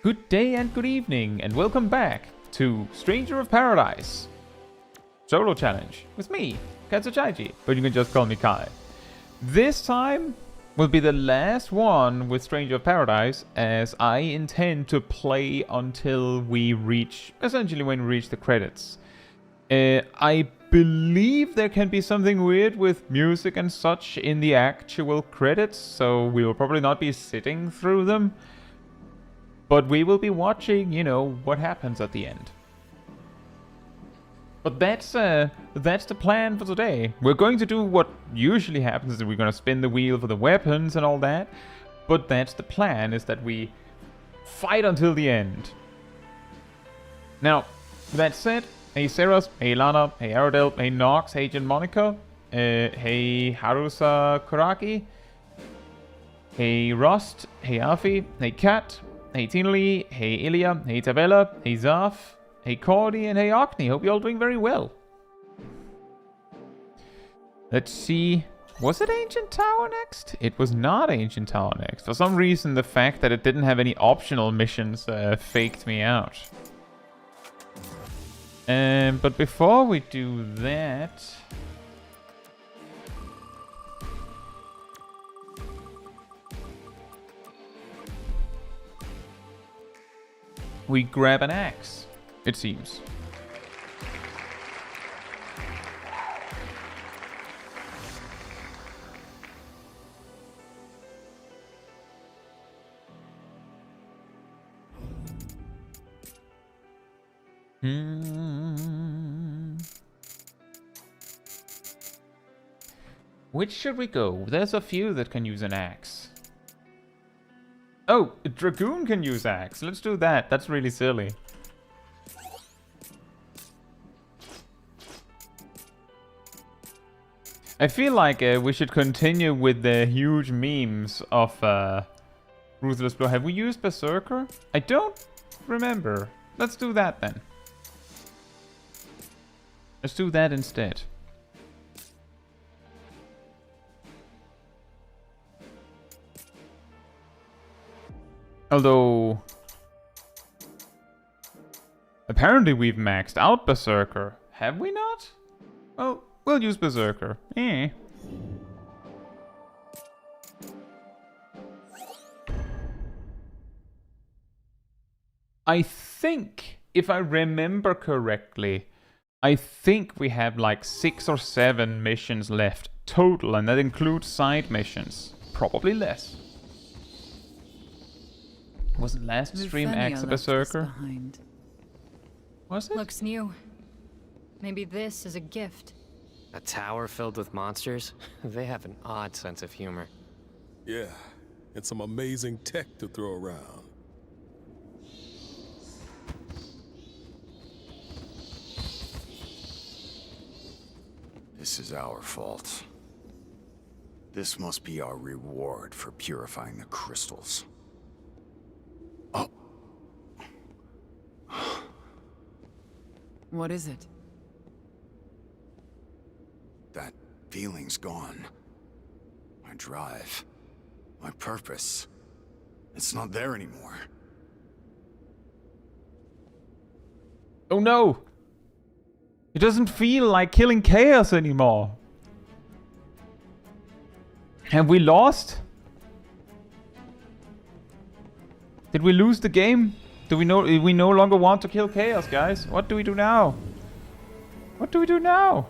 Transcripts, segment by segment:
Good day and good evening, and welcome back to Stranger of Paradise Solo Challenge with me, Katsuchaiji, but you can just call me Kai. This time will be the last one with Stranger of Paradise, as I intend to play until we reach, essentially when we reach the credits. I believe there can be something weird with music and such in the actual credits, so we will probably not be sitting through them. But we will be watching, you know, what happens at the end. But that's the plan for today. We're going to do what usually happens, is we're going to spin the wheel for the weapons and all that. But that's the plan, is that we fight until the end. Now, with that said, hey Seras, hey Lana, hey Aerodel, hey Nox, hey Monica, hey Harusa Kuraki, hey Rust, hey Afi, hey Kat, hey Tinley, hey Ilya, hey Tabella, hey Zaf, hey Cordy, and hey Ocni. Hope you're all doing very well. Let's see. Was it Ancient Tower next? It was not Ancient Tower next. For some reason, the fact that it didn't have any optional missions faked me out. But before we do that... we grab an axe, it seems. Which should we go? There's a few that can use an axe. Oh, a Dragoon can use axe. Let's do that. That's really silly. I feel like we should continue with the huge memes of Ruthless Blow. Have we used Berserker? I don't remember. Let's do that then. Let's do that instead. Although, apparently we've maxed out Berserker. Have we not? Well, we'll use Berserker. I think, if I remember correctly, I think we have like 6 or 7 missions left total, and that includes side missions. Probably less. Wasn't last stream Axe a Berserker? Was it? Looks new. Maybe this is a gift. A tower filled with monsters? They have an odd sense of humor. Yeah, and some amazing tech to throw around. This is our fault. This must be our reward for purifying the crystals. Oh. What is it? That feeling's gone. My drive. My purpose. It's not there anymore. Oh no! It doesn't feel like killing Chaos anymore. Have we lost? Did we lose the game? Do we no longer want to kill Chaos, guys? What do we do now? What do we do now?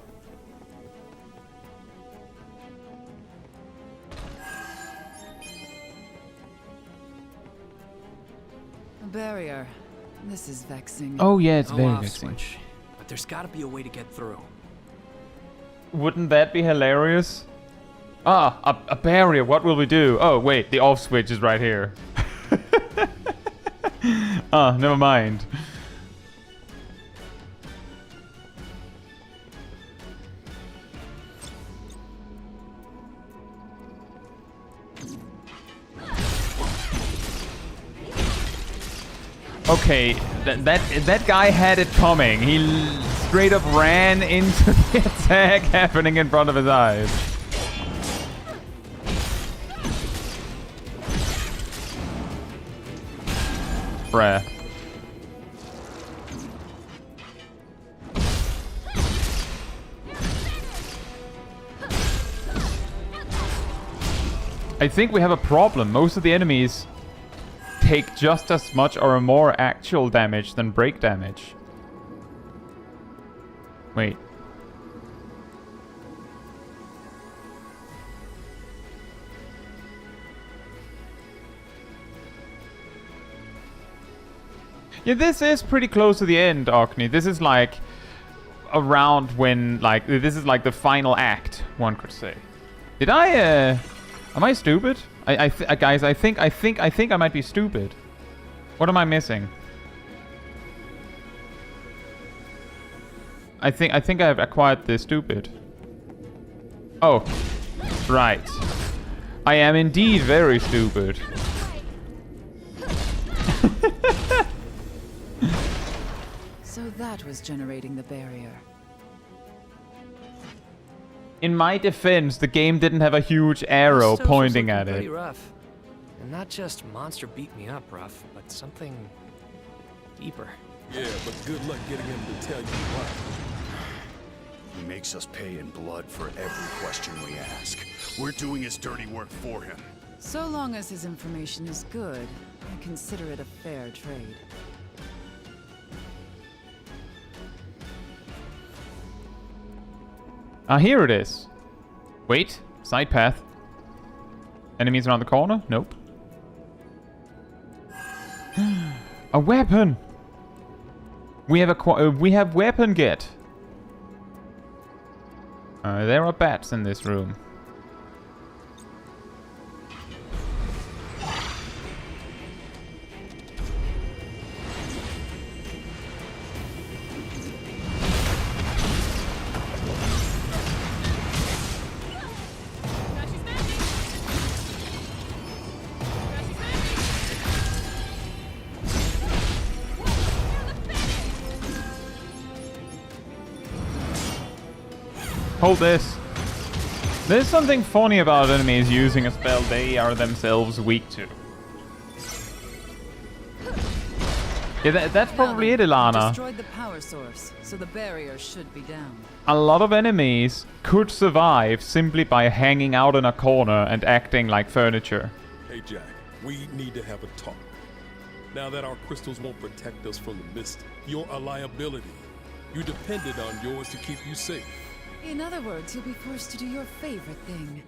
A barrier. This is vexing. Oh yeah, it's very off vexing. switch. But there's gotta be a way to get through. Wouldn't that be hilarious? Ah, a barrier. What will we do? Oh wait, the off switch is right here. Ah, never mind. Okay, that guy had it coming. He straight up ran into the attack happening in front of his eyes. breath. I think we have a problem. Most of the enemies take just as much or more actual damage than break damage. Wait. Yeah, this is pretty close to the end, Orkney. This is like around when, like, this is like the final act, one could say. Did I, am I stupid? Guys, I think I might be stupid. What am I missing? I think I have acquired this stupid. Oh, right. I am indeed very stupid. So that was generating the barrier. In my defense, the game didn't have a huge arrow This was pointing looking at pretty it. rough. And not just monster beat me up rough, but something deeper. Yeah, but good luck getting him to tell you why. He makes us pay in blood for every question we ask. We're doing his dirty work for him. So long as his information is good, I consider it a fair trade. Ah, here it is. Wait, side path. Enemies around the corner? Nope. A weapon. We have weapon get. There are bats in this room. Hold this. There's something funny about enemies using a spell they are themselves weak to. Yeah, that's probably it, Ilana. Destroyed the power source, so the barrier should be down. A lot of enemies could survive simply by hanging out in a corner and acting like furniture. Hey, Jack, we need to have a talk. Now that our crystals won't protect us from the mist, you're a liability. You depended on yours to keep you safe. In other words, you'll be forced to do your favorite thing.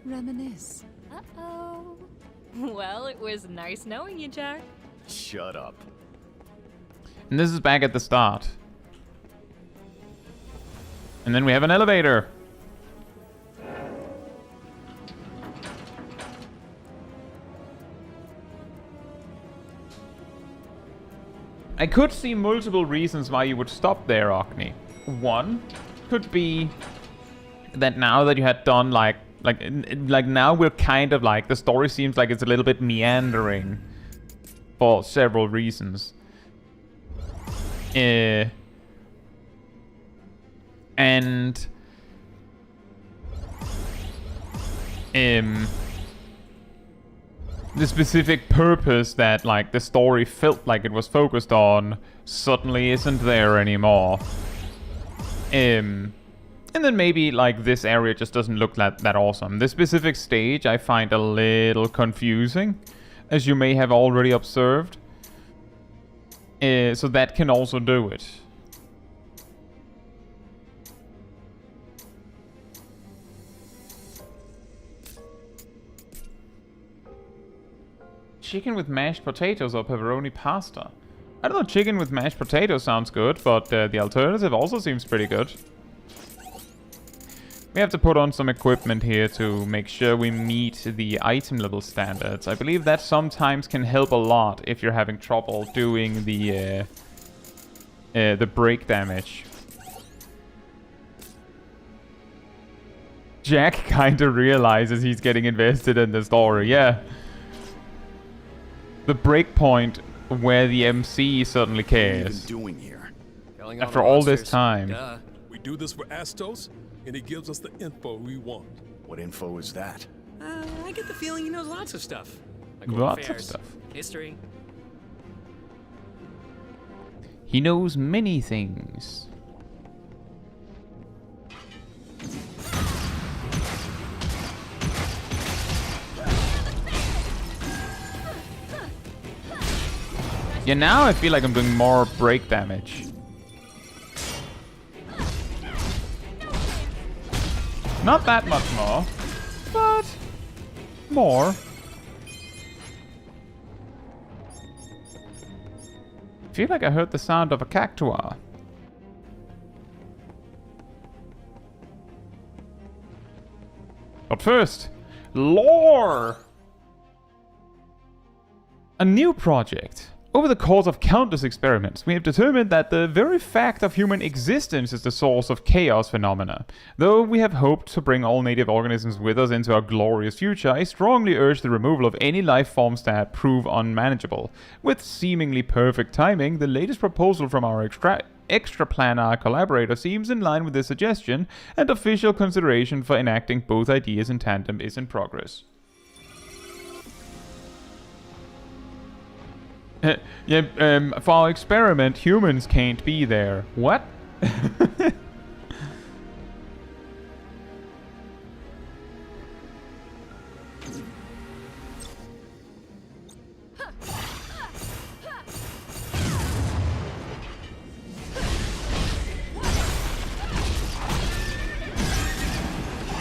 Reminisce. Uh-oh. Well, it was nice knowing you, Jack. Shut up. And this is back at the start. And then we have an elevator. I could see multiple reasons why you would stop there, Orkney. One could be that now that you had done like now we're kind of like, the story seems like it's a little bit meandering for several reasons. And the specific purpose that like the story felt like it was focused on suddenly isn't there anymore. And then maybe like this area just doesn't look that awesome. This specific stage I find a little confusing, as you may have already observed. So that can also do it. Chicken with mashed potatoes or pepperoni pasta. I don't know, chicken with mashed potatoes sounds good, but the alternative also seems pretty good. We have to put on some equipment here to make sure we meet the item level standards. I believe that sometimes can help a lot if you're having trouble doing the break damage. Jack kinda realizes he's getting invested in the story, yeah. The break point where the MC suddenly What are you even cares. doing here? Killing After the all this monsters. time. Duh. We do this for Astos, and he gives us the info we want. What info is that? I get the feeling he knows lots of stuff. Like Lots of affairs, stuff. history. He knows many things. Yeah, now I feel like I'm doing more break damage. Not that much more, but more. I feel like I heard the sound of a cactuar. But first, lore! A new project. Over the course of countless experiments, we have determined that the very fact of human existence is the source of chaos phenomena. Though we have hoped to bring all native organisms with us into our glorious future, I strongly urge the removal of any life forms that prove unmanageable. With seemingly perfect timing, the latest proposal from our extraplanar collaborator seems in line with this suggestion, and official consideration for enacting both ideas in tandem is in progress. For our experiment, humans can't be there. What?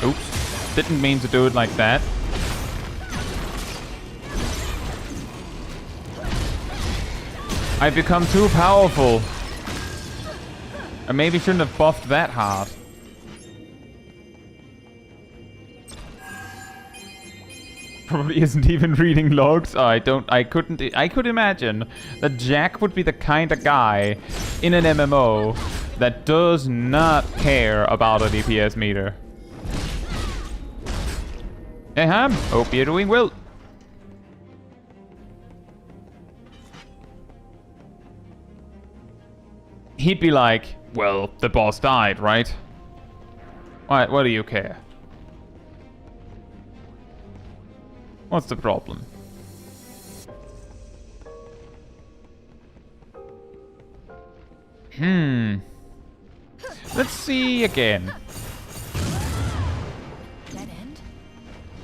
Oops. Didn't mean to do it like that. I've become too powerful. I maybe shouldn't have buffed that hard. Probably isn't even reading logs. I could imagine that Jack would be the kind of guy in an MMO that does not care about a DPS meter. Hey Ham, hope you're doing well. He'd be like, well, the boss died, right? What do you care? What's the problem? Let's see again. Dead end?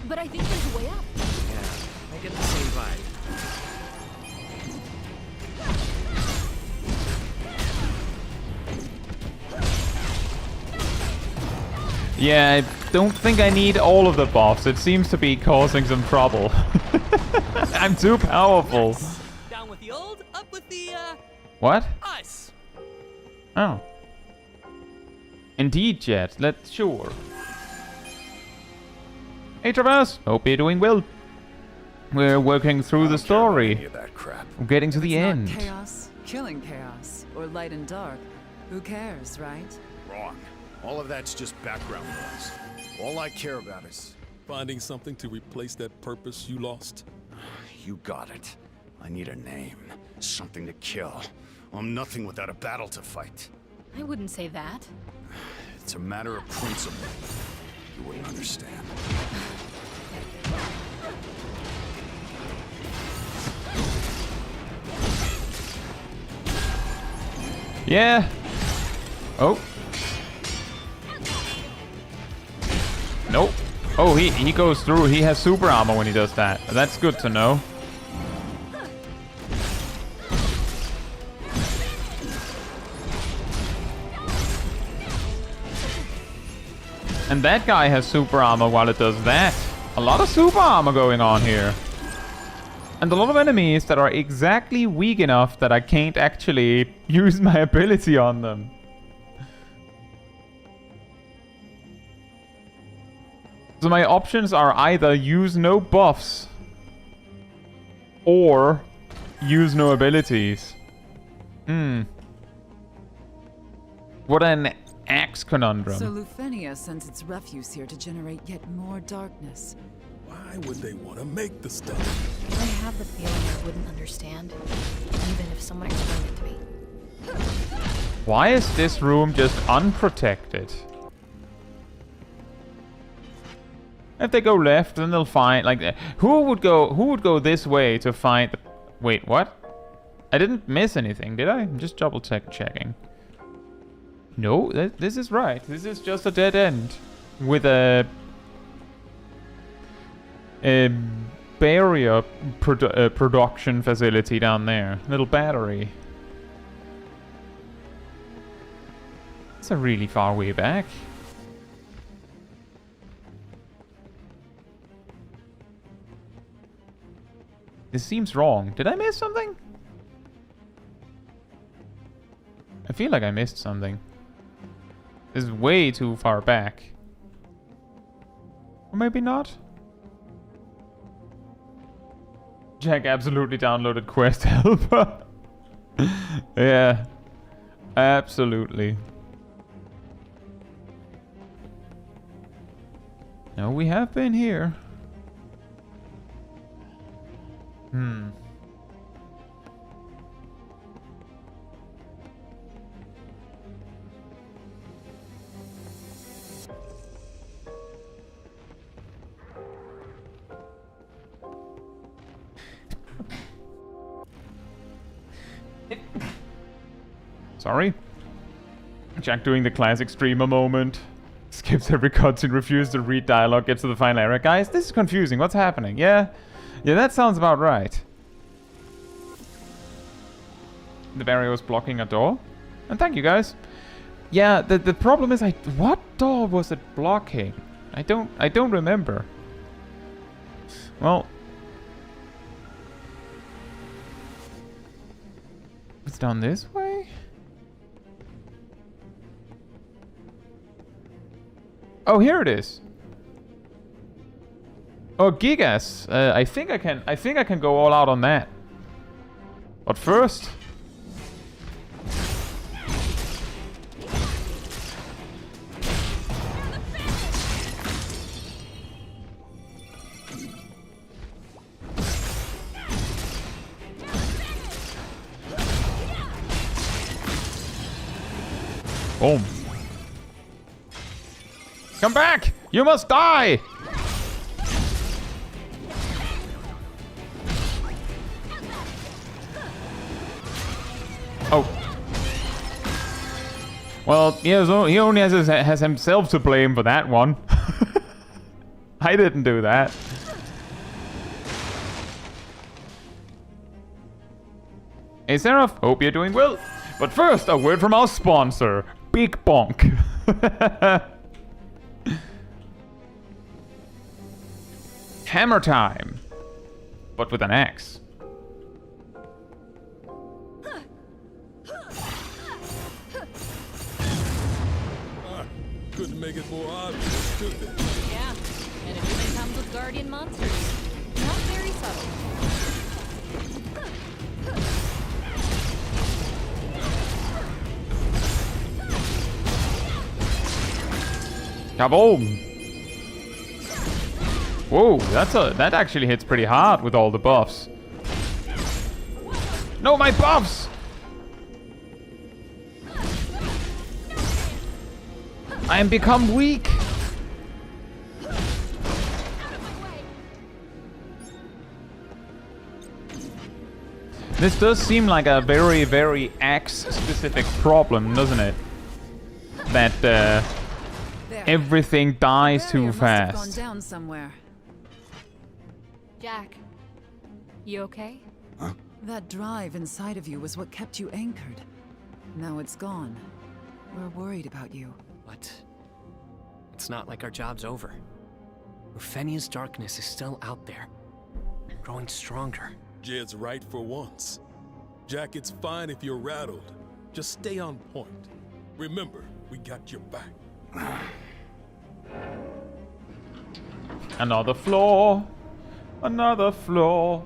But I think there's a way up. Yeah, I get the same vibe. Yeah, I don't think I need all of the buffs. It seems to be causing some trouble. I'm too powerful. Down with the old, up with the, What? us. Oh. Indeed, Jet. Sure. Hey, Traverse. Hope you're doing well. We're working through the Any story. of that crap. We're getting to the It's end. not chaos, killing chaos, or light and dark. Who cares, right? Wrong. All of that's just background noise. All I care about is... Finding something to replace that purpose you lost? You got it. I need a name. Something to kill. I'm nothing without a battle to fight. I wouldn't say that. It's a matter of principle. You wouldn't understand. Yeah. Oh. Nope. Oh, he goes through. He has super armor when he does that. That's good to know. And that guy has super armor while it does that. A lot of super armor going on here. And a lot of enemies that are exactly weak enough that I can't actually use my ability on them. So my options are either use no buffs or use no abilities. What an axe conundrum. So Lufenia sends its refuse here to generate yet more darkness. Why would they want to make the stuff? I have the feeling I wouldn't understand, even if someone explained it to me. Why is this room just unprotected? If they go left, then they'll find, like, who would go this way to find the... Wait, what? I didn't miss anything, did I? I'm just double checking. No, this is right. This is just a dead end with a barrier production facility down there. Little battery. It's a really far way back. This seems wrong. Did I miss something? I feel like I missed something. This is way too far back. Or maybe not? Jack absolutely downloaded Quest Helper. Yeah. Absolutely. No, we have been here. Sorry. Jack doing the classic streamer moment. Skips every cutscene, refuses to read dialogue, gets to the final area. Guys, this is confusing. What's happening? Yeah, that sounds about right. The barrier was blocking a door. And thank you, guys. Yeah, the problem is what door was it blocking? I don't remember. Well, it's down this way? Oh, here it is. Oh, Gigas. I think I can go all out on that. But first, boom. Come back! You must die! Oh. Well, he only has himself to blame for that one. I didn't do that. Hey, Seraph, hope you're doing well. But first, a word from our sponsor, Big Bonk. Hammer time, but with an axe. Couldn't make it more obvious, could they? Yeah, and it even comes with guardian monsters. Not very subtle. Kaboom! Whoa, that actually hits pretty hard with all the buffs. No, my buffs! I am become weak. This does seem like a very, very axe-specific problem, doesn't it? That everything dies too Barrier must have fast. gone down somewhere. Jack, you okay? That drive inside of you was what kept you anchored. Now it's gone. We're worried about you. But it's not like our job's over. Rufenia's darkness is still out there, growing stronger. Jed's right for once. Jack, it's fine if you're rattled. Just stay on point. Remember, we got your back. Another floor. Another floor.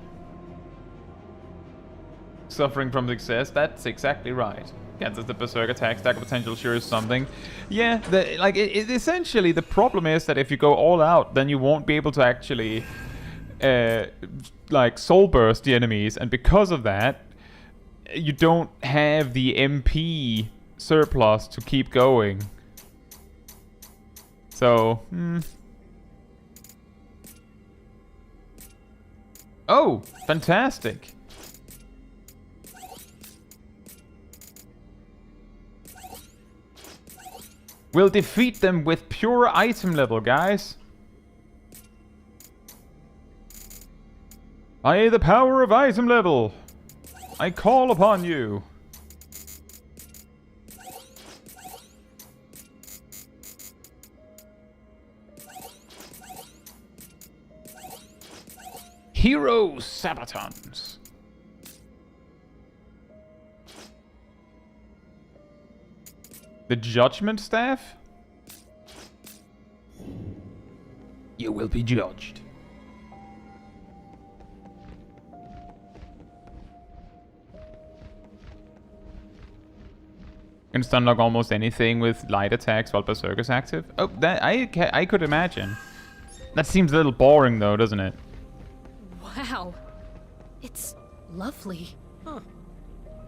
Suffering from success, that's exactly right. Cancels the berserk attack, stack of potential sure is something. Yeah, essentially the problem is that if you go all out, then you won't be able to actually like soul burst the enemies, and because of that, you don't have the MP surplus to keep going. So, Oh, fantastic. We'll defeat them with pure item level, guys. By the power of item level, I call upon you. Hero Sabatons. The Judgment Staff? You will be judged. Can stun lock almost anything with light attacks while Berserker's active. Oh, that I could imagine. That seems a little boring though, doesn't it? Wow. It's lovely. Huh.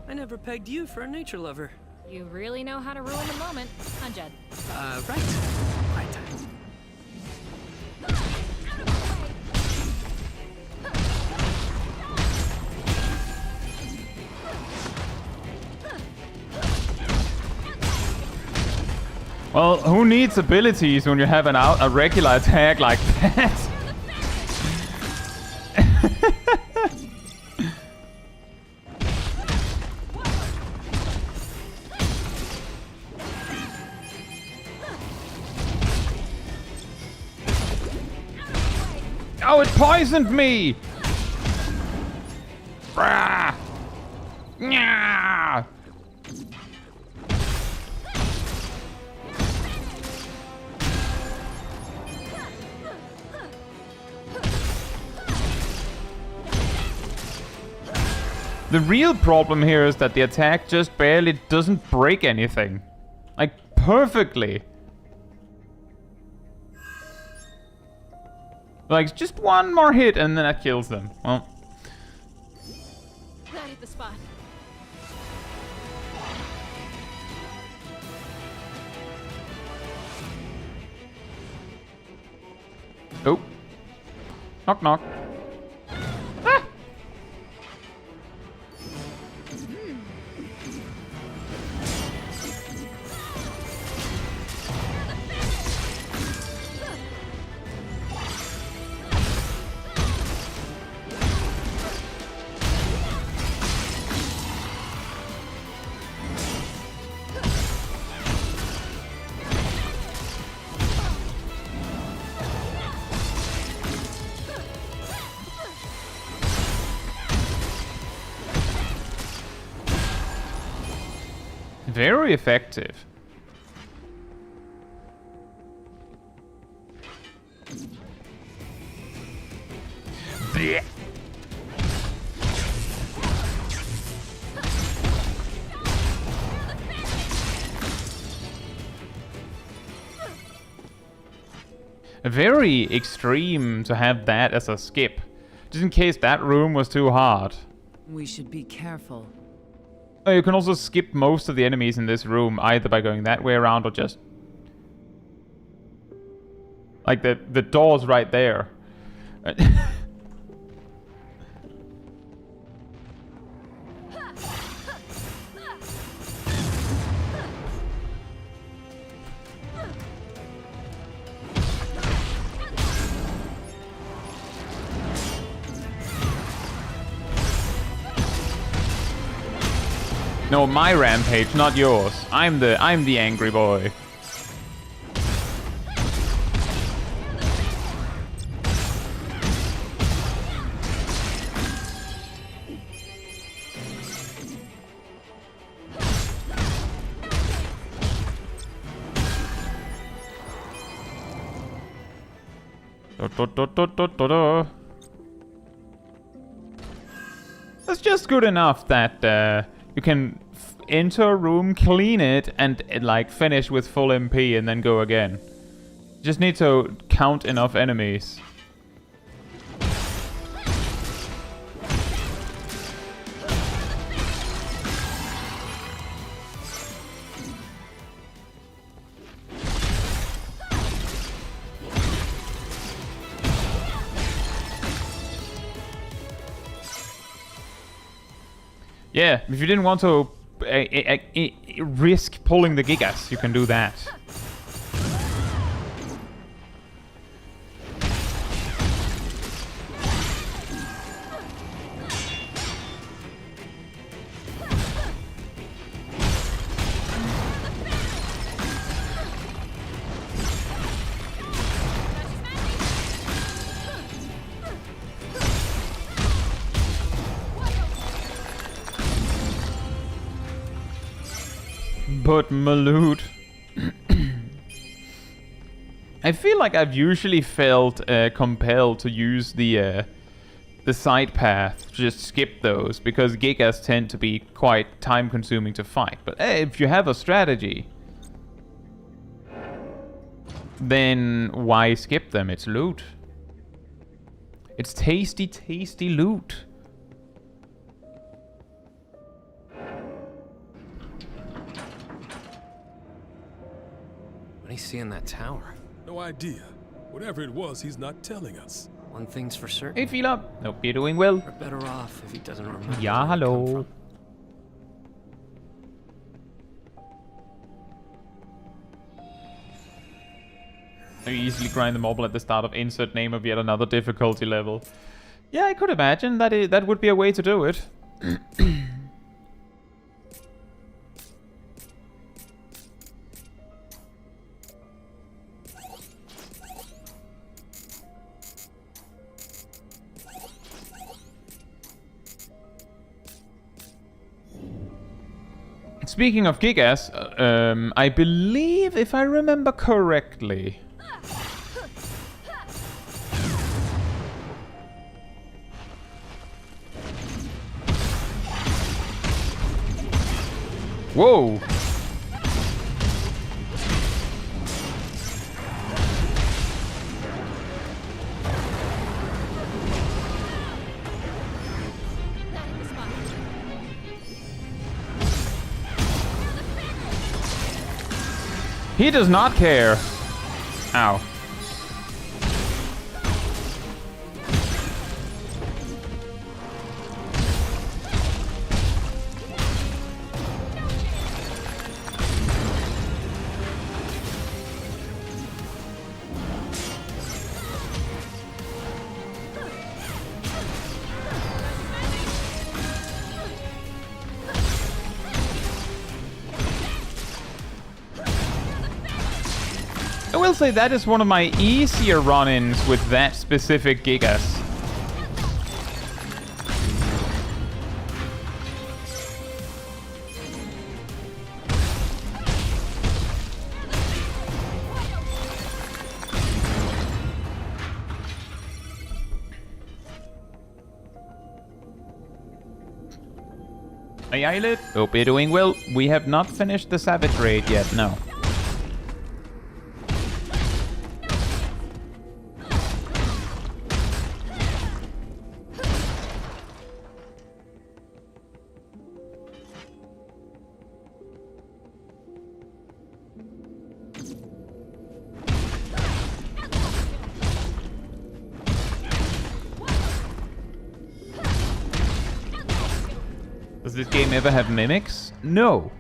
I never pegged you for a nature lover. You really know how to ruin the moment, huh, Jed? Right. Right. Well, who needs abilities when you have a regular attack like that? Oh, it poisoned me! Rah! Nyah! The real problem here is that the attack just barely doesn't break anything. Like, perfectly. Like, just one more hit and then that kills them. Well. That hit the spot. Oh. Knock knock. Ah! Very effective. Blech. Very extreme to have that as a skip. Just in case that room was too hard. We should be careful. You can also skip most of the enemies in this room, either by going that way around or just... Like, the door's right there. No, my rampage, not yours. I'm the angry boy. That's just good enough that you can enter a room, clean it, and like finish with full MP and then go again. Just need to count enough enemies. Yeah, if you didn't want to risk pulling the Gigas, you can do that. But my loot. I feel like I've usually felt compelled to use the side path, just skip those, because Gigas tend to be quite time-consuming to fight. But hey, if you have a strategy, then why skip them? It's loot. It's tasty, tasty loot. What do you see in that tower? No idea. Whatever it was, he's not telling us. One thing's for certain. Hey, Philip. Hope you're doing well. We're better off if he doesn't remember. Yeah, where we come hello. from. You easily grind the mobile at the start of insert name of yet another difficulty level. Yeah, I could imagine that that would be a way to do it. Speaking of Gigas, I believe, if I remember correctly... Whoa! He does not care. Ow. I will say that is one of my easier run-ins with that specific Gigas. Hey, Eilid. Hope you're doing well. We have not finished the Savage raid yet, no. Does this game ever have mimics? No.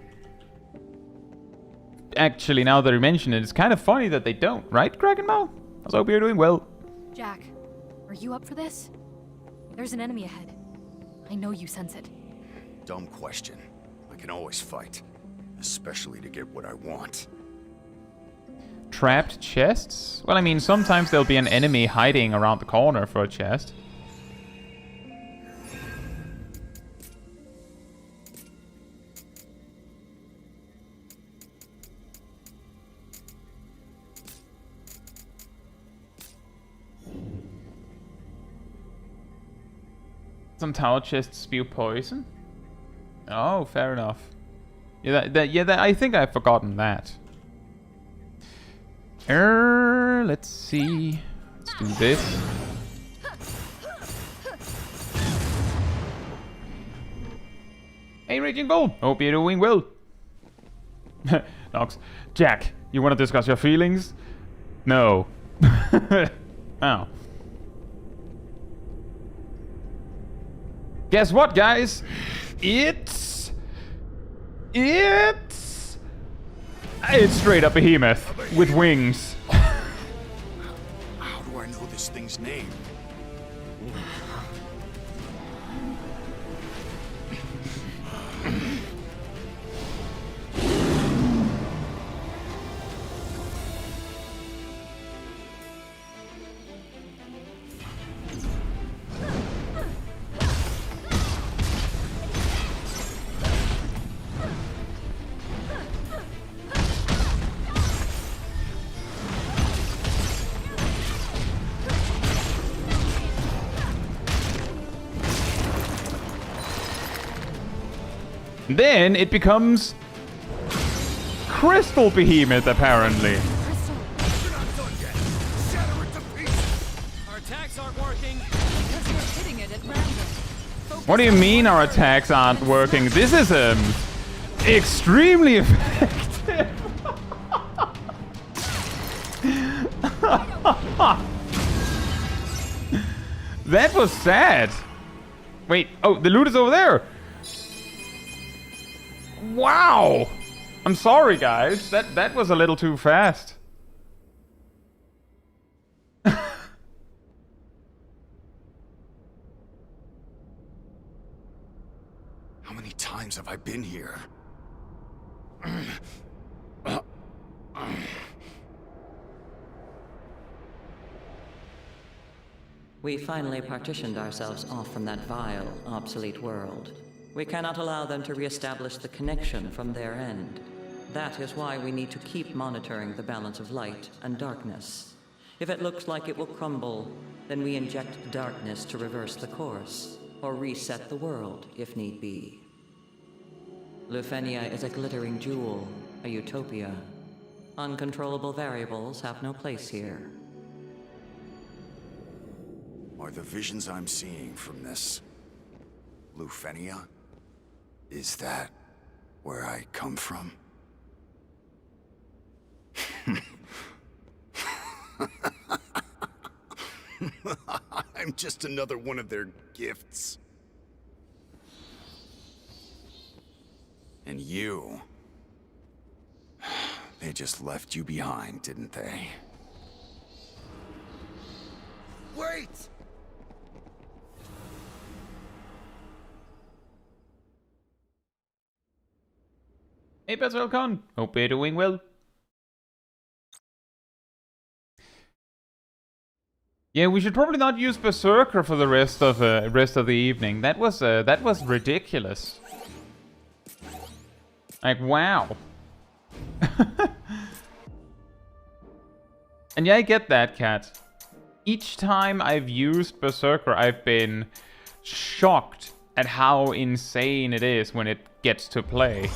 Actually, now that you mention it, it's kind of funny that they don't, right, Krakenmouth? I hope you're doing well. Jack, are you up for this? There's an enemy ahead. I know you sense it. Dumb question. I can always fight. Especially to get what I want. Trapped chests? Well, I mean, sometimes there'll be an enemy hiding around the corner for a chest. Some tower chests spew poison? Oh, fair enough. Yeah, I think I've forgotten that. Let's see. Let's do this. Hey, Raging Bull. Hope you're doing well. Nox. Jack, you want to discuss your feelings? No. Oh. Guess what, guys? It's straight up a behemoth with wings. How do I know this thing's name? Then it becomes Crystal Behemoth, apparently. Our attacks aren't working. Because we're hitting it at random. What do you mean our attacks aren't working? This is extremely effective. That was sad. Wait, oh, the loot is over there. Wow. I'm sorry, guys. That was a little too fast. How many times have I been here? We finally partitioned ourselves off from that vile, obsolete world. We cannot allow them to reestablish the connection from their end. That is why we need to keep monitoring the balance of light and darkness. If it looks like it will crumble, then we inject darkness to reverse the course, or reset the world if need be. Lufenia is a glittering jewel, a utopia. Uncontrollable variables have no place here. Are the visions I'm seeing from this Lufenia? Is that where I come from? I'm just another one of their gifts. And you... They just left you behind, didn't they? Wait! Hey, Bezalcon. Hope you're doing well. Yeah, we should probably not use Berserker for the rest of the evening. That was ridiculous. Like, wow. And yeah, I get that, Cat. Each time I've used Berserker, I've been shocked at how insane it is when it gets to play.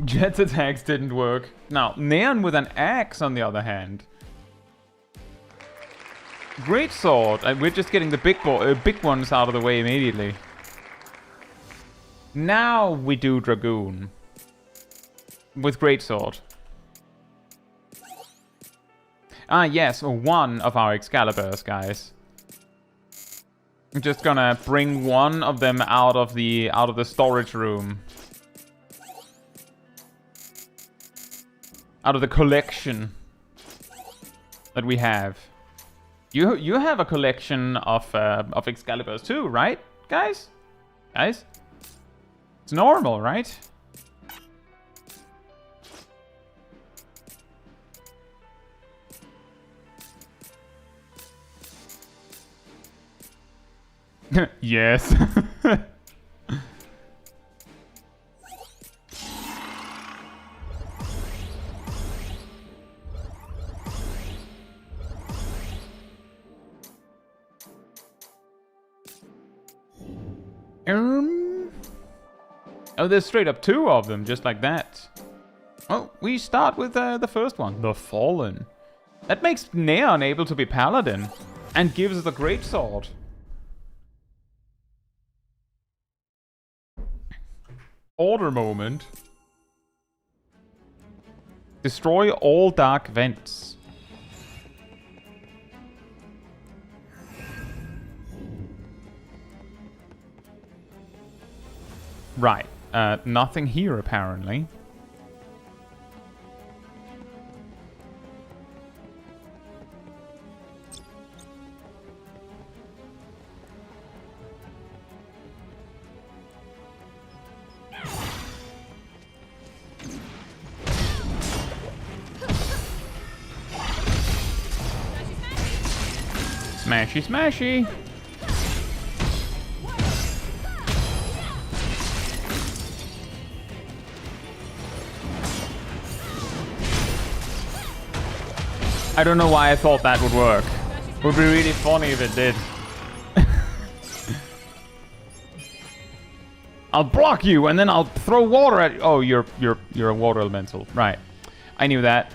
Jet's attacks didn't work. Now, Neon with an axe, on the other hand. Great sword, and we're just getting the big ones out of the way immediately. Now we do Dragoon. With great sword. Ah, yes, one of our Excaliburs, guys. I'm just gonna bring one of them out of the storage room. Out of the collection that we have. You have a collection of Excaliburs too, right, guys? Guys? It's normal, right? Yes. Oh, there's straight up two of them, just like that. Oh, we start with the first one, the Fallen. That makes Neon able to be Paladin, and gives us the Great Sword. Order moment. Destroy all dark vents. Right. Nothing here, apparently. Smashy, smashy. I don't know why I thought that would work. Would be really funny if it did. I'll block you and then I'll throw water at you. Oh, you're a water elemental. Right. I knew that.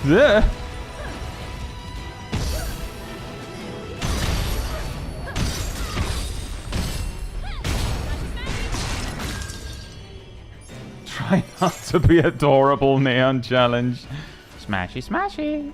Yeah. Try not to be adorable, Neon Challenge. Smashy, smashy.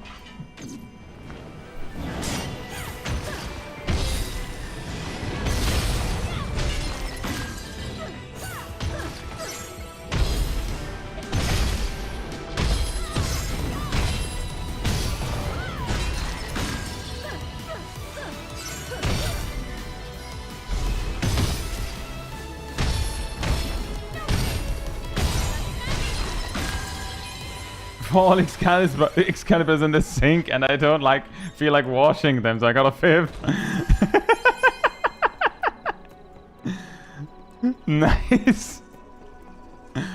All Excalibur's in the sink and I don't feel like washing them, so I got a fifth. Nice.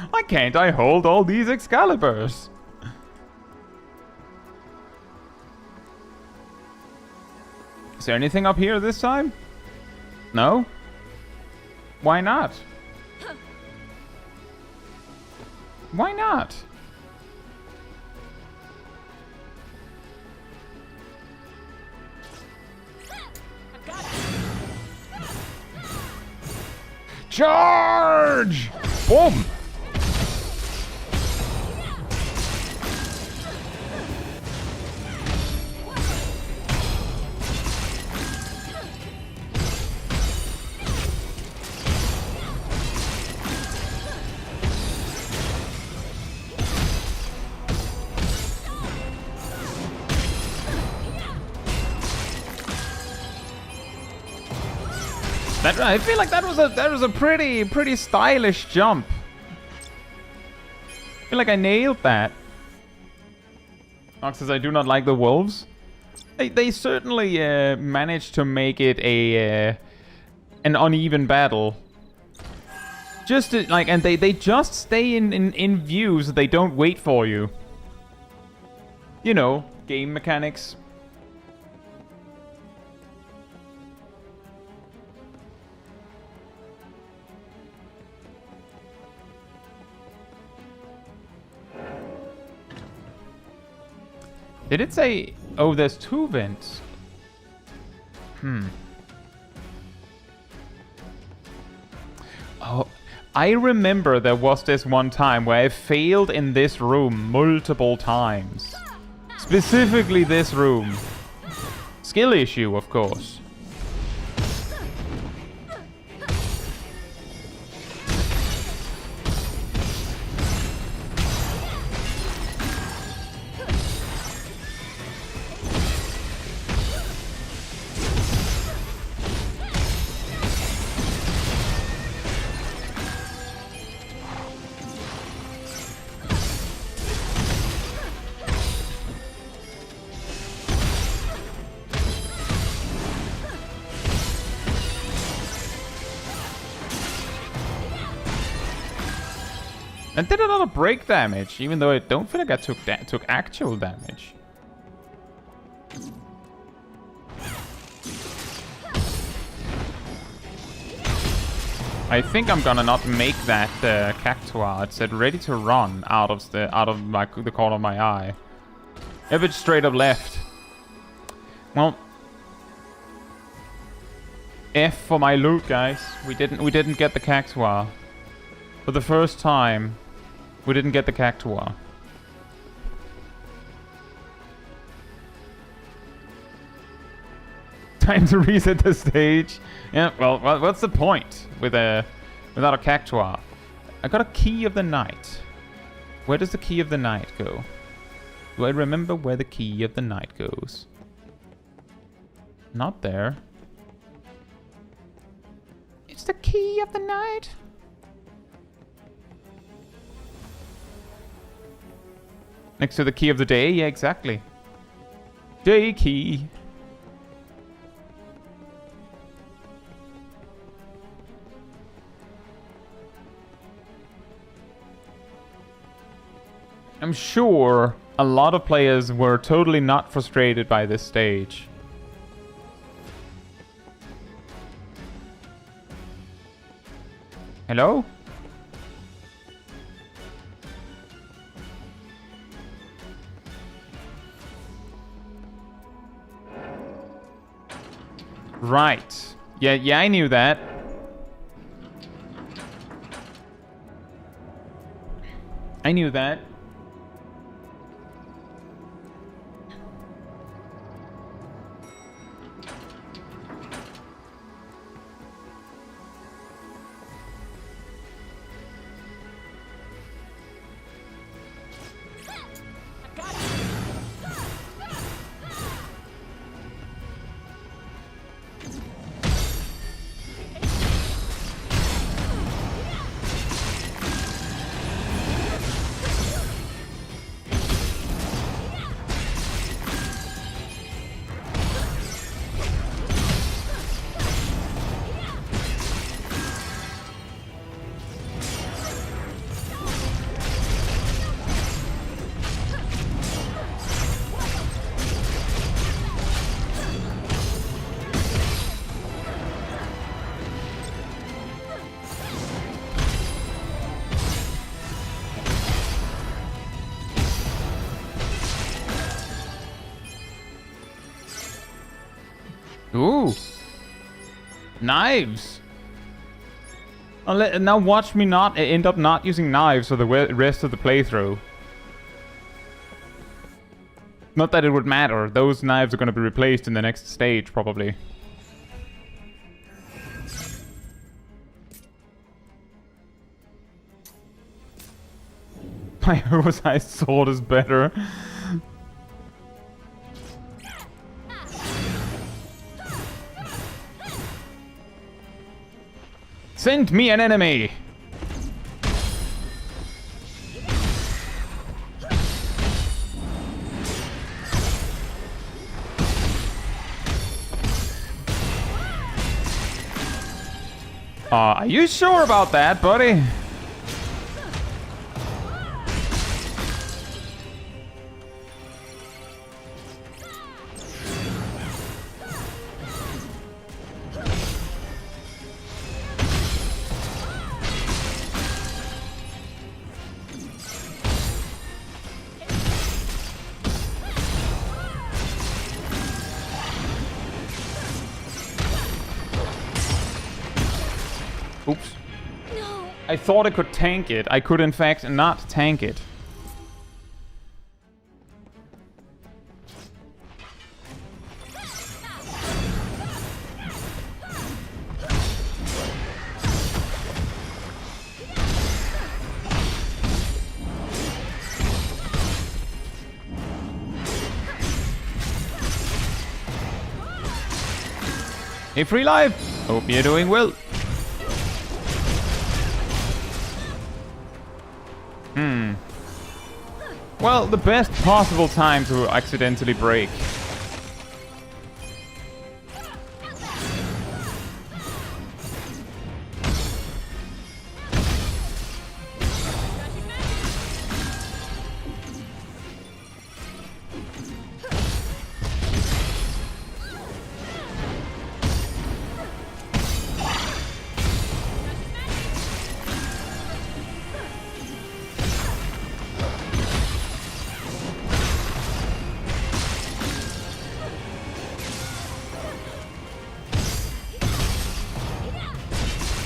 Why can't I hold all these Excaliburs? Is there anything up here this time? No? Why not? Why not? Charge! Boom! I feel like that was a pretty stylish jump. I feel like I nailed that. Nox says I do not like the wolves. They certainly managed to make it an uneven battle. Just to, and they just stay in views. They don't wait for you. You know, game mechanics. Did it say... Oh, there's two vents. Oh, I remember there was this one time where I failed in this room multiple times. Specifically this room. Skill issue, of course. And did a lot of break damage, even though I don't feel like I took actual damage. I think I'm gonna not make that Cactuar. It said ready to run out of the corner of my eye. If it's straight up left. Well, F for my loot, guys. We didn't get the Cactuar. For the first time, we didn't get the Cactuar. Time to reset the stage. Yeah, well, what's the point without a Cactuar? I got a Key of the Night. Where does the Key of the Night go? Do I remember where the Key of the Night goes? Not there. It's the Key of the Night. Next to the Key of the Day? Yeah, exactly. Day Key. I'm sure a lot of players were totally not frustrated by this stage. Hello? Right. Yeah, I knew that. I knew that. Ooh. Knives. Now watch me not end up not using knives for the rest of the playthrough. Not that it would matter. Those knives are going to be replaced in the next stage, probably. My oversized sword is better. Send me an enemy! Are you sure about that, buddy? Oops. No. I thought I could tank it. I could in fact not tank it. Hey, Free Life! Hope you're doing well. Well, the best possible time to accidentally break.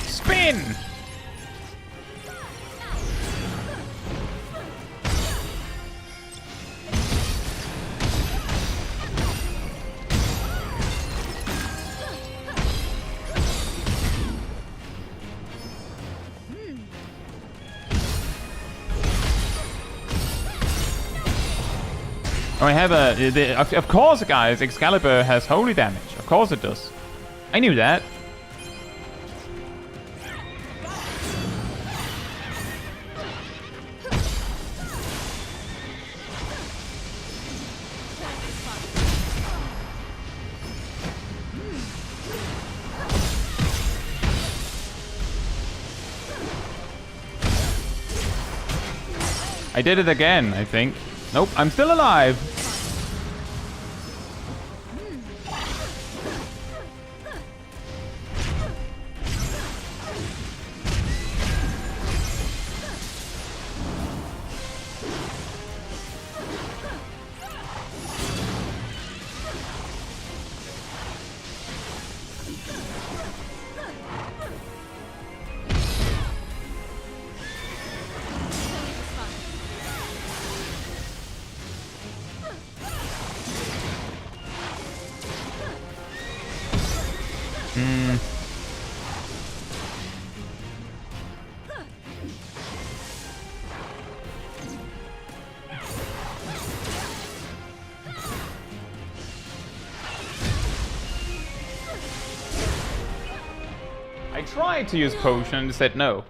Spin! Oh, I have of course, guys, Excalibur has holy damage. Of course it does. I knew that. I did it again, I think. Nope, I'm still alive. I tried to use potion and said no.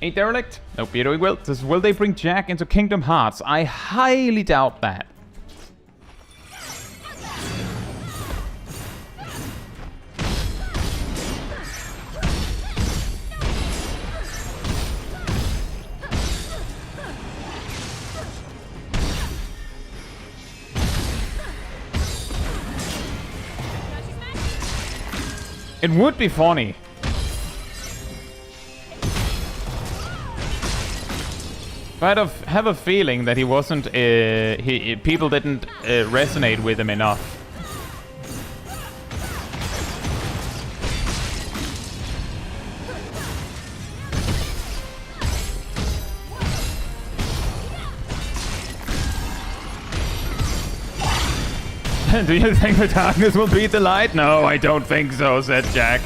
Ain't derelict? Nope, you're doing well. Will they bring Jack into Kingdom Hearts? I highly doubt that. It would be funny. But I have a feeling that he wasn't. People didn't resonate with him enough. Do you think the darkness will beat the light? No, I don't think so, said Jack.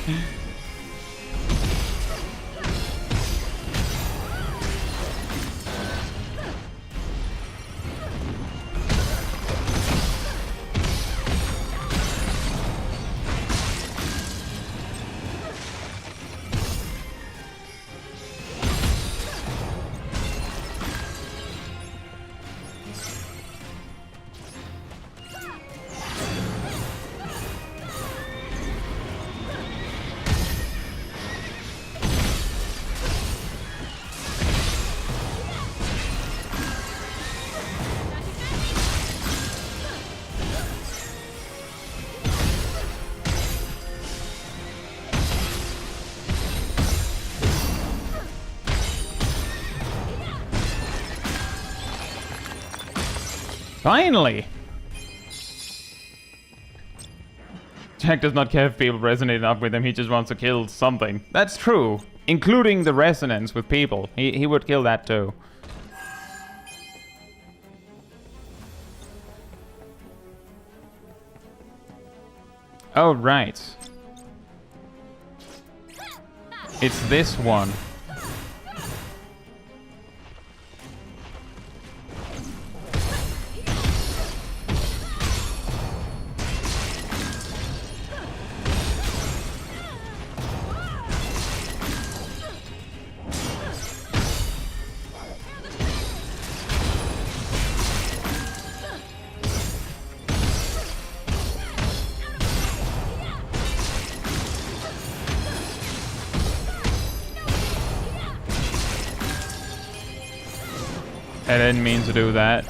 Finally! Jack does not care if people resonate enough with him, he just wants to kill something. That's true. Including the resonance with people. He would kill that too. Oh, right. It's this one. I didn't mean to do that.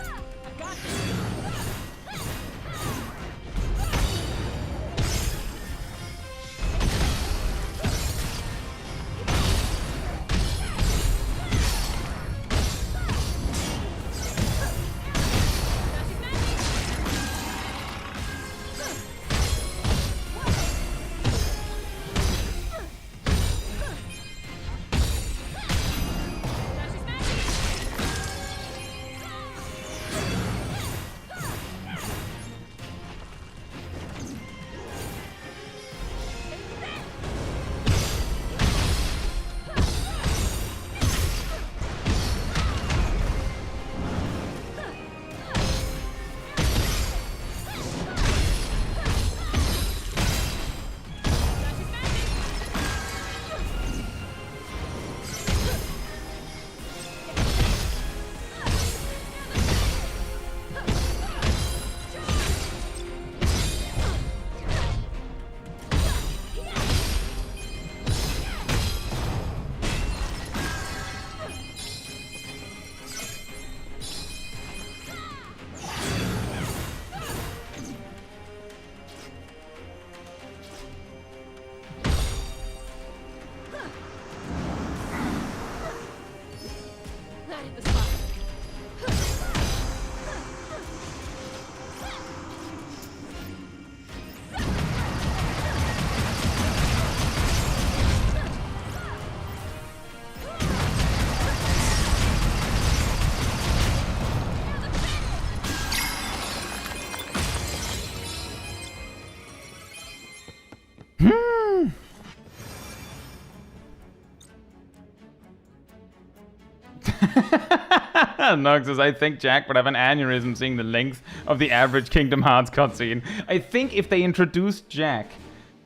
Nox says, I think Jack would have an aneurysm seeing the length of the average Kingdom Hearts cutscene. I think if they introduced Jack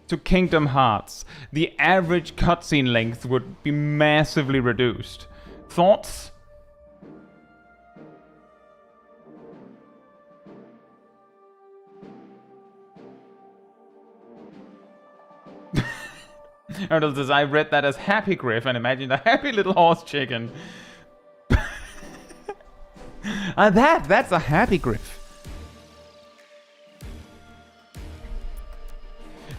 to Kingdom Hearts, the average cutscene length would be massively reduced. Thoughts? Erdl says, I read that as Happy Griff and imagined a happy little horse chicken. That's a Happy Griff.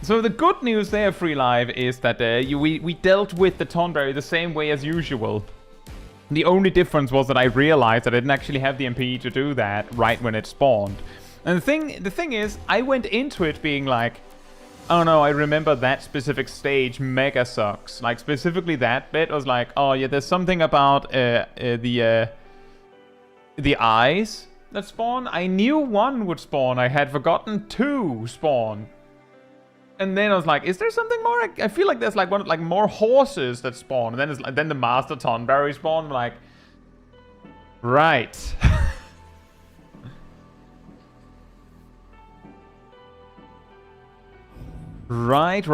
So the good news there, Free Live, is that we dealt with the Tonberry the same way as usual. The only difference was that I realized that I didn't actually have the MP to do that right when it spawned. And the thing is, I went into it being like, oh no, I remember that specific stage mega sucks. Like, specifically that bit was like, oh yeah, there's something about the eyes that spawn. I knew one would spawn. I had forgotten two spawn. And then I was like, is there something more? I feel like there's like more horses that spawn. And then the Master Tonberry spawn. I'm like, right. Right.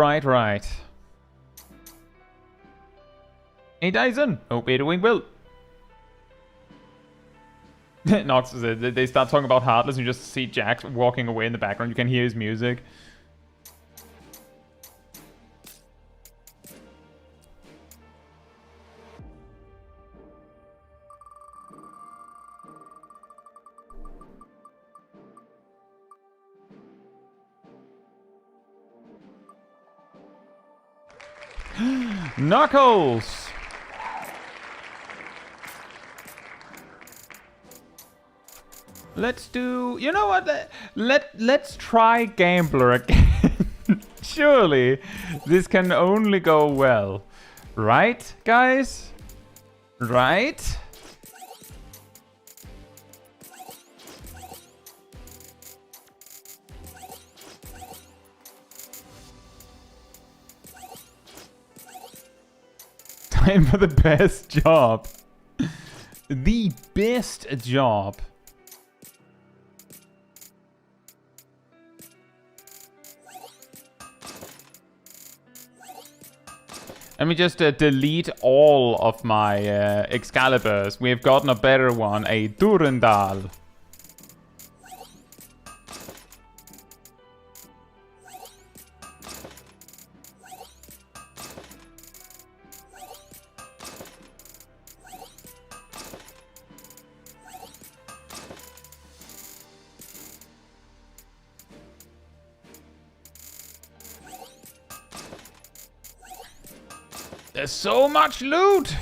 Hey Dyson, hope you're doing well. Nox, they start talking about Heartless and you just see Jack walking away in the background. You can hear his music. Knuckles! Let's do... You know what? Let's try Gambler again. Surely this can only go well. Right, guys? Right? Time for the best job. The best job. Let me just delete all of my Excaliburs. We have gotten a better one, a Durandal. There's so much loot!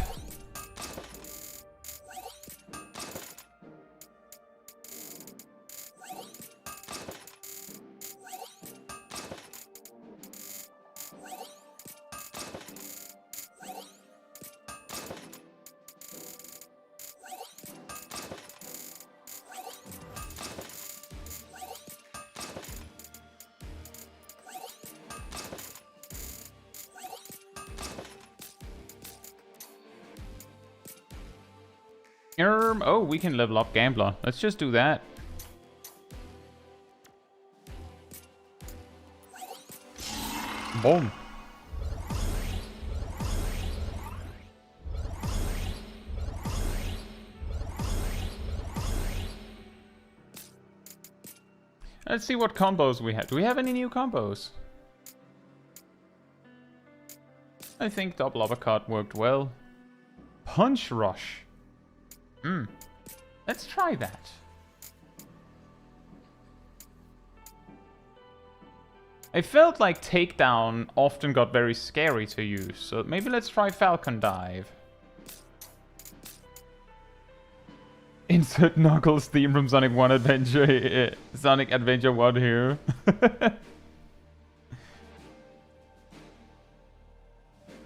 Oh, we can level up Gambler. Let's just do that. Boom. Let's see what combos we have. Do we have any new combos? I think double uppercut worked well. Punch rush. Let's try that. I felt like takedown often got very scary to use, so maybe let's try Falcon Dive. Insert Knuckles theme from Sonic 1 Adventure, Sonic Adventure 1 here.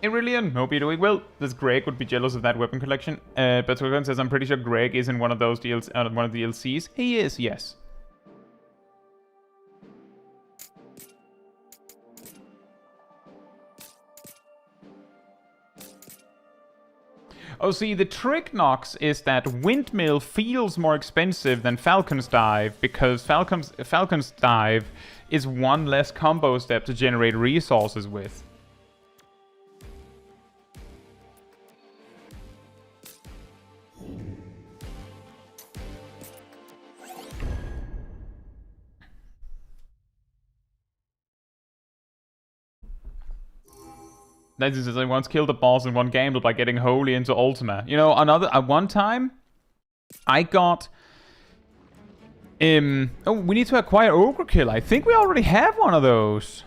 Aurelian, hope you're doing well. This Greg would be jealous of that weapon collection. But Torgon says, I'm pretty sure Greg is in one of those one of the DLCs. He is, yes. Oh, see, the trick, Nox, is that Windmill feels more expensive than Falcon's Dive because Falcon's Dive is one less combo step to generate resources with. That is, I once killed a boss in one game by getting Holy into Ultima. You know, one time, I got... oh, we need to acquire Ogre Kill. I think we already have one of those.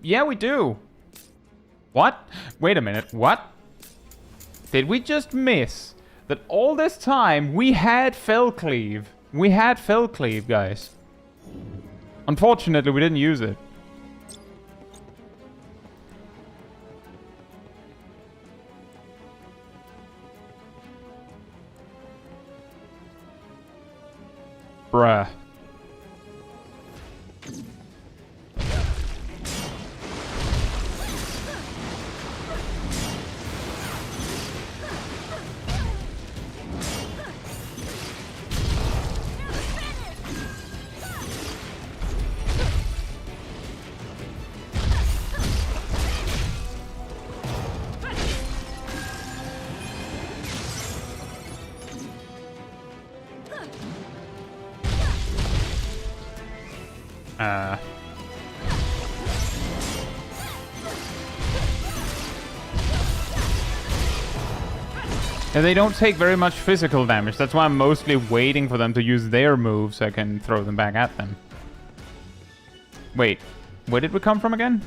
Yeah, we do. What? Wait a minute, what? Did we just miss that all this time we had Fellcleave? We had Fellcleave, guys. Unfortunately, we didn't use it. Bruh. And they don't take very much physical damage. That's why I'm mostly waiting for them to use their moves so I can throw them back at them. Wait, where did we come from again?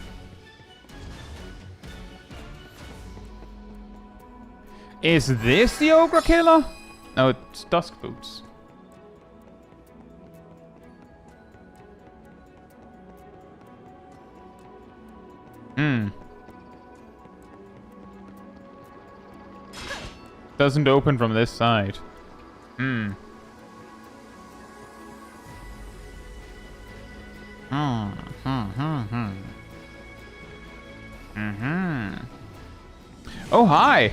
Is this the Ogre Killer? No, it's Dusk Boots. Doesn't open from this side. Oh, hi!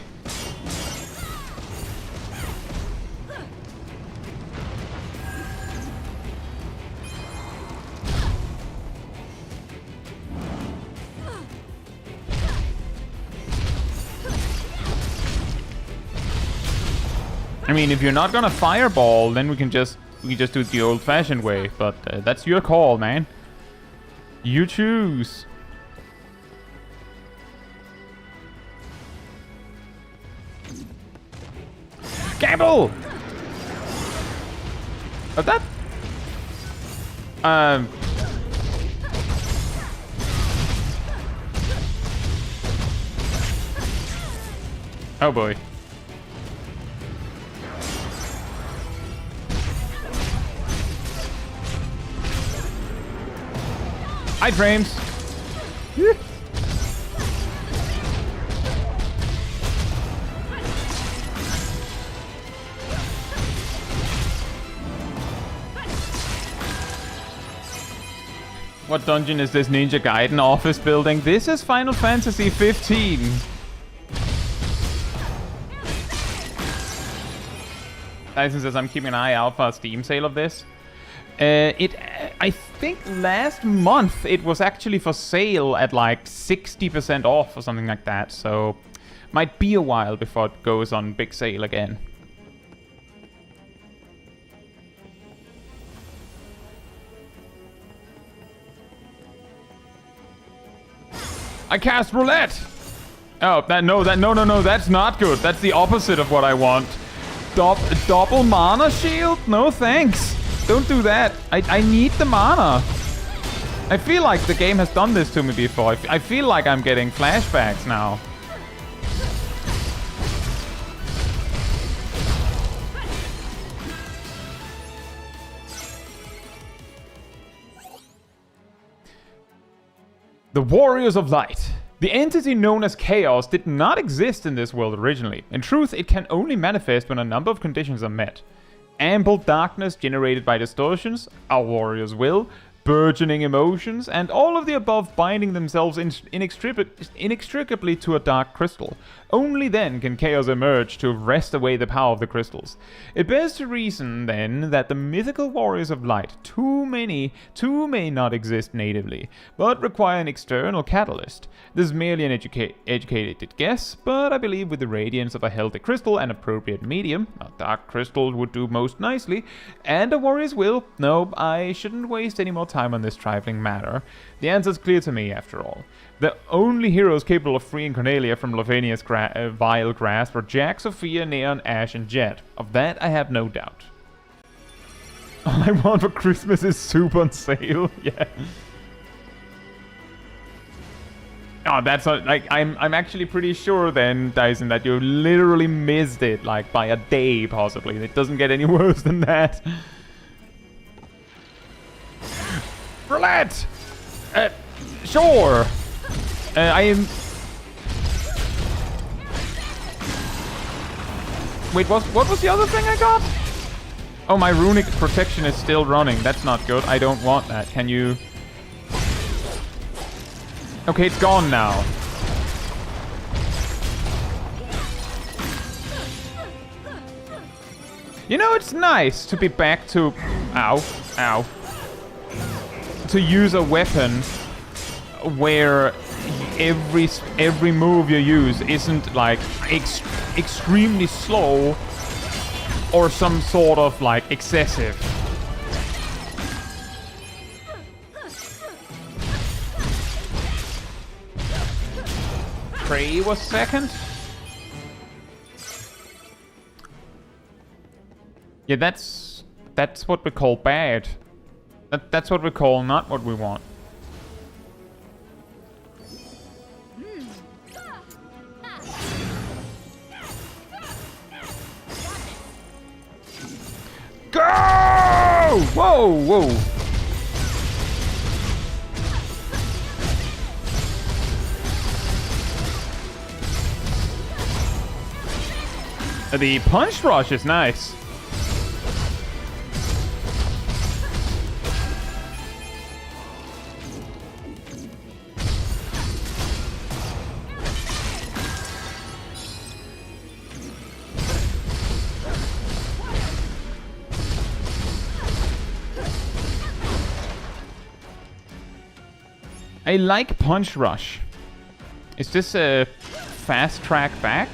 I mean, if you're not gonna fireball, then we can just do it the old-fashioned way. But that's your call, man. You choose. Gamble! But that... Oh boy. Hi, frames. What dungeon is this Ninja Gaiden office building? This is Final Fantasy 15. Dyson says I'm keeping an eye out for a Steam sale of this. I think last month it was actually for sale at like 60% off or something like that. So might be a while before it goes on big sale again. I cast roulette. Oh, no, that's not good. That's the opposite of what I want. Double mana shield? No thanks. Don't do that. I need the mana. I feel like the game has done this to me before. I feel like I'm getting flashbacks now. The Warriors of Light. The entity known as Chaos did not exist in this world originally. In truth, it can only manifest when a number of conditions are met. Ample darkness generated by distortions, our warriors will, burgeoning emotions, and all of the above binding themselves inextricably to a dark crystal. Only then can chaos emerge to wrest away the power of the crystals. It bears to reason, then, that the mythical warriors of light, too may not exist natively, but require an external catalyst. This is merely an educated guess, but I believe with the radiance of a healthy crystal and appropriate medium, a dark crystal would do most nicely, and a warrior's will. No, I shouldn't waste any more time on this trifling matter. The answer's clear to me, after all. The only heroes capable of freeing Cornelia from Lofenia's vile grasp were Jack, Sophia, Neon, Ash, and Jet. Of that, I have no doubt. All I want for Christmas is soup on sale. Yeah. Oh, that's not, like, I'm actually pretty sure then, Dyson, that you literally missed it, like, by a day, possibly. It doesn't get any worse than that. Roulette! Sure! I am... Wait, what was the other thing I got? Oh, my runic protection is still running. That's not good. I don't want that. Can you... Okay, it's gone now. You know, it's nice to be back to... Ow. Ow. To use a weapon where every move you use isn't like extremely slow or some sort of like excessive. Prey was second. Yeah, that's what we call bad. That's what we call not what we want. Go! Whoa, whoa. The punch rush is nice. I like Punch Rush. Is this a fast track back?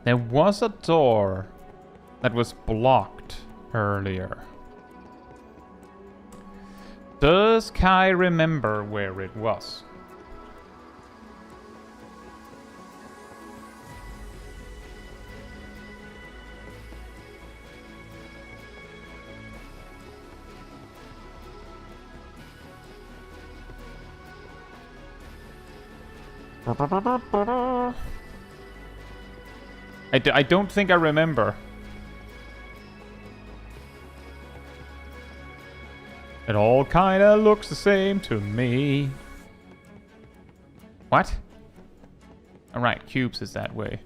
There was a door that was blocked earlier. Does Kai remember where it was? I don't think I remember. It all kinda looks the same to me. What? Alright, cubes is that way.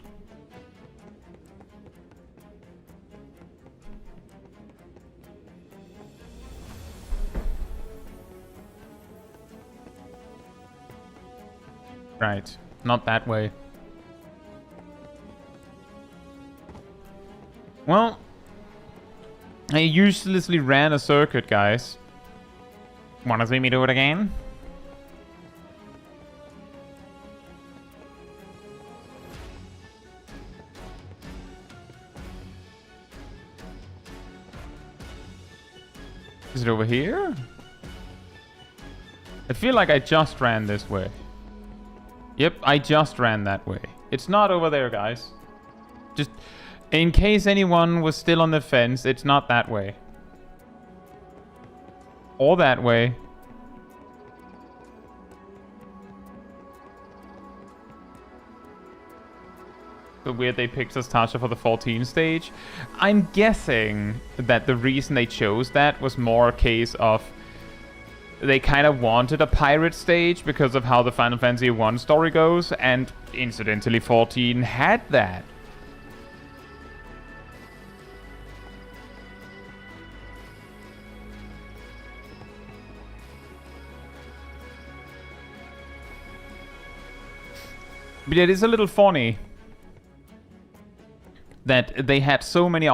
Right, not that way. Well, I uselessly ran a circuit, guys. Wanna see me do it again? Is it over here? I feel like I just ran this way. Yep, I just ran that way. It's not over there, guys. Just in case anyone was still on the fence, it's not that way. Or that way. So weird they picked Tasha for the 14 stage. I'm guessing that the reason they chose that was more a case of they kind of wanted a pirate stage because of how the Final Fantasy 1 story goes, and incidentally 14 had that. But it is a little funny that they had so many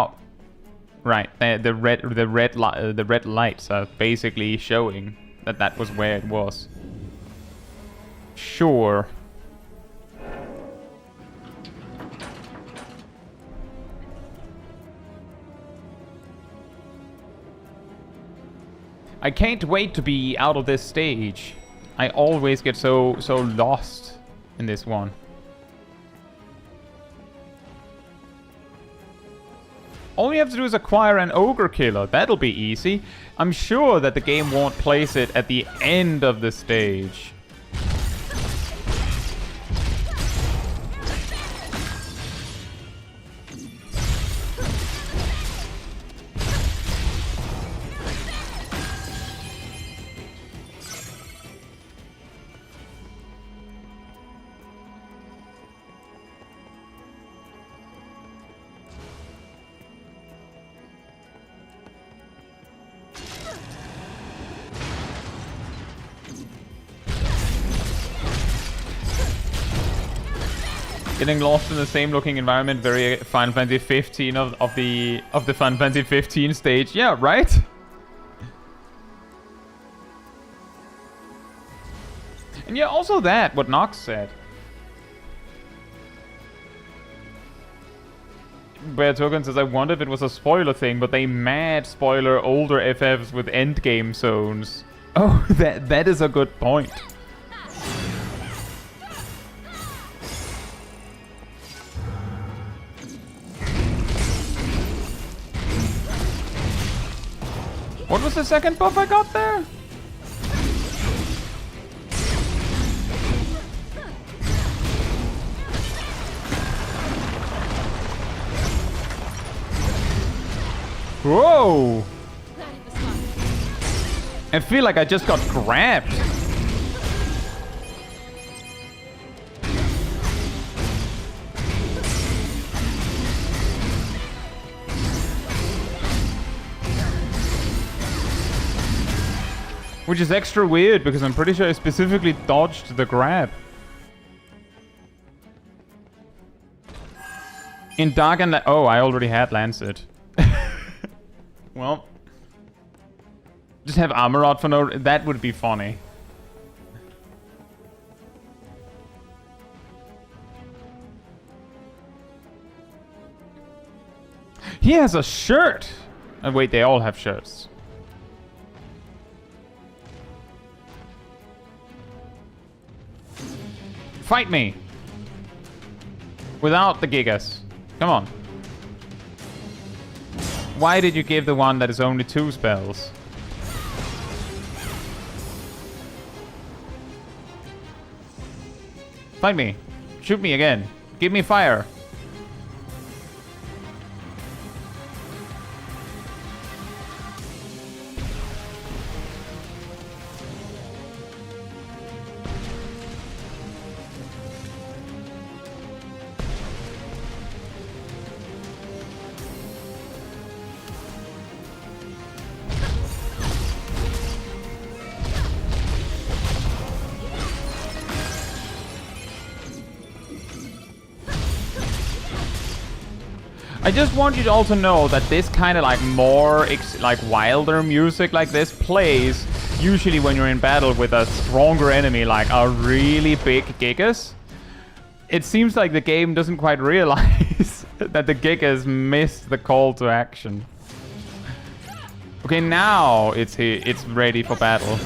right, the red lights are basically showing that that was where it was. Sure. I can't wait to be out of this stage. I always get so lost in this one. All you have to do is acquire an ogre killer. That'll be easy. I'm sure that the game won't place it at the end of the stage. Getting lost in the same looking environment, very Final Fantasy 15 of the Final Fantasy 15 stage. Yeah, right? And yeah, also that, what Nox said. Bear Token says, I wonder if it was a spoiler thing, but they mad spoiler older FFs with endgame zones. Oh, that is a good point. What was the second buff I got there? Whoa! I feel like I just got grabbed. Which is extra weird because I'm pretty sure I specifically dodged the grab. In Dark and oh, I already had Lancet. Well, just have Amarot for no. That would be funny. He has a shirt. Oh, wait, they all have shirts. Fight me! Without the Gigas. Come on. Why did you give the one that is only 2 spells? Fight me. Shoot me again. Give me fire. I just want you to also know that this kind of like more like wilder music like this plays usually when you're in battle with a stronger enemy, like a really big Gigas. It seems like the game doesn't quite realize that the Gigas missed the call to action. Okay, now it's ready for battle.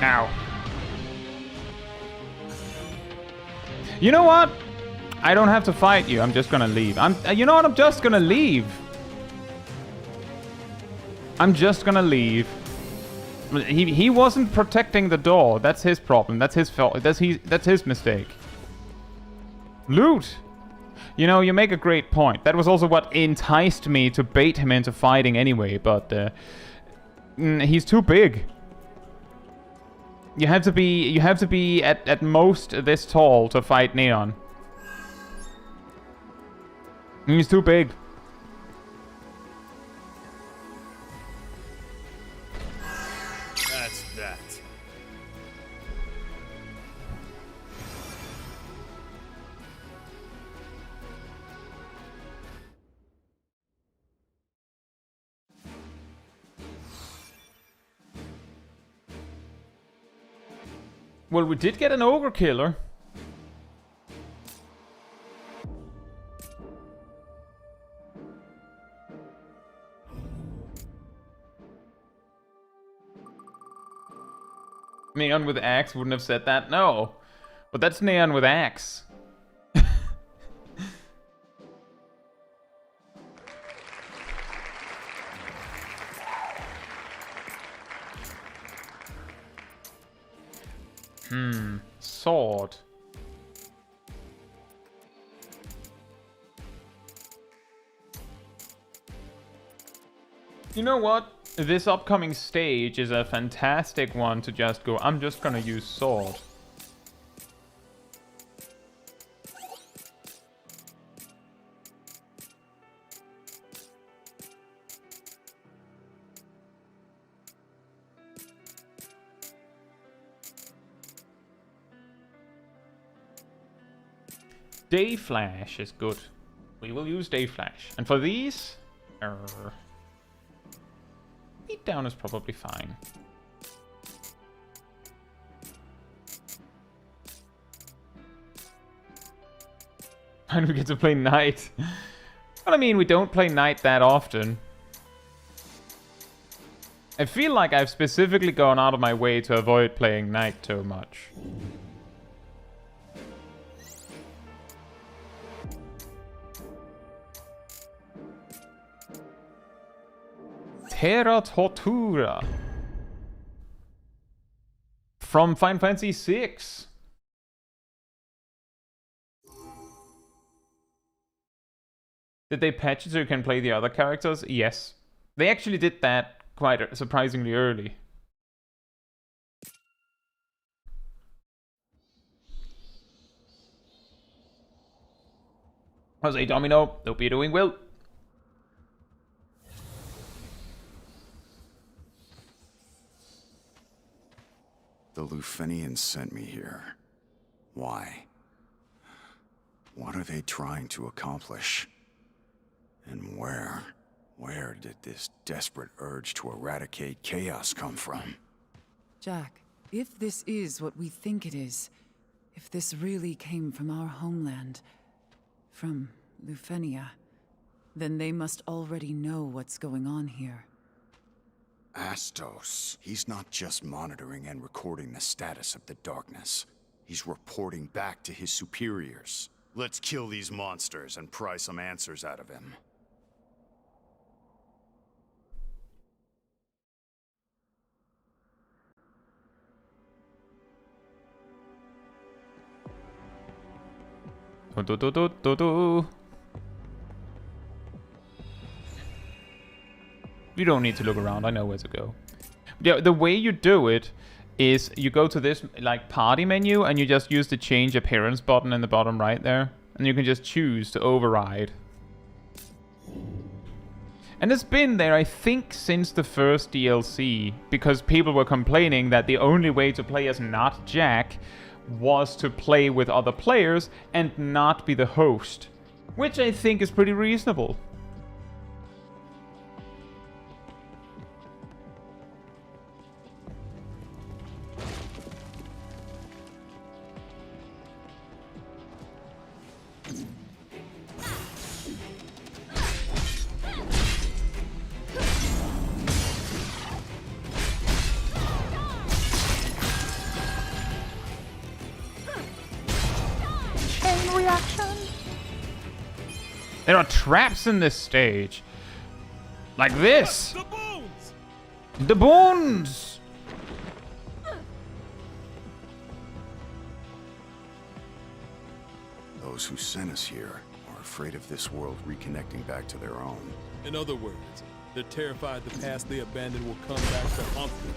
Ow. You know what? I don't have to fight you. I'm just gonna leave. You know what? I'm just gonna leave. I'm just gonna leave. He wasn't protecting the door. That's his problem. That's his fault. That's his mistake. Loot! You know, you make a great point. That was also what enticed me to bait him into fighting anyway, but he's too big. You have to be at most this tall to fight Neon. He's too big. That's that. Well, we did get an ogre killer. Neon with axe wouldn't have said that, no. But that's Neon with axe. Sword. You know what? This upcoming stage is a fantastic one to just go, I'm just gonna use sword. Day Flash is good. We will use Day Flash. And for these, beat down is probably fine. And we get to play Knight. Well, I mean, we don't play Knight that often. I feel like I've specifically gone out of my way to avoid playing Knight too much. Terra Tortura from Final Fantasy VI. Did they patch it so you can play the other characters? Yes. They actually did that quite surprisingly early. Jose Domino, hope you're doing well. The Lufenians sent me here. Why? What are they trying to accomplish? And where did this desperate urge to eradicate chaos come from? Jack, if this is what we think it is, if this really came from our homeland, from Lufenia, then they must already know what's going on here. Astos. He's not just monitoring and recording the status of the darkness. He's reporting back to his superiors. Let's kill these monsters and pry some answers out of him. You don't need to look around, I know where to go. Yeah, the way you do it is you go to this like party menu and you just use the change appearance button in the bottom right there. And you can just choose to override. And it's been there, I think, since the first DLC. Because people were complaining that the only way to play as not Jack was to play with other players and not be the host. Which I think is pretty reasonable. There are traps in this stage. Like this. The bones! The bones! Those who sent us here are afraid of this world reconnecting back to their own. In other words, they're terrified the past they abandoned will come back to haunt them.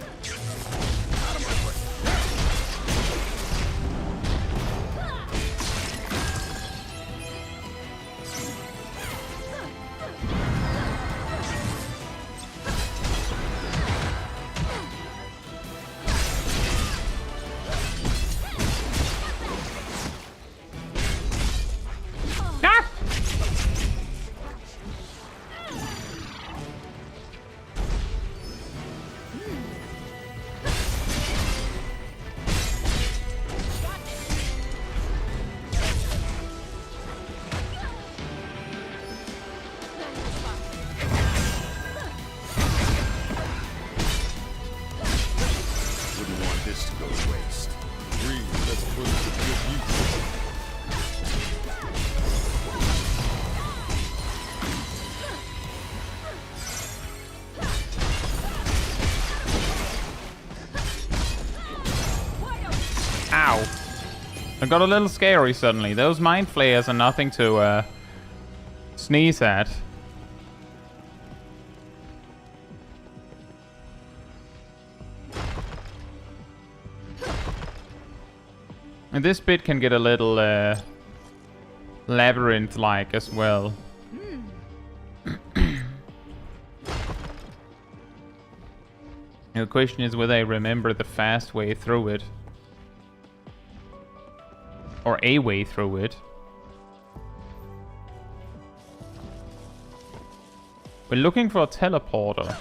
Wouldn't want this to go to waste. Agreed. Let's put it to good use. Ow. It got a little scary suddenly. Those mind flayers are nothing to sneeze at. And this bit can get a little labyrinth-like as well. The question is whether I remember the fast way through it. Or a way through it. We're looking for a teleporter.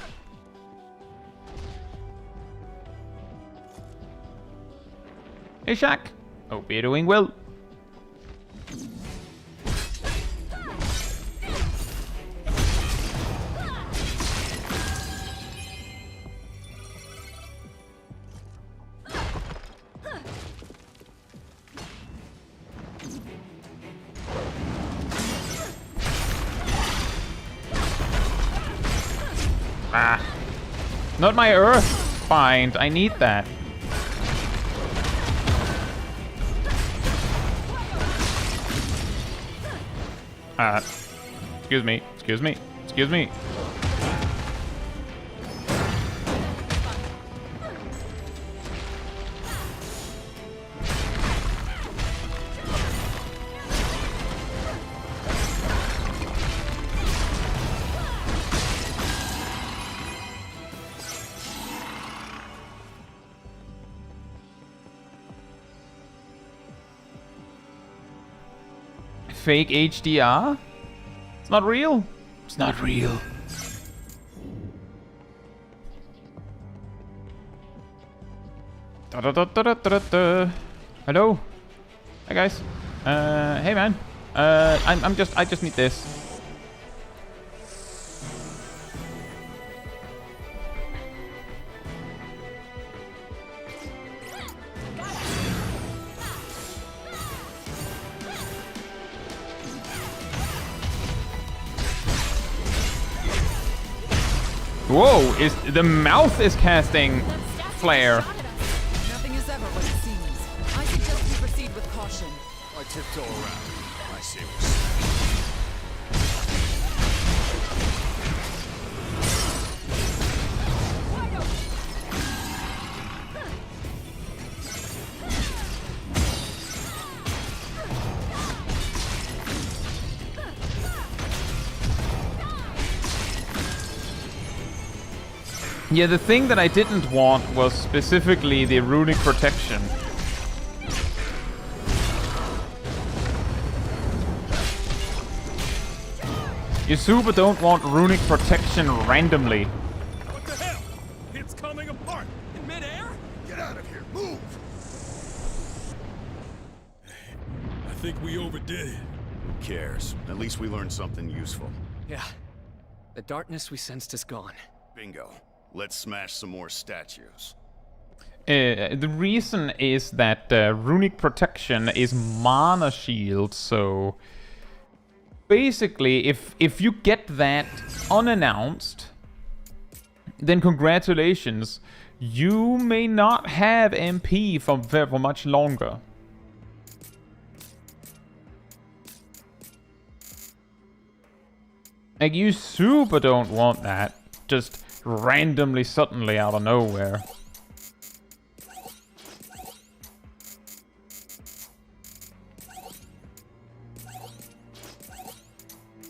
Hey, Shaq. Hope you're doing well. Ah. Not my earth find. I need that. Excuse me. Excuse me. Excuse me. Fake HDR? It's not real. It's not real. Da, da, da, da, da, da, da. Hello. Hi guys. Hey man. I just need this. Whoa, is the mouth is casting flare. Nothing is ever what it seems. I suggest we proceed with caution. I tiptoe around. I say Yeah, the thing that I didn't want was specifically the runic protection. You super don't want runic protection randomly. What the hell? It's coming apart in midair? Get out of here. Move! I think we overdid it. Who cares? At least we learned something useful. Yeah. The darkness we sensed is gone. Bingo. Let's smash some more statues. The reason is that runic protection is mana shield, so basically if you get that unannounced, then congratulations. You may not have MP for much longer. Like, you super don't want that. Just randomly, suddenly, out of nowhere.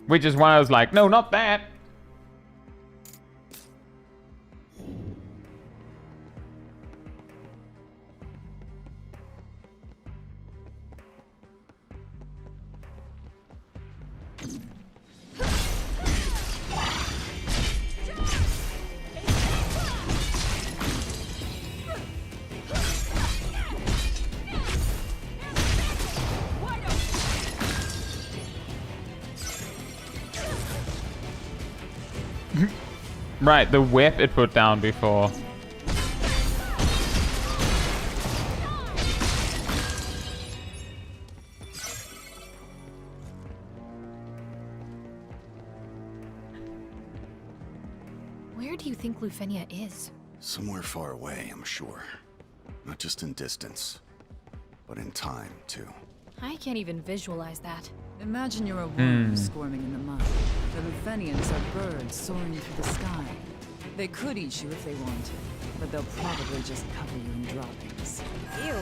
Which is why I was like, no, not that. Right, the whip it put down before. Where do you think Lufenia is? Somewhere far away, I'm sure. Not just in distance, but in time, too. I can't even visualize that. Imagine you're a worm squirming in the mud. The Lufenians are birds soaring through the sky. They could eat you if they wanted, but they'll probably just cover you in droppings. Ew.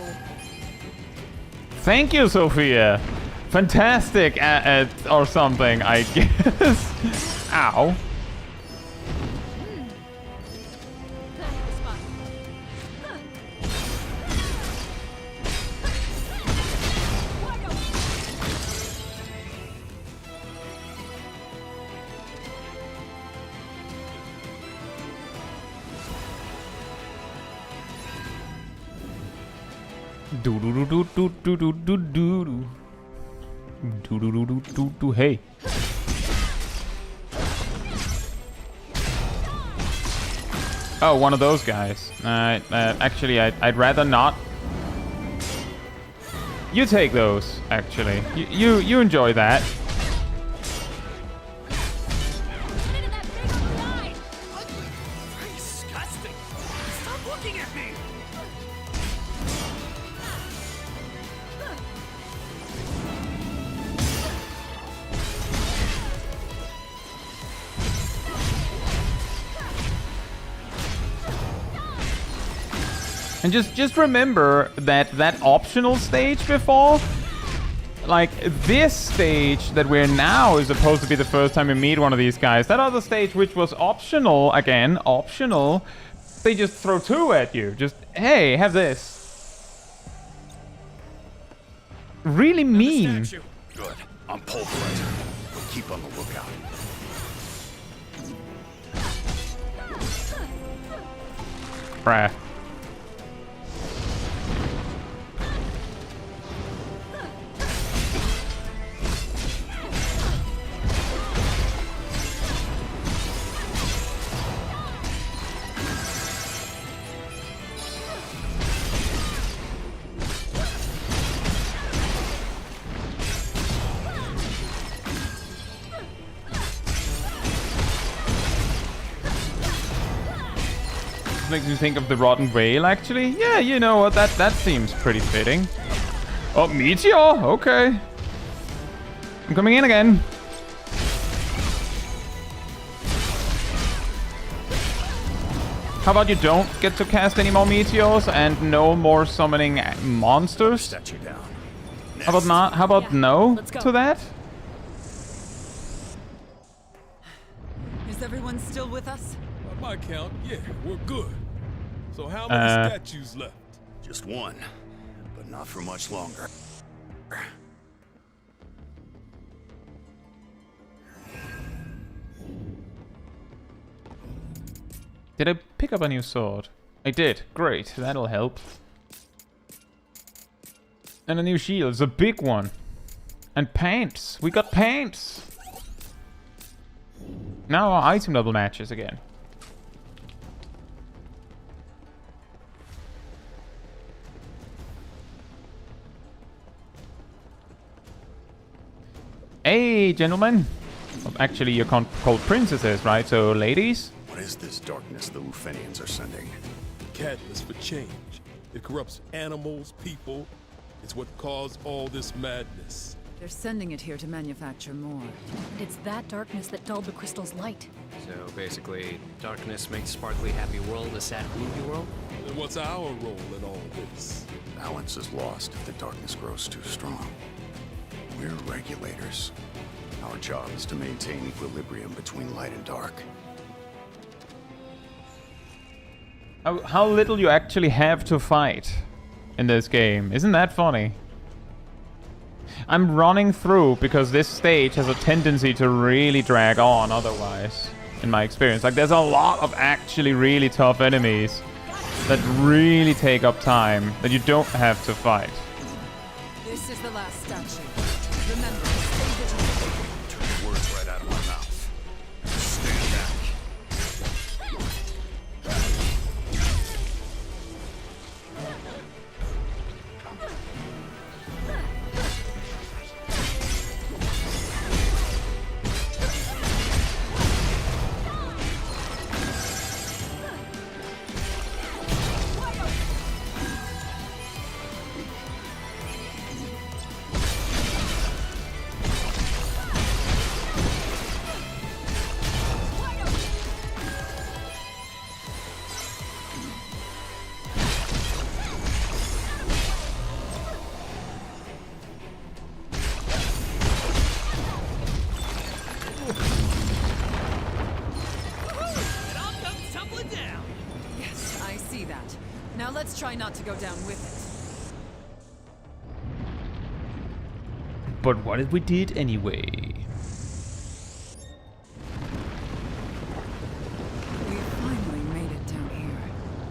Thank you, Sophia. Fantastic or something, I guess. Ow. Do do do do do do do do do do do do do do. Hey. Oh, one of those guys. Actually, I'd rather not. You take those. Actually, you enjoy that. Disgusting! Stop looking at me! And just remember that optional stage before, like this stage that we're now is supposed to be the first time you meet one of these guys. That other stage, which was optional, again, optional, they just throw two at you. Just, hey, have this. Really mean. Good. I'm pulverized. But keep on the lookout. Bruh. Makes me think of the Rotten Whale, actually. Yeah, you know what, that seems pretty fitting. Oh, Meteor? Okay. I'm coming in again. How about you don't get to cast any more Meteors and no more summoning monsters? Set you down. How about not? How about no let's go. to that? Is everyone still with us? By my count, yeah, we're good. So how many statues left? Just one, but not for much longer. Did I pick up a new sword? I did. Great. That'll help. And a new shield. It's a big one. And pants. We got pants. Now our item level matches again. Hey, gentlemen. Well, actually, you're called princesses, right? So, ladies? What is this darkness the Lufenians are sending? Catalyst for change. It corrupts animals, people. It's what caused all this madness. They're sending it here to manufacture more. And it's that darkness that dulled the crystal's light. So basically, darkness makes sparkly happy world a sad gloomy world? And what's our role in all this? Balance is lost if the darkness grows too strong. We're regulators. Our job is to maintain equilibrium between light and dark. How little you actually have to fight in this game. Isn't that funny? I'm running through because this stage has a tendency to really drag on otherwise, in my experience. Like, there's a lot of actually really tough enemies that really take up time that you don't have to fight. This is the last statue. Remember, stay vigilant. Took the words right out of my mouth. Stand back. Yes, I see that. Now let's try not to go down with it. But what if we did anyway? We finally made it down here.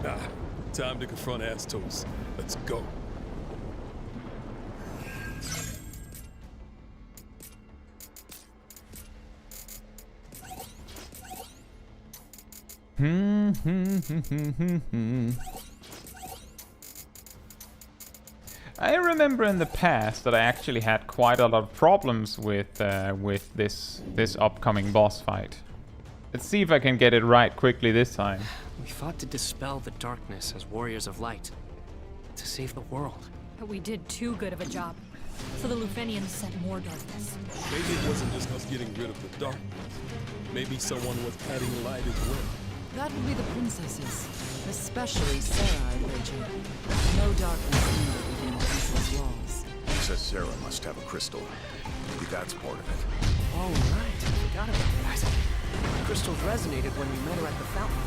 Ah, time to confront Astos. Let's go. I remember in the past that I actually had quite a lot of problems with this upcoming boss fight. Let's see if I can get it right quickly this time. We fought to dispel the darkness as warriors of light. To save the world. But we did too good of a job. So the Lufenians sent more darkness. Maybe it wasn't just us getting rid of the darkness. Maybe someone was adding light as well. That would be the princesses. Especially Sarah, I'd wager. No darkness needed within the princess walls. Says Sarah must have a crystal. Maybe that's part of it. Oh, right. I forgot about that. The crystals resonated when we met her at the fountain.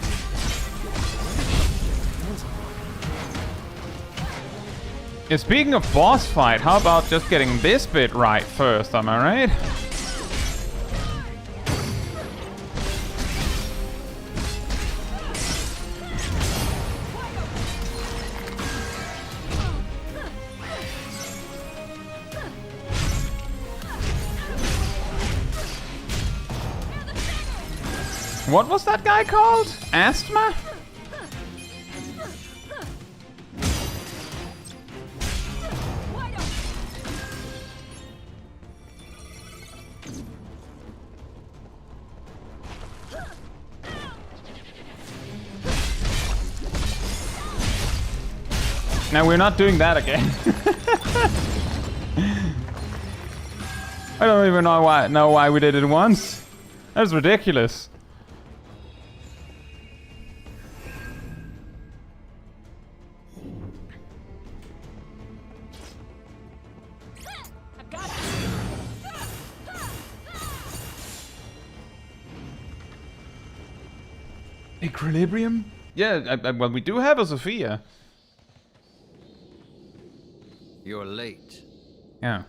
Yeah, speaking of boss fight, how about just getting this bit right first, am I right? What was that guy called? Asthma? Now we're not doing that again. I don't even know why we did it once. That was ridiculous. Equilibrium? Yeah, well, we do have a Sophia. You're late, Yeah.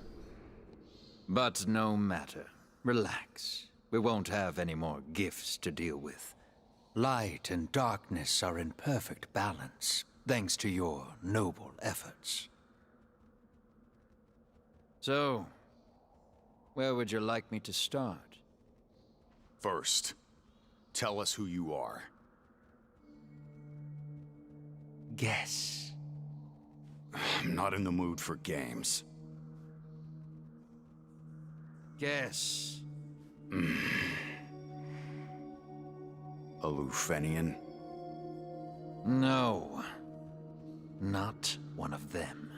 but no matter. Relax. We won't have any more gifts to deal with. Light and darkness are in perfect balance, thanks to your noble efforts. So, where would you like me to start? First, tell us who you are. Guess. I'm not in the mood for games. Guess. A Lufenian? No. Not one of them.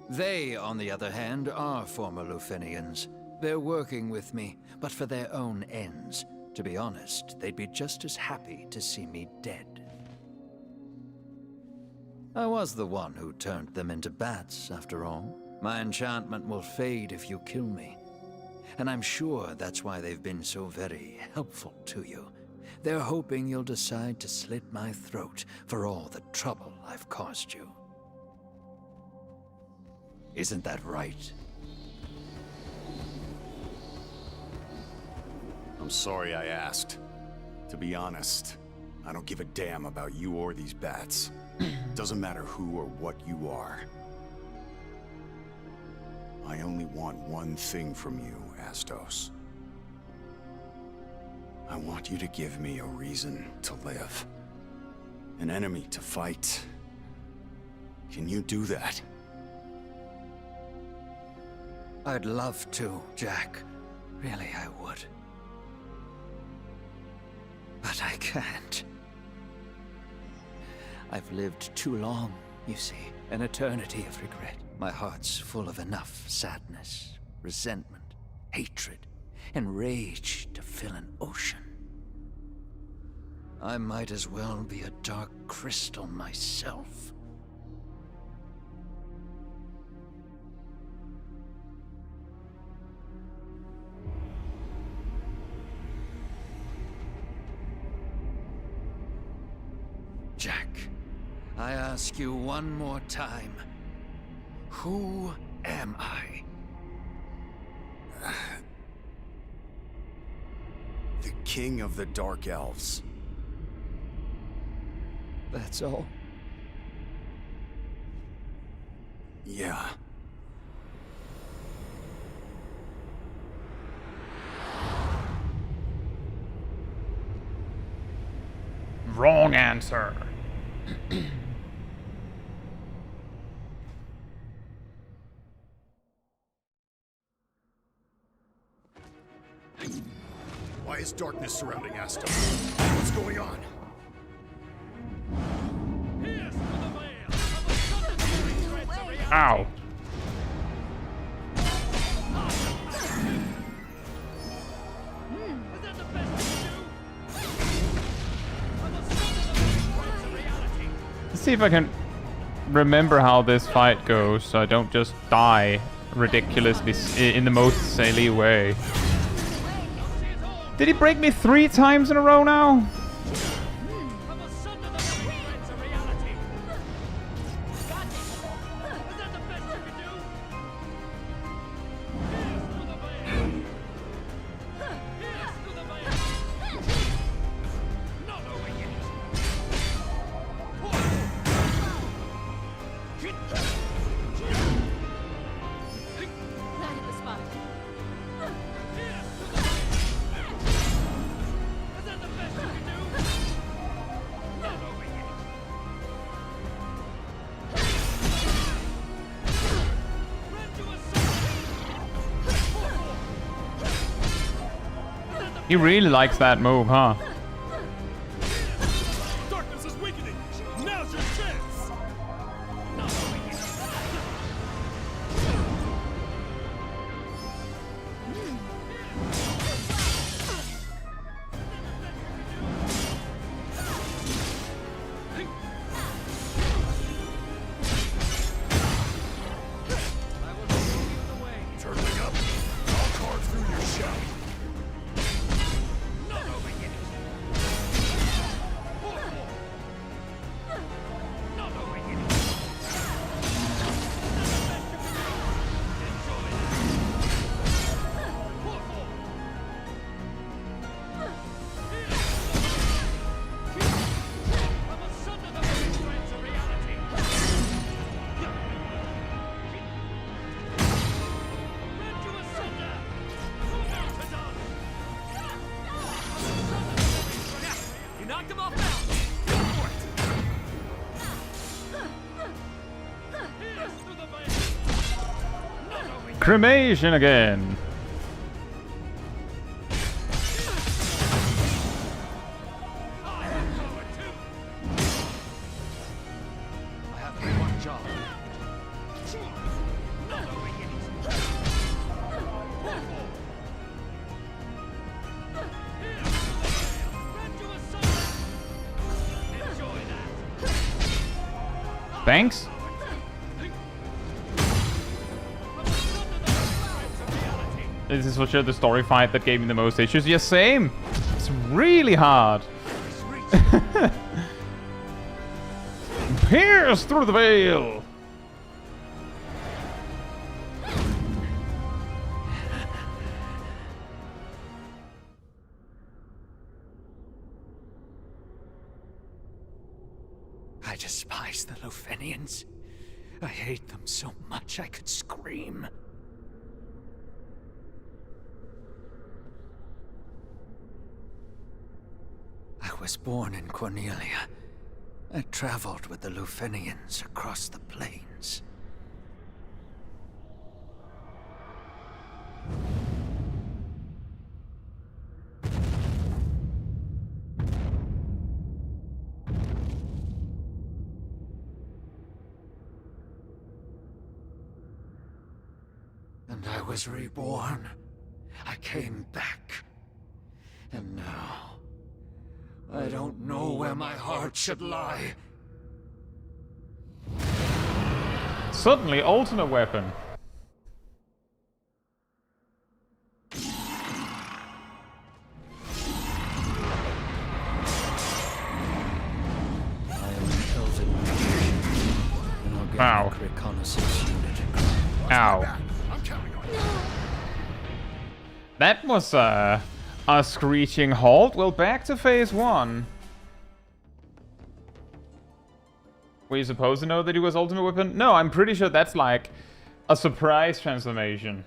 They, on the other hand, are former Lufenians. They're working with me, but for their own ends. To be honest, they'd be just as happy to see me dead. I was the one who turned them into bats, after all. My enchantment will fade if you kill me. And I'm sure that's why they've been so very helpful to you. They're hoping you'll decide to slit my throat for all the trouble I've caused you. Isn't that right? I'm sorry I asked. To be honest, I don't give a damn about you or these bats. Doesn't matter who or what you are. I only want one thing from you, Astos. I want you to give me a reason to live. An enemy to fight. Can you do that? I'd love to, Jack. Really, I would. But I can't. I've lived too long, you see. An eternity of regret. My heart's full of enough sadness, resentment, hatred, and rage to fill an ocean. I might as well be a dark crystal myself. Jack, I ask you one more time. Who am I? The King of the Dark Elves. That's all? Yeah. Wrong answer. Why is darkness surrounding Astos? What's going on? Ow. Let's see if I can remember how this fight goes so I don't just die ridiculously in the most silly way. Did he break me 3 times in a row now? He really likes that move, huh? Darkness is weakening. Now's your chance. Turtling up. I'll carve through your shell. Cremation again. Thanks. This is for sure the story fight that gave me the most issues. Yeah, same. It's really hard. Pierce through the veil. I despise the Lufenians. I hate them so much I could scream. I was born in Cornelia. I traveled with the Lufenians across the plains. And I was reborn. I came back. And now, I don't know where my heart should lie. Suddenly, alternate weapon. Ow. Ow. That was a screeching halt. Well, back to phase 1. Were you supposed to know that he was ultimate weapon? No, I'm pretty sure that's like a surprise transformation.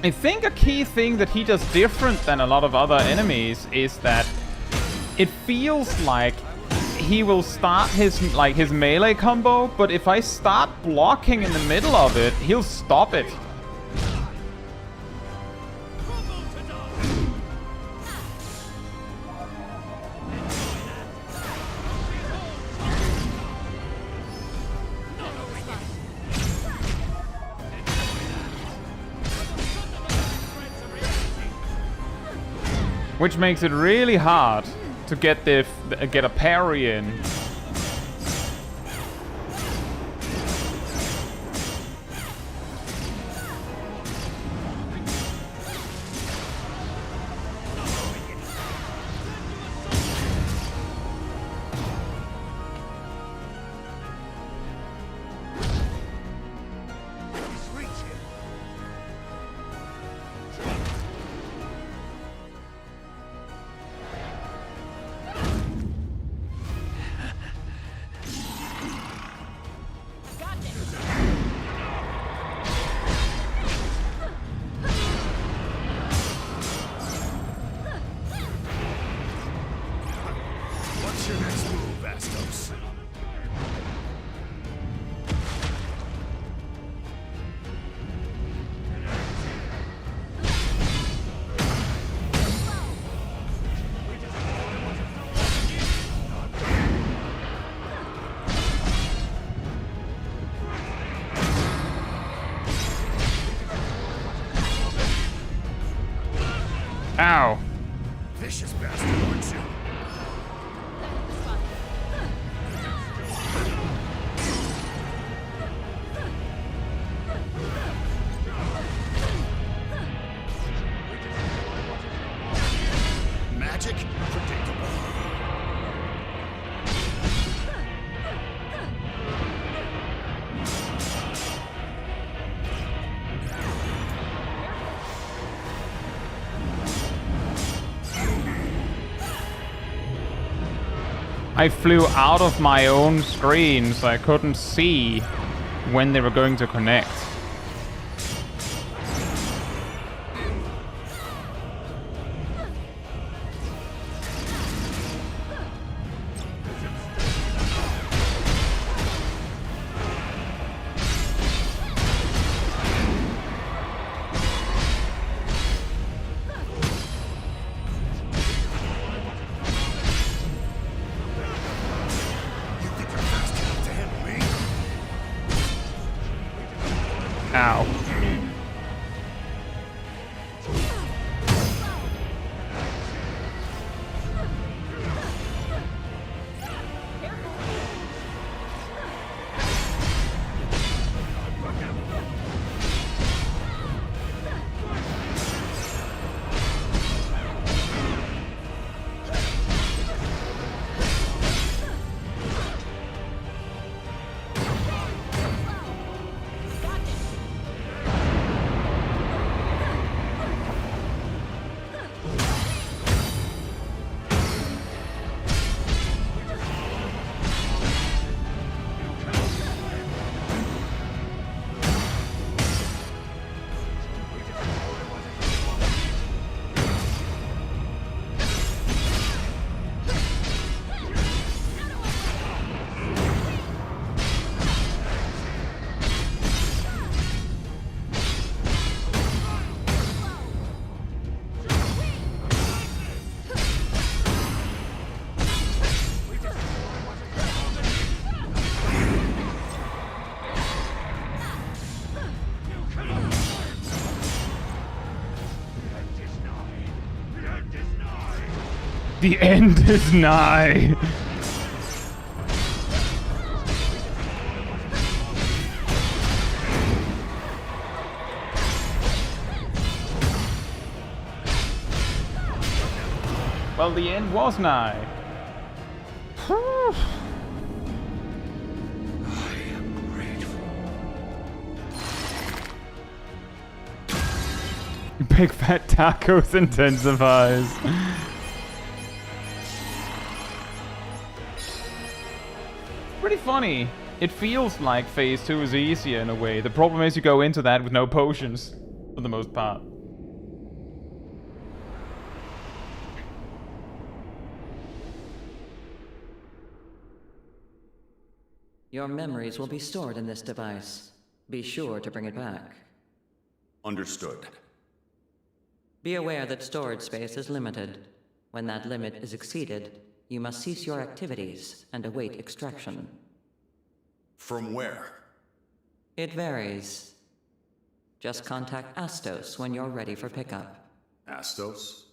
I think a key thing that he does different than a lot of other enemies is that it feels like he will start his melee combo, but if I start blocking in the middle of it, he'll stop it. Which makes it really hard to get a parry in. Ow. Vicious bastard, aren't you? I flew out of my own screen, so I couldn't see when they were going to connect. Ow. The end is nigh. Well, the end was nigh. Big fat tacos intensifies. Pretty funny. It feels like phase 2 is easier in a way. The problem is you go into that with no potions, for the most part. Your memories will be stored in this device. Be sure to bring it back. Understood. Be aware that storage space is limited. When that limit is exceeded, you must cease your activities and await extraction. From where? It varies. Just contact Astos when you're ready for pickup. Astos?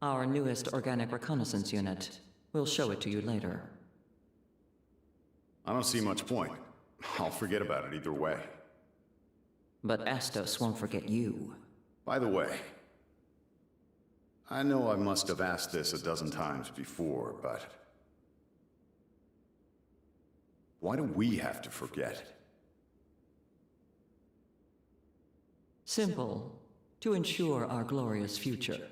Our newest organic reconnaissance unit. We'll show it to you later. I don't see much point. I'll forget about it either way. But Astos won't forget you. By the way, I know I must have asked this a dozen times before, but why do we have to forget? Simple. To ensure our glorious future.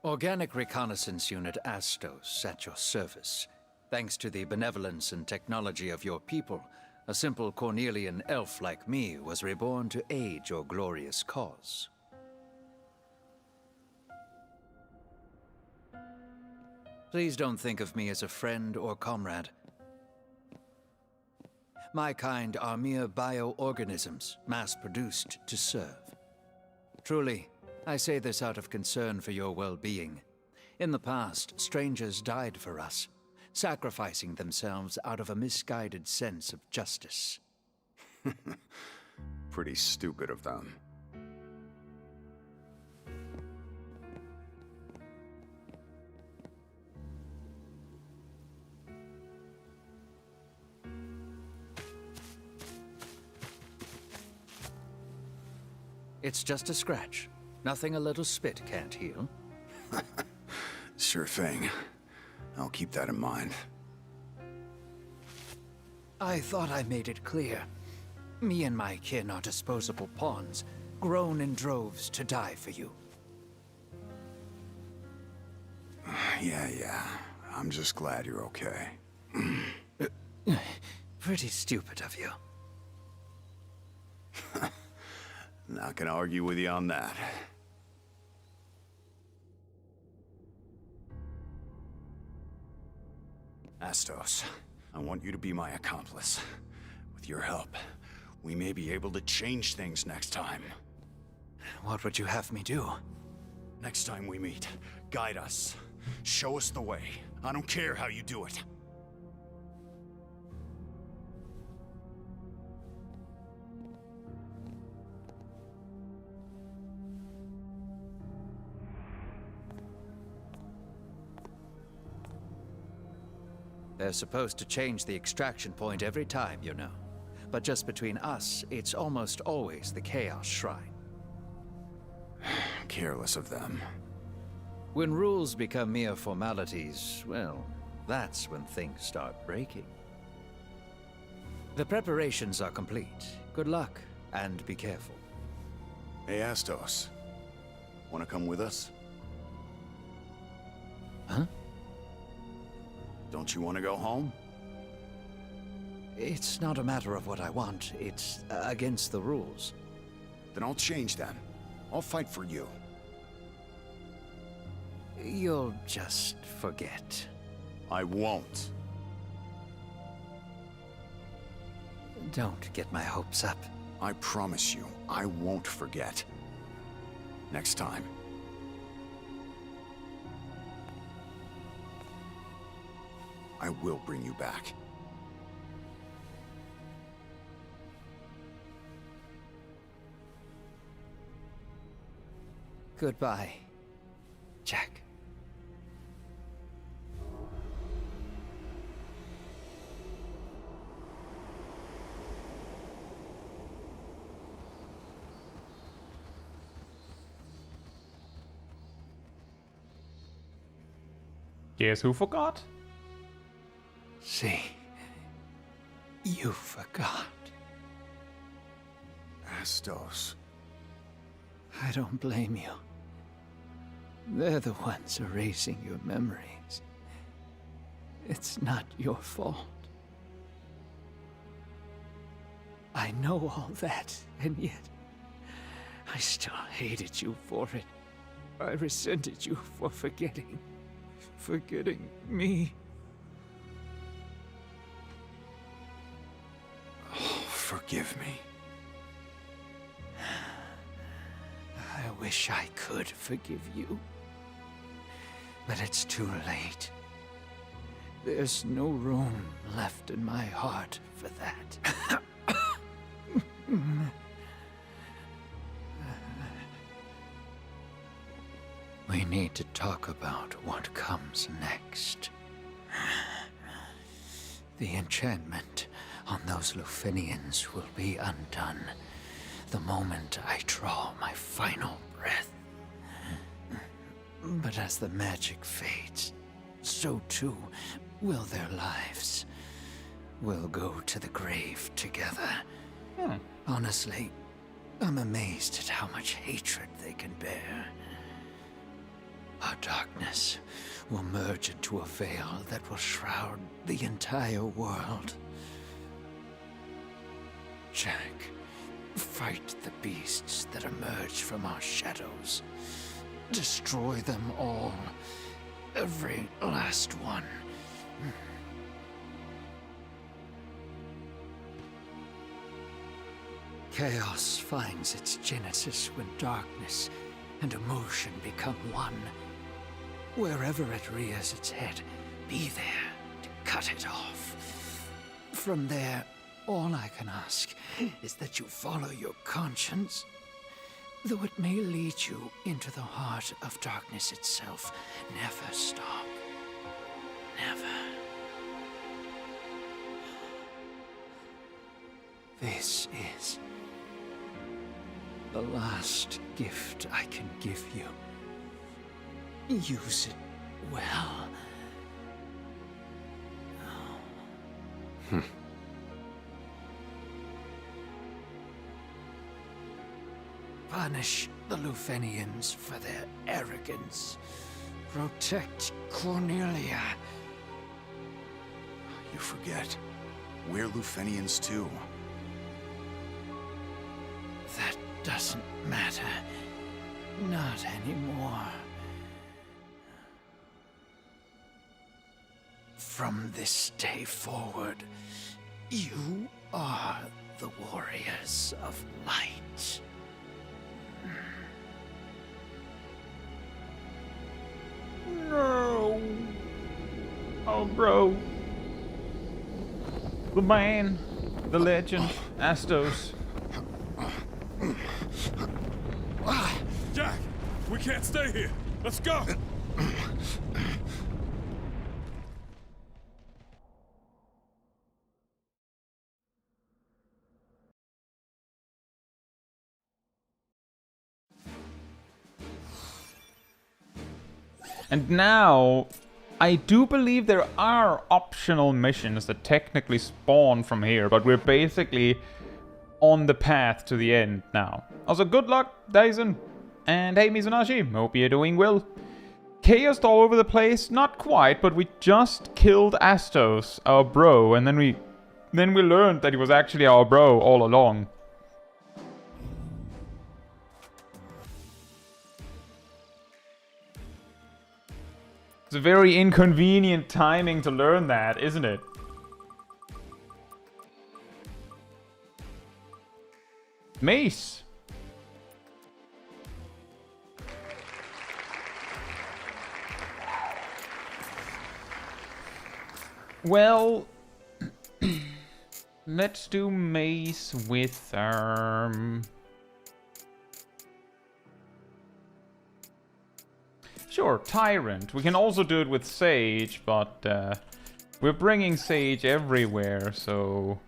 Organic Reconnaissance Unit Astos at your service. Thanks to the benevolence and technology of your people, a simple Cornelian elf like me was reborn to aid your glorious cause. Please don't think of me as a friend or comrade. My kind are mere bioorganisms, mass-produced to serve. Truly, I say this out of concern for your well-being. In the past, strangers died for us, sacrificing themselves out of a misguided sense of justice. Pretty stupid of them. It's just a scratch. Nothing a little spit can't heal. Sure thing. I'll keep that in mind. I thought I made it clear. Me and my kin are disposable pawns, grown in droves to die for you. Yeah. I'm just glad you're okay. Pretty stupid of you. Not gonna argue with you on that. Astos, I want you to be my accomplice. With your help, we may be able to change things next time. What would you have me do? Next time we meet, guide us. Show us the way. I don't care how you do it. They're supposed to change the extraction point every time, you know. But just between us, it's almost always the Chaos Shrine. Careless of them. When rules become mere formalities, well, that's when things start breaking. The preparations are complete. Good luck, and be careful. Hey, Astos. Wanna come with us? Huh? Don't you want to go home? It's not a matter of what I want. It's against the rules. Then I'll change them. I'll fight for you. You'll just forget. I won't. Don't get my hopes up. I promise you, I won't forget. Next time. I will bring you back. Goodbye, Jack. Guess who forgot? See, you forgot. Astos. I don't blame you. They're the ones erasing your memories. It's not your fault. I know all that, and yet I still hated you for it. I resented you for forgetting me. Forgive me. I wish I could forgive you. But it's too late. There's no room left in my heart for that. We need to talk about what comes next. The enchantment on those Lufenians will be undone the moment I draw my final breath. But as the magic fades, so too will their lives. We'll go to the grave together. Honestly, I'm amazed at how much hatred they can bear. Our darkness will merge into a veil that will shroud the entire world. Jack, fight the beasts that emerge from our shadows. Destroy them all. Every last one. Chaos finds its genesis when darkness and emotion become one. Wherever it rears its head, be there to cut it off. From there, all I can ask is that you follow your conscience. Though it may lead you into the heart of darkness itself, never stop. Never. This is the last gift I can give you. Use it well. punish the Lufenians for their arrogance. Protect Cornelia. You forget. We're Lufenians too. That doesn't matter. Not anymore. From this day forward, you are the warriors of light. No. Oh, bro. The man, the legend, Astos. Jack, we can't stay here. Let's go. And now, I do believe there are optional missions that technically spawn from here, but we're basically on the path to the end now. Also, good luck, Dyson. And hey, Mizunashi, hope you're doing well. Chaos all over the place, not quite, but we just killed Astos, our bro, and then we learned that he was actually our bro all along. It's a very inconvenient timing to learn that, isn't it? Mace. Well, let's do Mace with sure, Tyrant. We can also do it with Sage, but we're bringing Sage everywhere, so...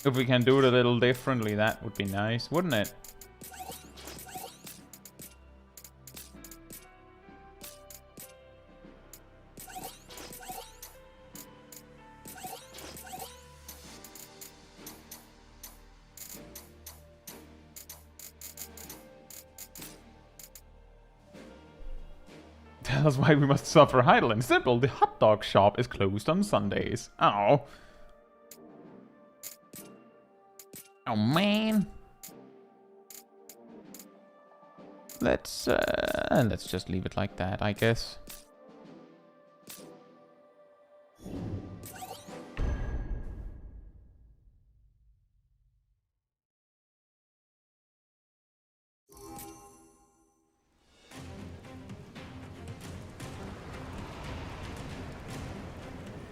If we can do it a little differently, that would be nice, wouldn't it? That's why we must suffer idle and simple. The hot dog shop is closed on Sundays. Oh. Oh man. Let's just leave it like that, I guess.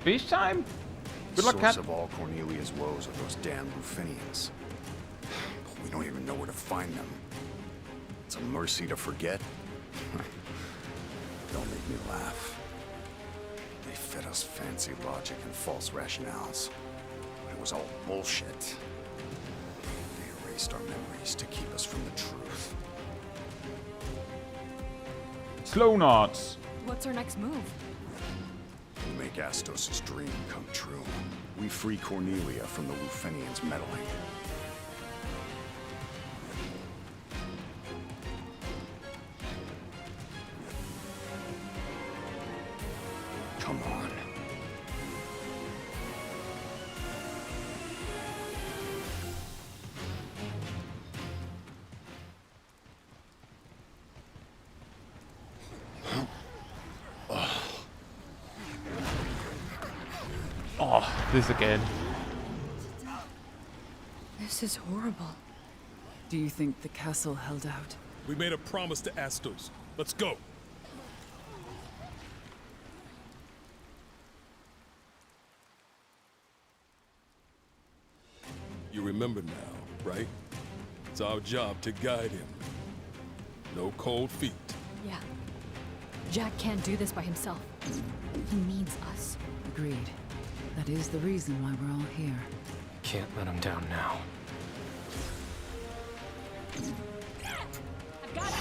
Fish time? Good luck, Source cat. of all Cornelia's woes are those damn Lufenians. But we don't even know where to find them. It's a mercy to forget. Don't make me laugh. They fed us fancy logic and false rationales. But it was all bullshit. They erased our memories to keep us from the truth. Slow knots. What's our next move? We make Astos' dream come true. We free Cornelia from the Lufenians' meddling. Come on. Oh, this again. This is horrible. Do you think the castle held out? We made a promise to Astos. Let's go. You remember now, right? It's our job to guide him. No cold feet. Yeah. Jack can't do this by himself. He needs us. Agreed. That is the reason why we're all here. Can't let him down now. I've got it!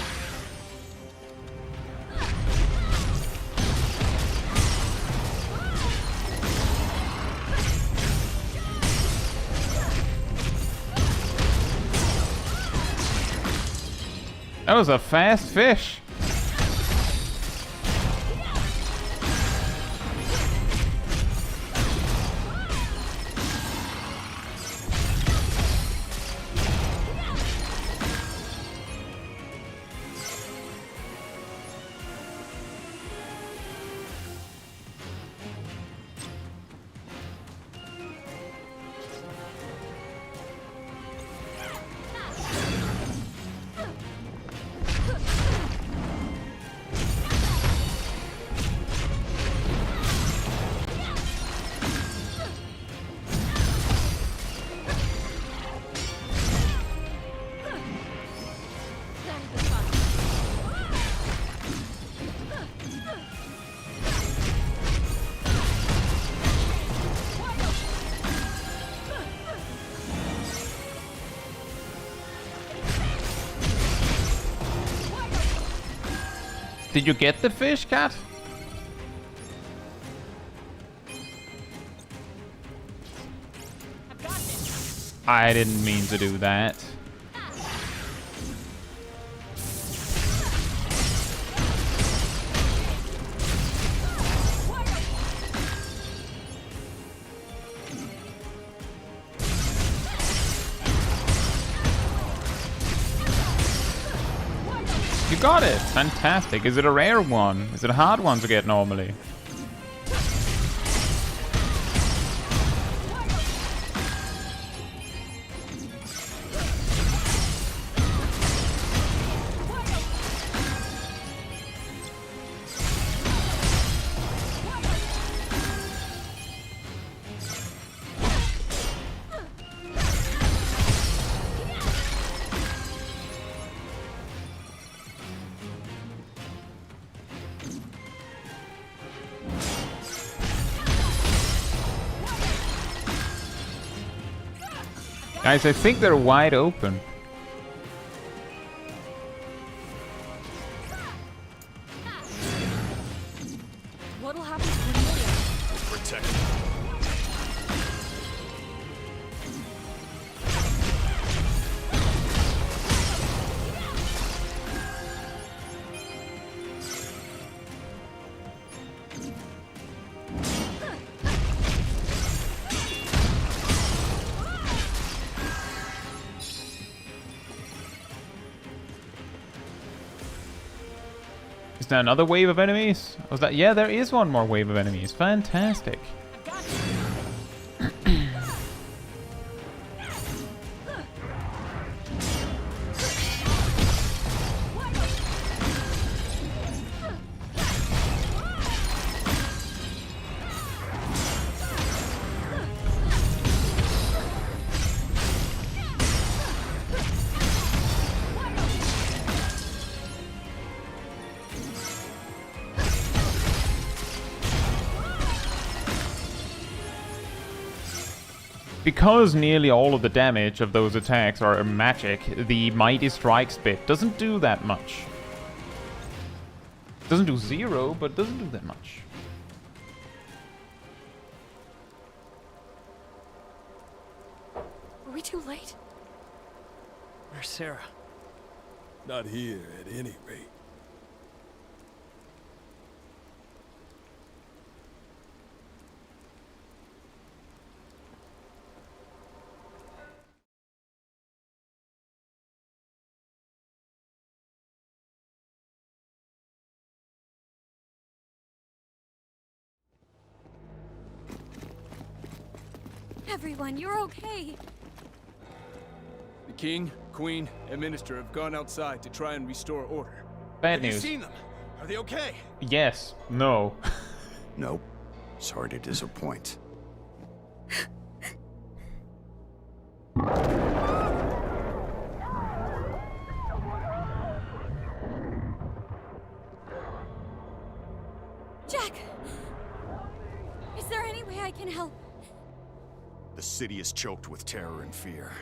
That was a fast fish. Did you get the fish, cat? I didn't mean to do that. You got it! Fantastic. Is it a rare one? Is it a hard one to get normally? Guys, I think they're wide open. What'll happen to Cornelia? Protect. Is there another wave of enemies? Was that? Yeah, there is one more wave of enemies. Fantastic. Because nearly all of the damage of those attacks are magic, the Mighty Strike bit doesn't do that much. Doesn't do zero, but doesn't do that much. Are we too late? Where's Sarah? Not here, at any rate. Everyone, you're okay. The king, queen, and minister have gone outside to try and restore order. Bad Have you news. seen them? Are they okay? Yes. No. Nope. Sorry to disappoint. Jack! Is there any way I can help? The city is choked with terror and fear.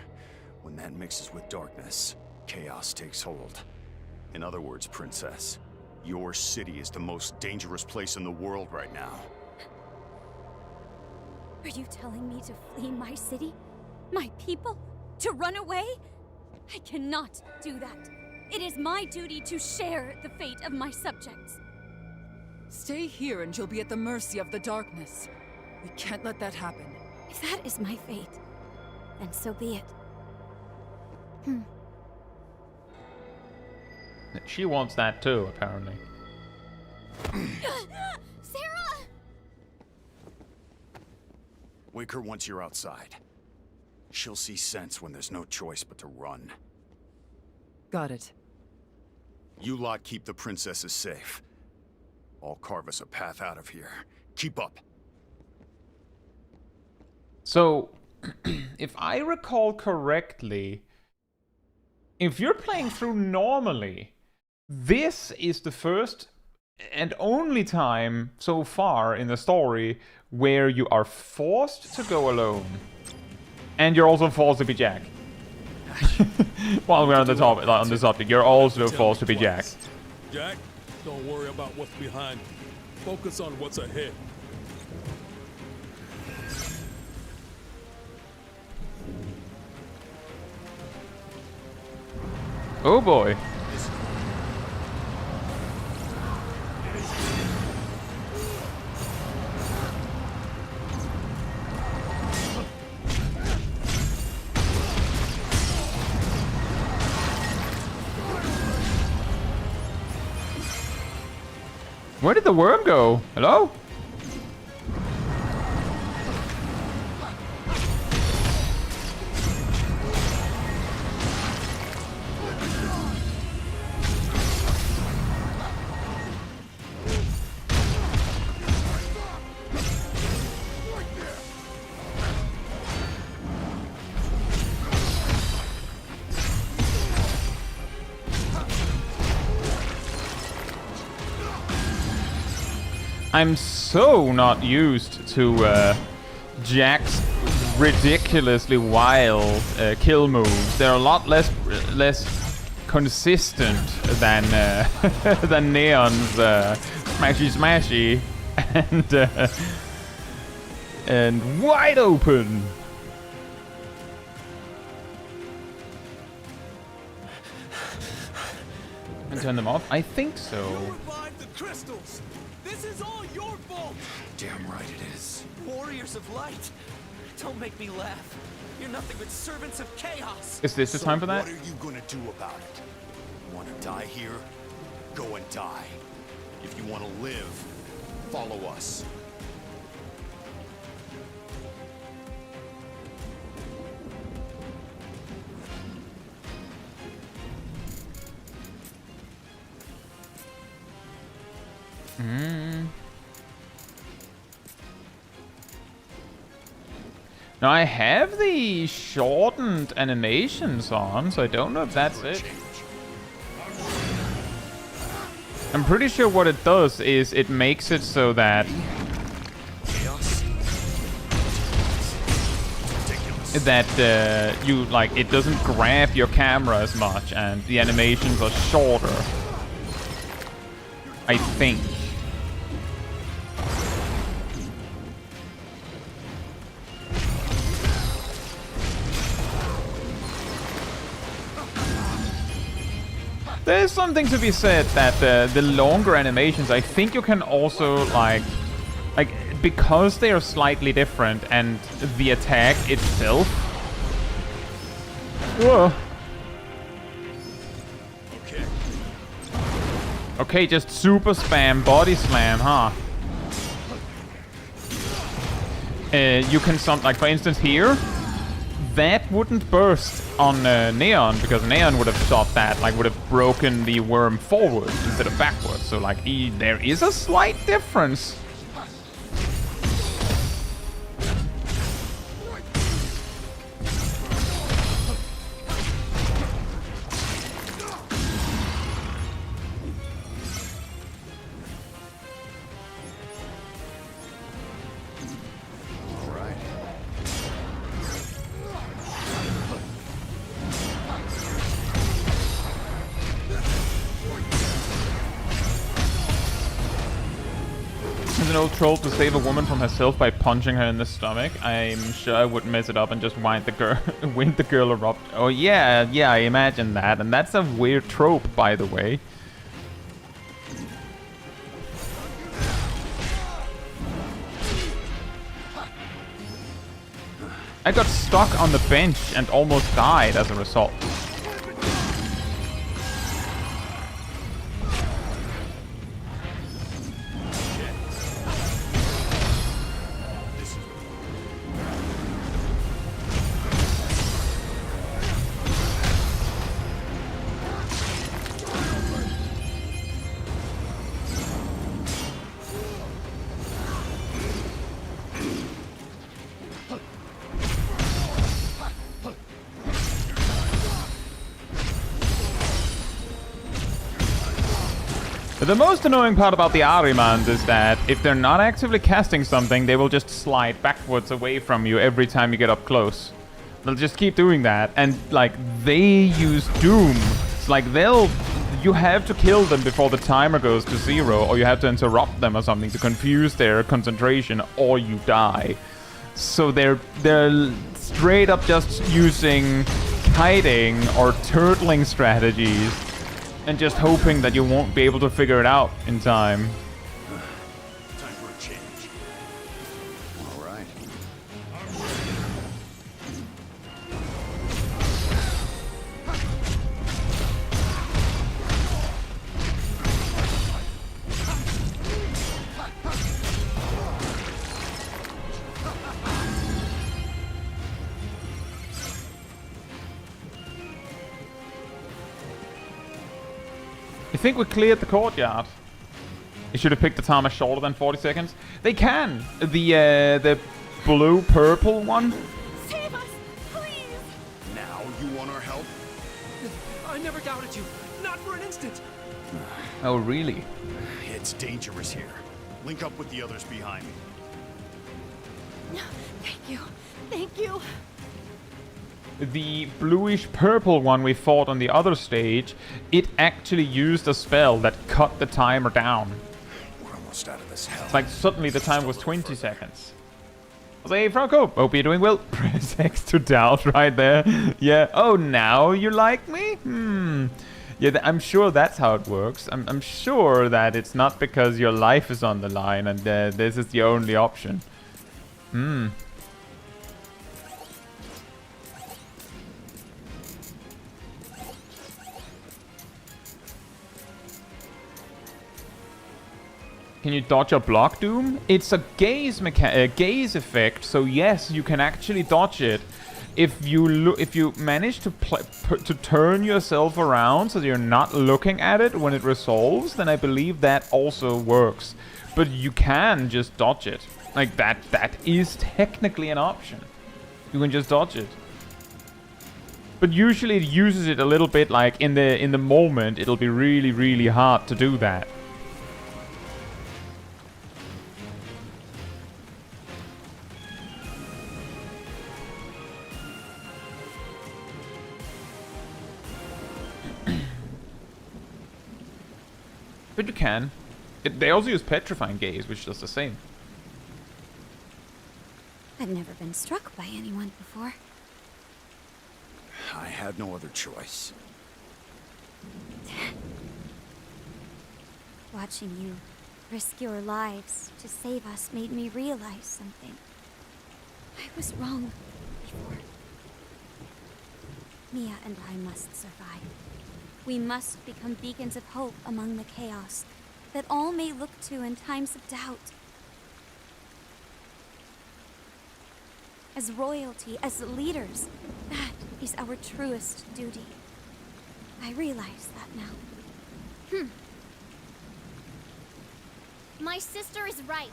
When that mixes with darkness, chaos takes hold. In other words, Princess, your city is the most dangerous place in the world right now. Are you telling me to flee my city? My people? To run away? I cannot do that. It is my duty to share the fate of my subjects. Stay here and you'll be at the mercy of the darkness. We can't let that happen. If that is my fate, then so be it. She wants that too, apparently. Sarah! Wake her once you're outside. She'll see sense when there's no choice but to run. Got it. You lot keep the princesses safe. I'll carve us a path out of here. Keep up. So, if I recall correctly, if you're playing through normally, this is the first and only time so far in the story where you are forced to go alone. And you're also forced to be Jack. While we're on the topic, on the subject, you're also forced to be Jack. Jack, don't worry about what's behind you. Focus on what's ahead. Oh boy. Where did the worm go? Hello? I'm so not used to Jack's ridiculously wild kill moves. They're a lot less consistent than than Neon's smashy smashy and wide open. And turn them off? I think so. Revive the crystals! This is all your fault! Damn right it is. Warriors of light! Don't make me laugh. You're nothing but servants of chaos! Is this the time for that? What are you gonna do about it? You wanna die here? Go and die. If you wanna live, follow us. Now I have the shortened animations on, so I don't know if that's it. I'm pretty sure what it does is it makes it so that you like it doesn't grab your camera as much and the animations are shorter. I think. There's something to be said that the longer animations, I think you can also like because they are slightly different and the attack itself. Whoa. Okay, just super spam body slam, huh? You can like for instance here. That wouldn't burst on Neon because Neon would have shot that, like would have broken the worm forward instead of backwards. So like there is a slight difference. As an old troll to save a woman from herself by punching her in the stomach, I'm sure I would mess it up and just wind the girl up. Oh yeah, I imagine that, and that's a weird trope, by the way. I got stuck on the bench and almost died as a result. The most annoying part about the Ahrimans is that if they're not actively casting something, they will just slide backwards away from you every time you get up close. They'll just keep doing that, and like they use Doom. It's like you have to kill them before the timer goes to 0, or you have to interrupt them or something to confuse their concentration, or you die. So they're straight up just using kiting or turtling strategies. And just hoping that you won't be able to figure it out in time. Time for a change. All right. I think we cleared the courtyard. You should have picked the timer shorter than 40 seconds. They can. The blue-purple one. Save us, please! Now you want our help? I never doubted you. Not for an instant. Oh, really? It's dangerous here. Link up with the others behind me. No, thank you. Thank you. The bluish-purple one we fought on the other stage, it actually used a spell that cut the timer down. We're almost out of this hell. It's like suddenly the time was 20 seconds. I was like, hey, Franco, hope you're doing well. Press X to doubt right there. Yeah. Oh, now you like me? Yeah, I'm sure that's how it works. I'm sure that it's not because your life is on the line and this is the only option. Can you dodge or block Doom? It's a gaze effect, so yes, you can actually dodge it. If you manage to turn yourself around so you're not looking at it when it resolves, then I believe that also works. But you can just dodge it. Like that is technically an option. You can just dodge it. But usually it uses it a little bit like in the moment. It'll be really, really hard to do that. But you can. They also use Petrifying Gaze, which does the same. I've never been struck by anyone before. I had no other choice. Watching you risk your lives to save us made me realize something. I was wrong before. Mia and I must survive. We must become beacons of hope among the chaos that all may look to in times of doubt. As royalty, as leaders, that is our truest duty. I realize that now. My sister is right.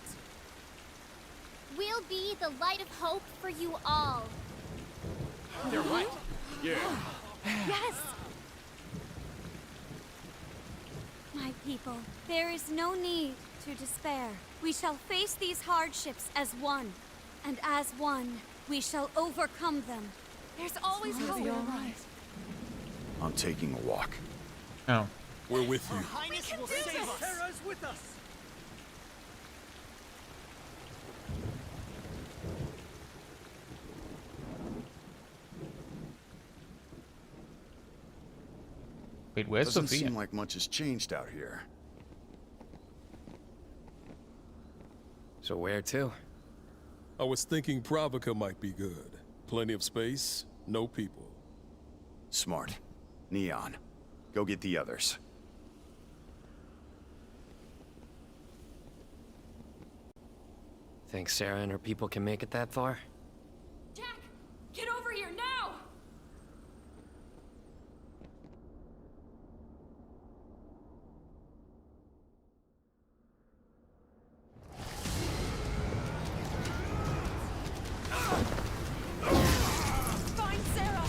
We'll be the light of hope for you all. They're right. Yeah. Yes! My people, there is no need to despair. We shall face these hardships as one. And as one, we shall overcome them. There's always hope. I'm taking a walk. Oh. We're with you. Highness will save us. Terra's with us. Wait, where's Doesn't Sophia? seem like much has changed out here. So where to? I was thinking Provoca might be good. Plenty of space, no people. Smart. Neon, go get the others. Think Sarah and her people can make it that far? Jack, get over here now! Find Sarah!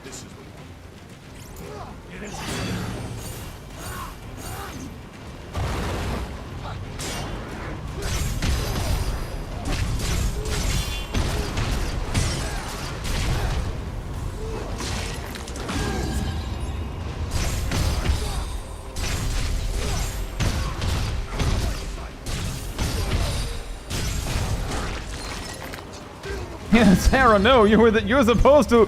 This is Yeah, Sarah, no, you're supposed to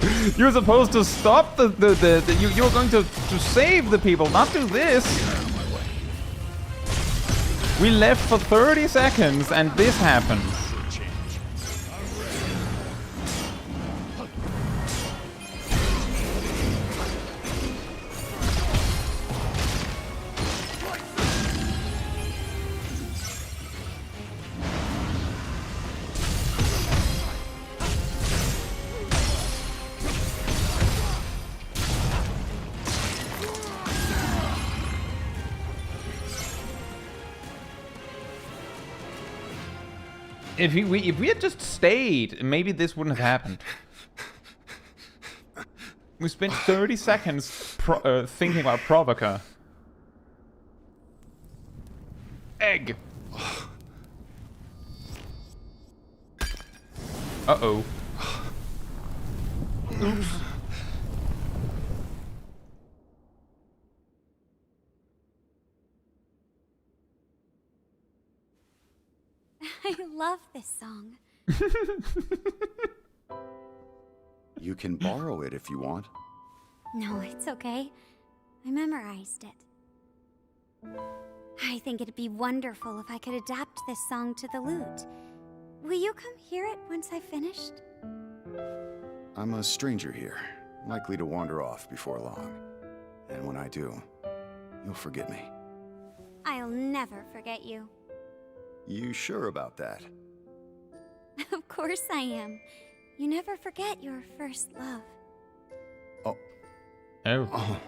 stop you were going to save the people, not do this. We left for 30 seconds and this happened. If we had just stayed, maybe this wouldn't have happened. We spent 30 seconds thinking about Provoca. Egg. Uh-oh. Oops. I love this song. You can borrow it if you want. No, it's okay. I memorized it. I think it'd be wonderful if I could adapt this song to the lute. Will you come hear it once I've finished? I'm a stranger here, likely to wander off before long. And when I do, you'll forget me. I'll never forget you. You sure about that? Of course I am. You never forget your first love. Oh. Oh. Oh.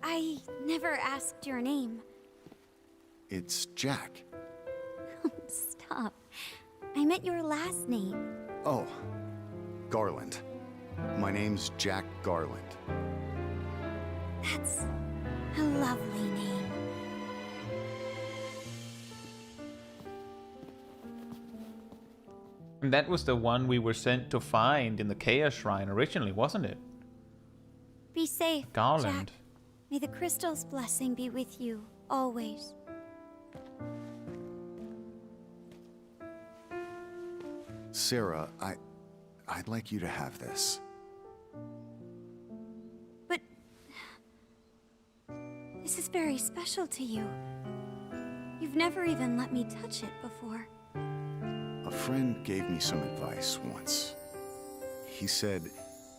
I never asked your name. It's Jack. Stop. I meant your last name. Oh, Garland. My name's Jack Garland. That's a lovely name. And that was the one we were sent to find in the Chaos Shrine originally, wasn't it? Be safe, Garland. Jack. May the crystal's blessing be with you, always. Sarah, I'd like you to have this. But this is very special to you. You've never even let me touch it before. A friend gave me some advice once. He said,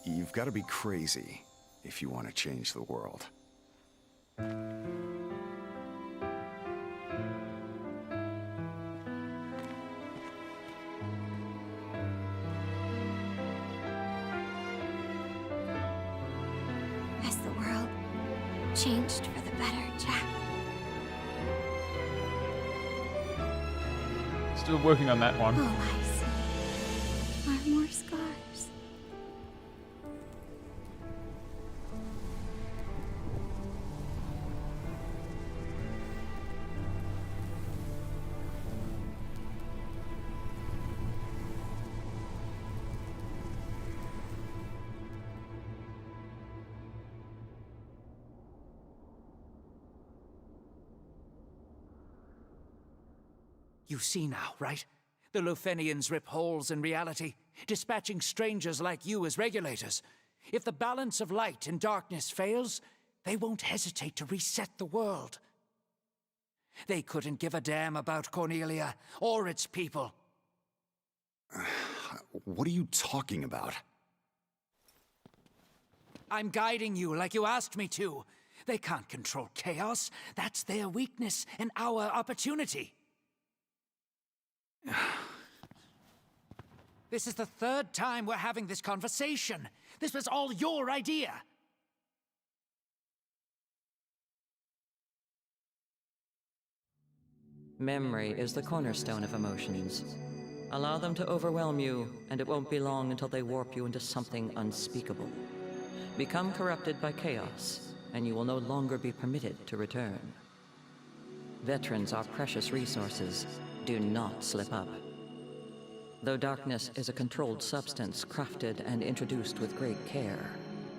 you've got to be crazy if you want to change the world. Has the world changed for the better, Jack? Still working on that one. All I see are more scars. You see now, right? The Lufenians rip holes in reality, dispatching strangers like you as regulators. If the balance of light and darkness fails, they won't hesitate to reset the world. They couldn't give a damn about Cornelia or its people. What are you talking about? I'm guiding you like you asked me to. They can't control chaos. That's their weakness and our opportunity. This is the third time we're having this conversation. This was all your idea. Memory is the cornerstone of emotions. Allow them to overwhelm you, and it won't be long until they warp you into something unspeakable. Become corrupted by chaos, and you will no longer be permitted to return. Veterans are precious resources. Do not slip up. Though darkness is a controlled substance crafted and introduced with great care,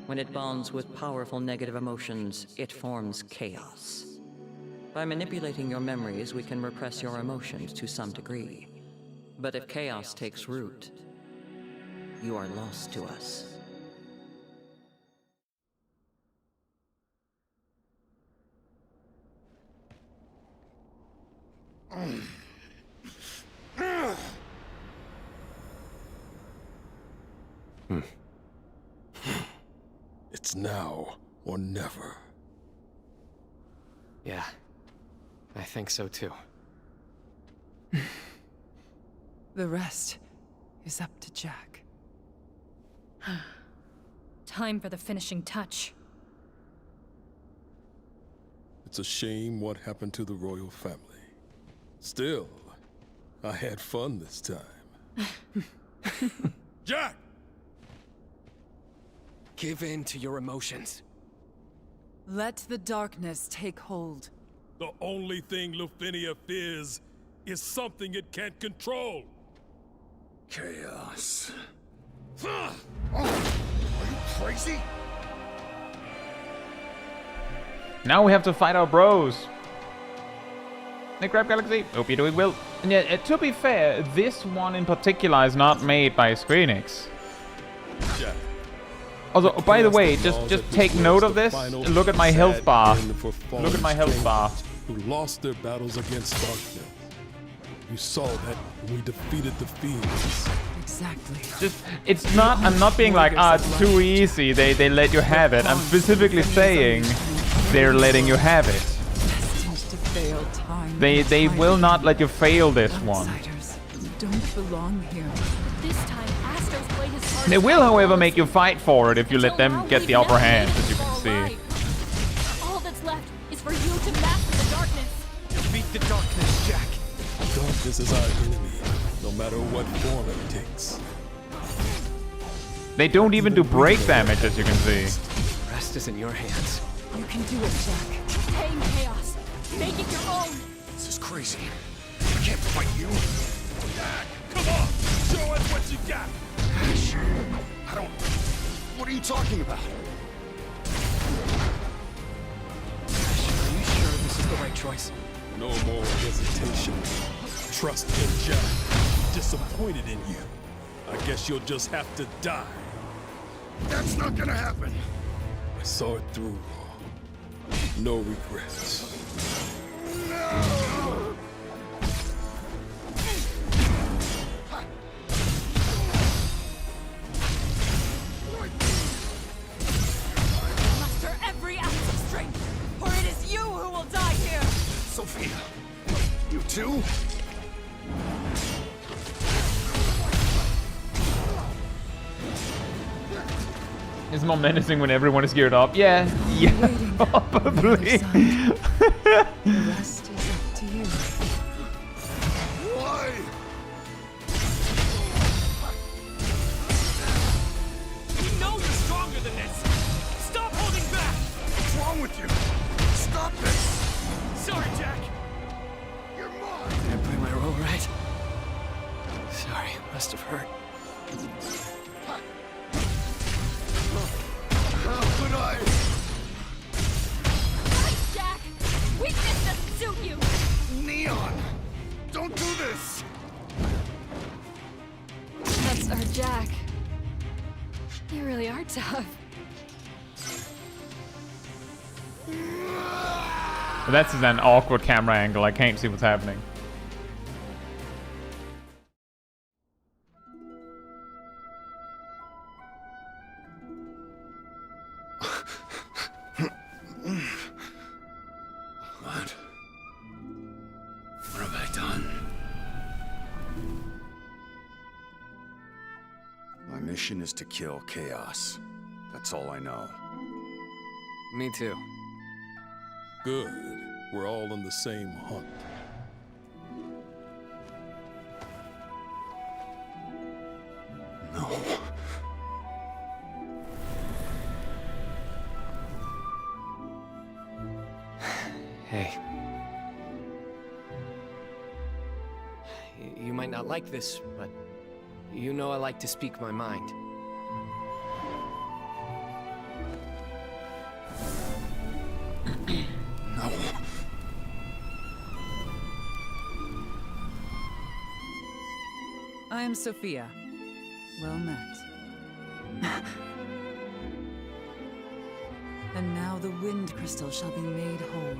when it bonds with powerful negative emotions, it forms chaos. By manipulating your memories, we can repress your emotions to some degree. But if chaos takes root, you are lost to us. It's now or never. Yeah, I think so too. The rest is up to Jack. Time for the finishing touch. It's a shame what happened to the royal family. Still, I had fun this time. Jack! Give in to your emotions. Let the darkness take hold. The only thing Lufenia fears is something it can't control. Chaos. Are you crazy? Now we have to fight our bros. Nick Crab Galaxy, hope you're doing well. And yeah, to be fair, this one in particular is not made by Square Enix. Jack. Also, by the way, just take note of this. Look at my health bar. Look at my health bar. Who lost their battles against darkness. You saw that when we defeated the Fiends. Exactly. Just, it's not, I'm not being like, it's too easy, they let you have it. I'm specifically saying they're letting you have it. They will not let you fail this one. Outsiders don't belong here. This time, Astro's played his part. They will, however, make you fight for it if you let them get the upper hand, as you can see. All that's left is for you to master the darkness. Defeat the darkness, Jack. Darkness is our enemy, no matter what form it takes. They don't even do break damage, as you can see. The rest is in your hands. You can do it, Jack. Tame chaos. Make it your own. This is crazy. I can't fight you. Jack, come on! Show us what you got! Ash, I don't... What are you talking about? Ash, are you sure this is the right choice? No more hesitation. Trust in Jack. Disappointed in you. I guess you'll just have to die. That's not gonna happen. I saw it through. No regrets. No! Muster every ounce of strength, or it is you who will die here. Sophia, you too? It's more menacing when everyone is geared up. Yeah, probably. The rest is up to you. Why? You know you're stronger than this! Stop holding back! What's wrong with you? Stop this! Sorry, Jack! You're mine! Did I play my role right? Sorry, must have hurt. How could I? Jack! Weakness doesn't suit you! Neon! Don't do this! That's our Jack. You really are tough. But that's an awkward camera angle. I can't see what's happening. What have I done? My mission is to kill Chaos. That's all I know. Me too. Good. We're all on the same hunt. No. Hey. You might not like this, but you know I like to speak my mind. No. I am Sophia. Well met. And now the Wind Crystal shall be made whole.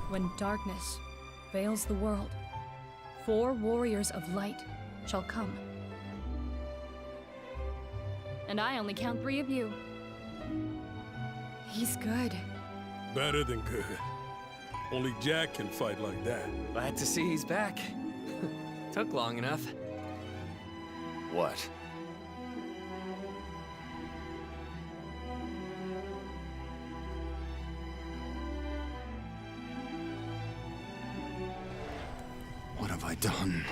When darkness veils the world, 4 warriors of light shall come. And I only count 3 of you. He's good. Better than good. Only Jack can fight like that. Glad to see he's back. Took long enough. What? What have I done?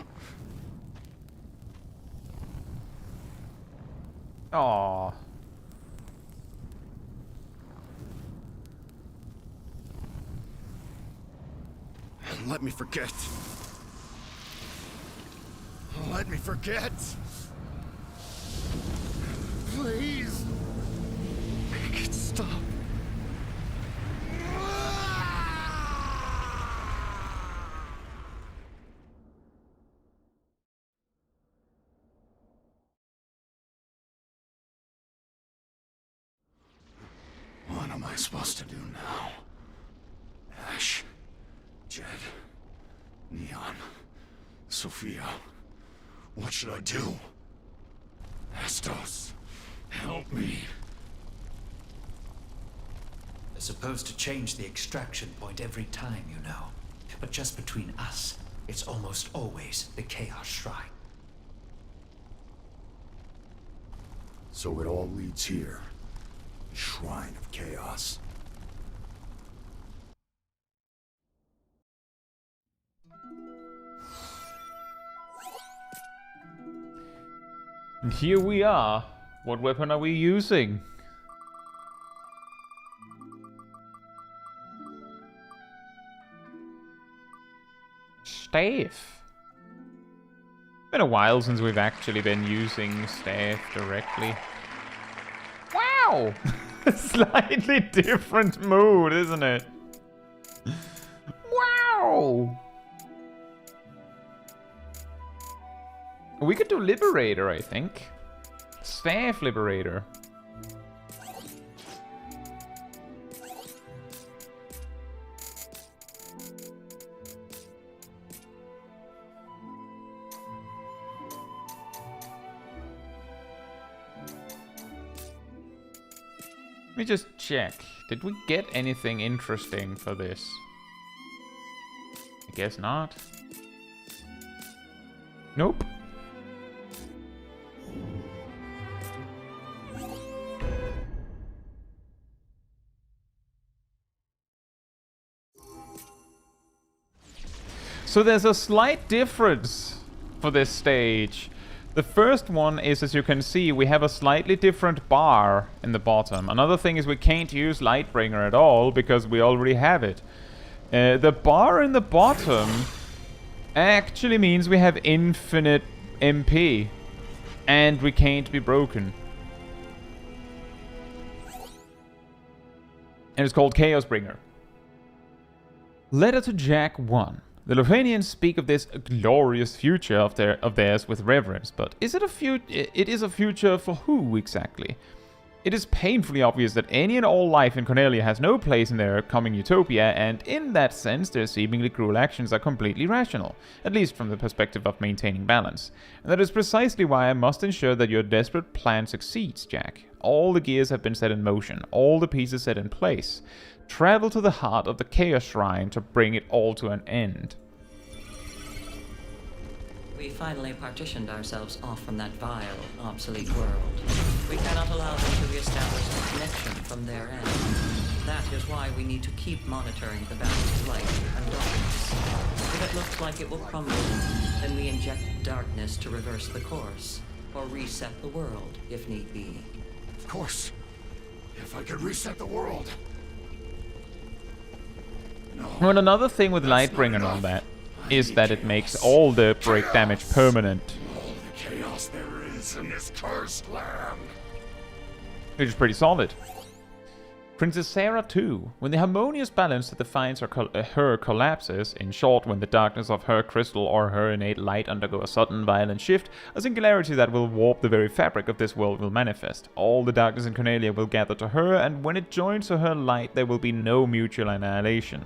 Aww. Let me forget. Let me forget. Please. Make it stop. What am I supposed to do now? Ash, Jed, Neon, Sophia. What should I do? Estos, help me. They're supposed to change the extraction point every time, you know. But just between us, it's almost always the Chaos Shrine. So it all leads here. Shrine of Chaos. And here we are. What weapon are we using? Staff. Been a while since we've actually been using staff directly. Wow! Slightly different mood, isn't it? Wow! We could do Liberator, I think. Staff Liberator. Let me just check. Did we get anything interesting for this? I guess not. Nope. So there's a slight difference for this stage. The first one is, as you can see, we have a slightly different bar in the bottom. Another thing is we can't use Lightbringer at all because we already have it. The bar in the bottom actually means we have infinite MP. And we can't be broken. And it's called Chaosbringer. Letter to Jack 1. The Lufenians speak of this glorious future of theirs with reverence, but is it it is a future for who exactly? It is painfully obvious that any and all life in Cornelia has no place in their coming utopia, and in that sense their seemingly cruel actions are completely rational, at least from the perspective of maintaining balance. And that is precisely why I must ensure that your desperate plan succeeds, Jack. All the gears have been set in motion, all the pieces set in place. Travel to the heart of the Chaos Shrine to bring it all to an end. We finally partitioned ourselves off from that vile, obsolete world. We cannot allow them to reestablish the connection from their end. That is why we need to keep monitoring the balance of light and darkness. If it looks like it will crumble, then we inject darkness to reverse the course, or reset the world, if need be. Of course. If I could reset the world. No. Well, another thing with Lightbringer and all that is that it makes all the break damage permanent. All the chaos there is in this cursed land. Which is pretty solid. Princess Sarah 2. When the harmonious balance that defines her collapses, in short, when the darkness of her crystal or her innate light undergo a sudden violent shift, a singularity that will warp the very fabric of this world will manifest. All the darkness in Cornelia will gather to her, and when it joins to her light, there will be no mutual annihilation,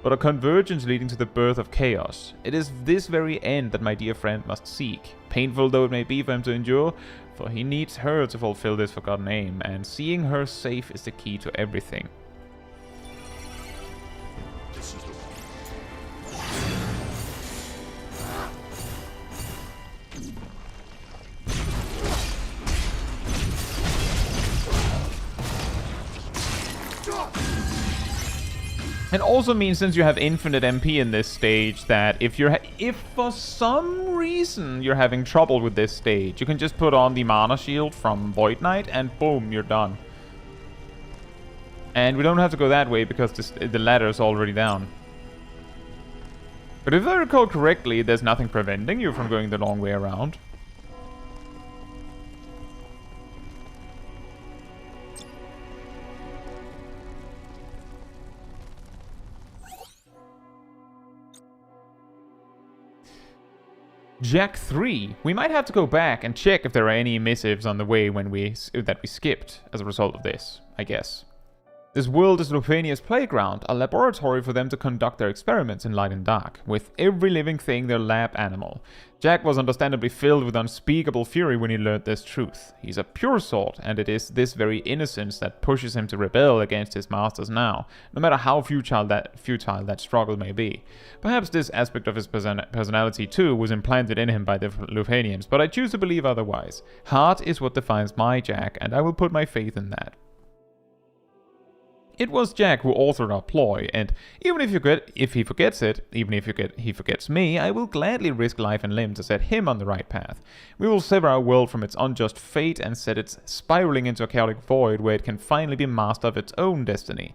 but a convergence leading to the birth of chaos. It is this very end that my dear friend must seek, painful though it may be for him to endure, for he needs her to fulfill this forgotten aim, and seeing her safe is the key to everything. This is the It also means, since you have infinite MP in this stage, that if for some reason you're having trouble with this stage, you can just put on the mana shield from Void Knight and boom, you're done. And we don't have to go that way because the ladder is already down. But if I recall correctly, there's nothing preventing you from going the long way around. Jack 3. We might have to go back and check if there are any missives on the way that we skipped as a result of this, I guess. This world is Lufenia's playground, a laboratory for them to conduct their experiments in light and dark, with every living thing their lab animal. Jack was understandably filled with unspeakable fury when he learned this truth. He's a pure sort, and it is this very innocence that pushes him to rebel against his masters now, no matter how futile that struggle may be. Perhaps this aspect of his personality too was implanted in him by the Lufenians, but I choose to believe otherwise. Heart is what defines my Jack, and I will put my faith in that. It was Jack who authored our ploy, and even if he forgets it, even if he forgets me, I will gladly risk life and limb to set him on the right path. We will sever our world from its unjust fate and set it spiraling into a chaotic void where it can finally be master of its own destiny.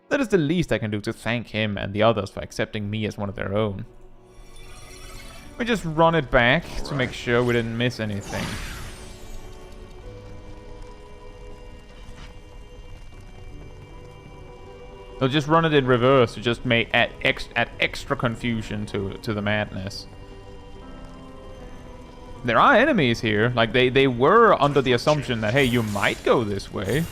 That is the least I can do to thank him and the others for accepting me as one of their own. We just run it back to make sure we didn't miss anything. They'll just run it in reverse to just add extra confusion to the madness. There are enemies here. Like, they were under the assumption that, hey, you might go this way.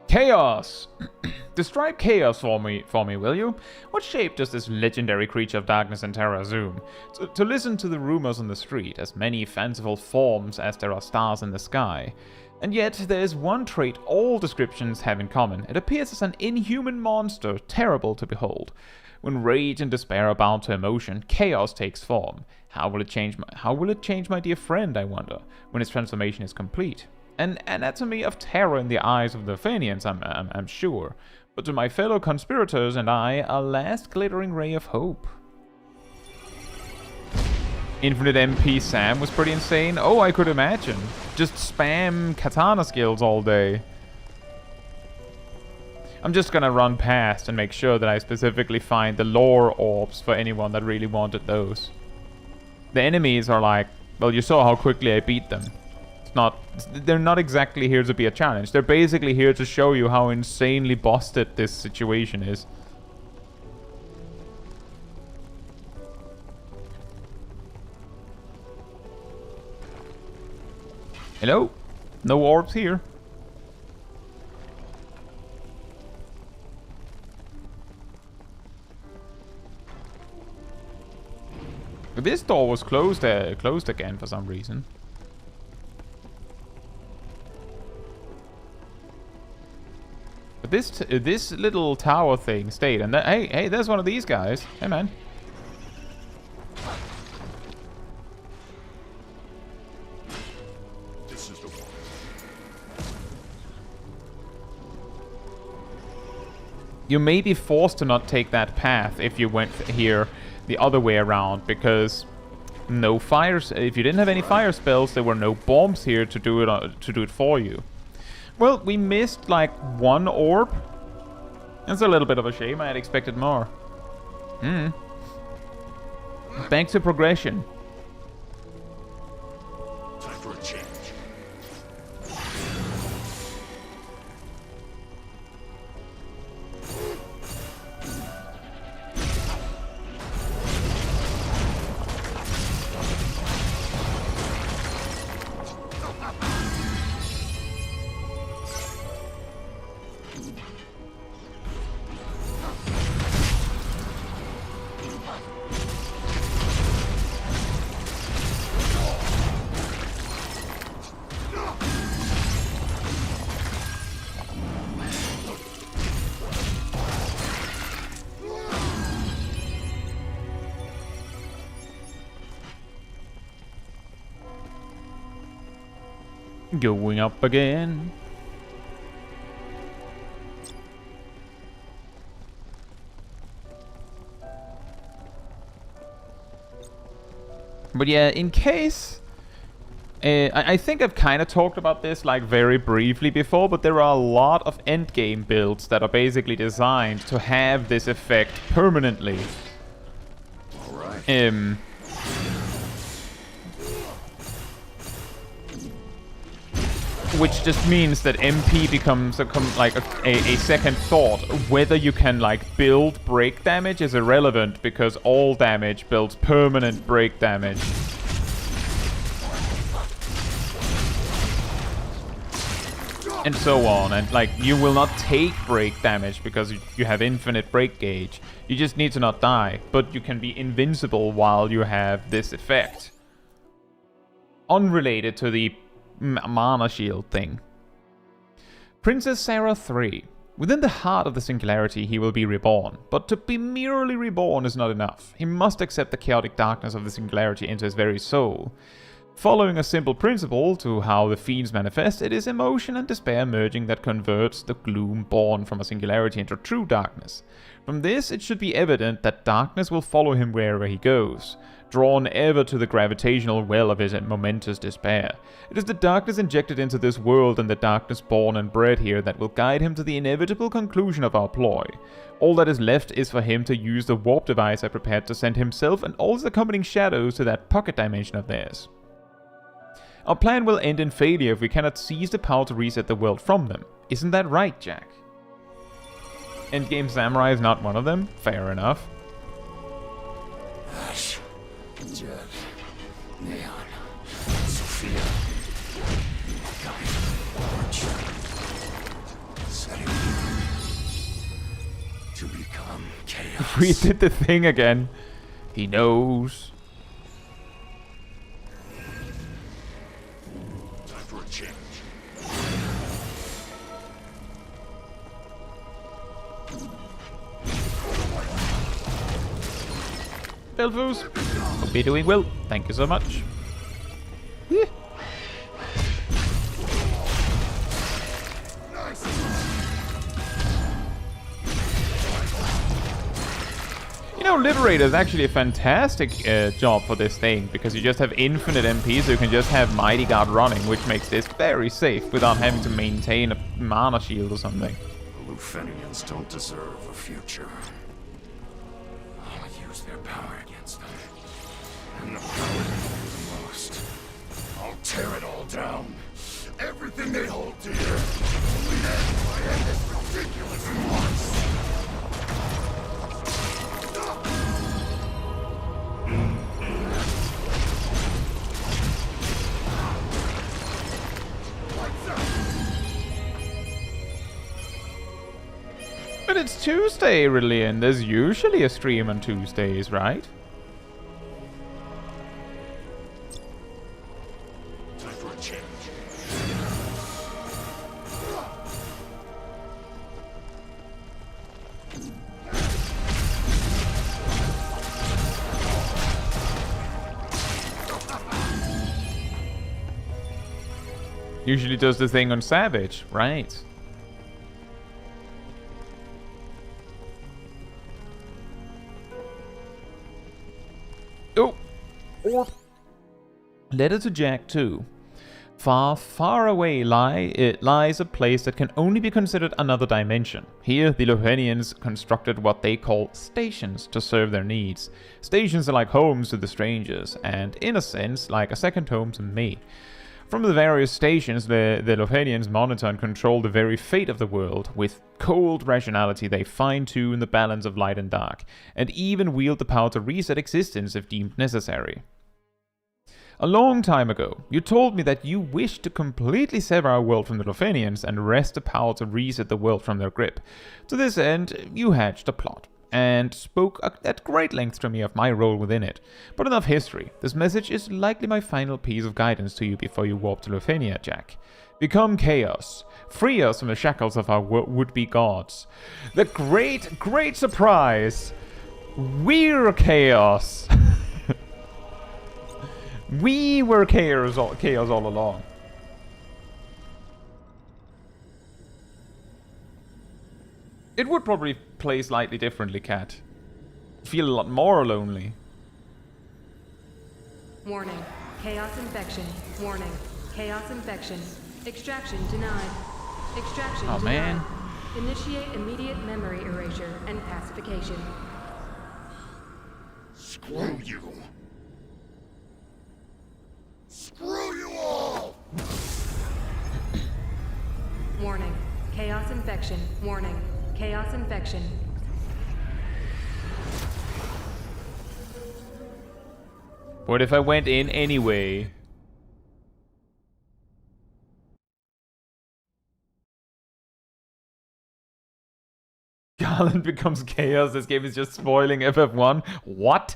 Chaos! Describe chaos for me, will you? What shape does this legendary creature of darkness and terror assume? To listen to the rumors on the street, as many fanciful forms as there are stars in the sky. And yet, there is one trait all descriptions have in common. It appears as an inhuman monster, terrible to behold. When rage and despair are bound to emotion, chaos takes form. How will it change my dear friend, I wonder, when its transformation is complete? An anatomy of terror in the eyes of the Lufenians, I'm sure. but to my fellow conspirators and I, a last glittering ray of hope. Infinite MP Sam was pretty insane. Oh, I could imagine. Just spam katana skills all day. I'm just gonna run past and make sure that I specifically find the lore orbs for anyone that really wanted those. The enemies are like, well, you saw how quickly I beat them. They're not exactly here to be a challenge. They're basically here to show you how insanely busted this situation is. Hello? No orbs here. But this door was closed again for some reason. But this little tower thing stayed, and hey, there's one of these guys. Hey, man. This is the one. You may be forced to not take that path if you went here the other way around, because no fires. If you didn't have any fire spells, there were no bombs here to do it for you. Well, we missed like one orb. That's a little bit of a shame. I had expected more. Back to progression. Time for a change. Going up again. But yeah, in case... I think I've kind of talked about this like very briefly before, but there are a lot of endgame builds that are basically designed to have this effect permanently. Alright. Which just means that MP becomes a second thought. Whether you can like build break damage is irrelevant, because all damage builds permanent break damage. And so on, and like you will not take break damage because you have infinite break gauge. You just need to not die, but you can be invincible while you have this effect. Unrelated to the mana shield thing. Princess Sarah 3. Within the heart of the Singularity he will be reborn, but to be merely reborn is not enough. He must accept the chaotic darkness of the Singularity into his very soul. Following a simple principle to how the fiends manifest, it is emotion and despair merging that converts the gloom born from a Singularity into true darkness. From this, it should be evident that darkness will follow him wherever he goes, drawn ever to the gravitational well of his momentous despair. It is the darkness injected into this world and the darkness born and bred here that will guide him to the inevitable conclusion of our ploy. All that is left is for him to use the warp device I prepared to send himself and all his accompanying shadows to that pocket dimension of theirs. Our plan will end in failure if we cannot seize the power to reset the world from them. Isn't that right, Jack? Endgame Samurai is not one of them? Fair enough. Ash, Jet, Neon, Sophia, Orange, setting to become chaos. We did the thing again. He knows. Belfus, hope you're doing well. Thank you so much. Yeah. Rhino Liberator is actually a fantastic job for this thing, because you just have infinite MP, so you can just have Mighty Guard running, which makes this very safe without having to maintain a mana shield or something. The Lufenians don't deserve a future. I'll use their power against them. And the power they hold most. I'll tear it all down. Everything they hold dear. Only then will I end this ridiculous farce. But it's Tuesday, Rillian. There's usually a stream on Tuesdays, right? Time for a change. Usually does the thing on Savage, right? Oh! Orb! Letter to Jack 2. Far, far away lies a place that can only be considered another dimension. Here, the Lufenians constructed what they call stations to serve their needs. Stations are like homes to the strangers, and in a sense, like a second home to me. From the various stations, the Lufenians monitor and control the very fate of the world. With cold rationality, they fine-tune the balance of light and dark, and even wield the power to reset existence if deemed necessary. A long time ago, you told me that you wished to completely sever our world from the Lufenians and wrest the power to reset the world from their grip. To this end, you hatched a plot, and spoke at great length to me of my role within it. But enough history. This message is likely my final piece of guidance to you before you warp to Lufenia, Jack. Become Chaos. Free us from the shackles of our would-be gods. The great surprise! We're Chaos! We were chaos all along. It would probably play slightly differently, Cat. Feel a lot more lonely. Warning. Chaos infection. Warning. Chaos infection. Extraction denied. Extraction oh, denied. Man. Initiate immediate memory erasure and pacification. Screw you. Screw you all! Warning. Chaos infection. Warning. Chaos infection. What if I went in anyway? Garland becomes Chaos. This game is just spoiling FF1. What?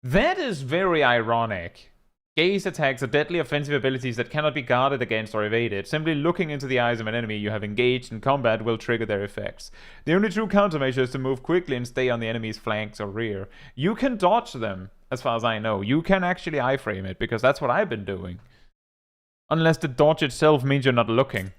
That is very ironic. Gaze attacks are deadly offensive abilities that cannot be guarded against or evaded. Simply looking into the eyes of an enemy you have engaged in combat will trigger their effects. The only true countermeasure is to move quickly and stay on the enemy's flanks or rear. You can dodge them, as far as I know. You can actually iframe it, because that's what I've been doing. Unless the dodge itself means you're not looking.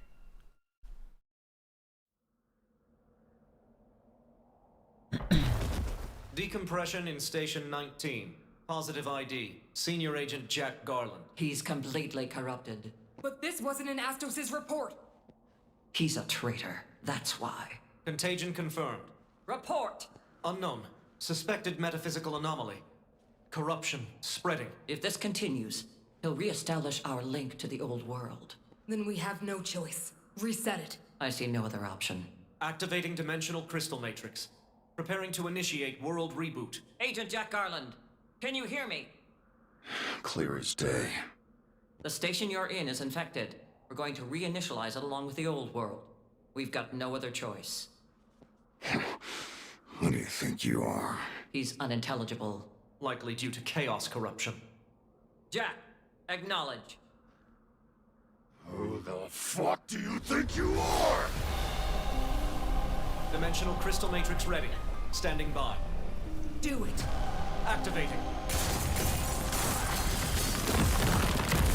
Decompression in Station 19. Positive ID. Senior Agent Jack Garland. He's completely corrupted. But this wasn't in Astos' report. He's a traitor. That's why. Contagion confirmed. Report! Unknown. Suspected metaphysical anomaly. Corruption spreading. If this continues, he'll reestablish our link to the old world. Then we have no choice. Reset it. I see no other option. Activating Dimensional Crystal Matrix. Preparing to initiate world reboot. Agent Jack Garland, can you hear me? Clear as day. The station you're in is infected. We're going to reinitialize it along with the old world. We've got no other choice. Who do you think you are? He's unintelligible. Likely due to chaos corruption. Jack, acknowledge. Who the fuck do you think you are? Dimensional Crystal Matrix ready. Standing by. Do it. Activating.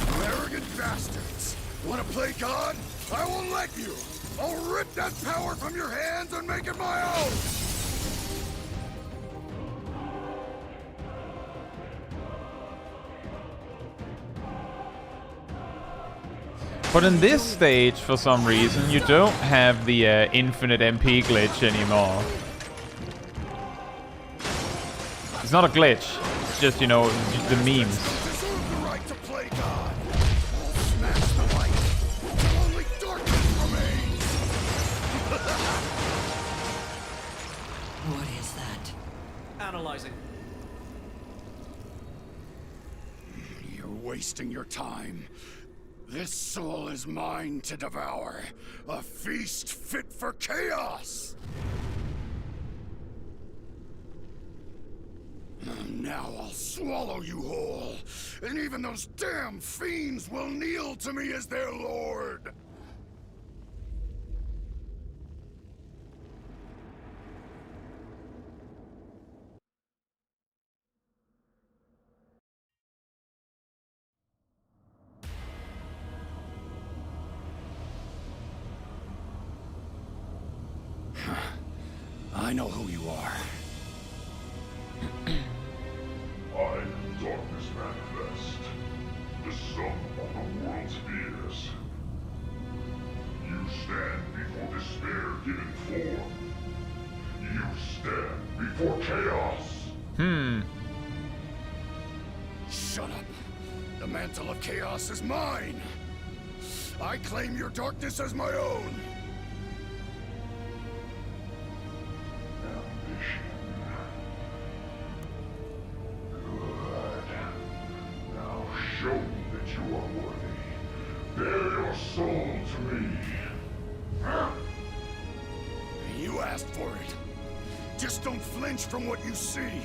You arrogant bastards! Wanna play God? I won't let you! I'll rip that power from your hands and make it my own! But in this stage, for some reason, you don't have the infinite MP glitch anymore. It's not a glitch. It's just, you know, the memes. What is that? Analyzing. You're wasting your time. This soul is mine to devour. A feast fit for chaos! Now I'll swallow you whole, and even those damn fiends will kneel to me as their lord! I know who you are. I am Darkness Manifest, the sum of the world's fears. You stand before despair given form. You stand before chaos. Shut up. The mantle of chaos is mine. I claim your darkness as my own. Show me that you are worthy. Bear your soul to me. You asked for it. Just don't flinch from what you see.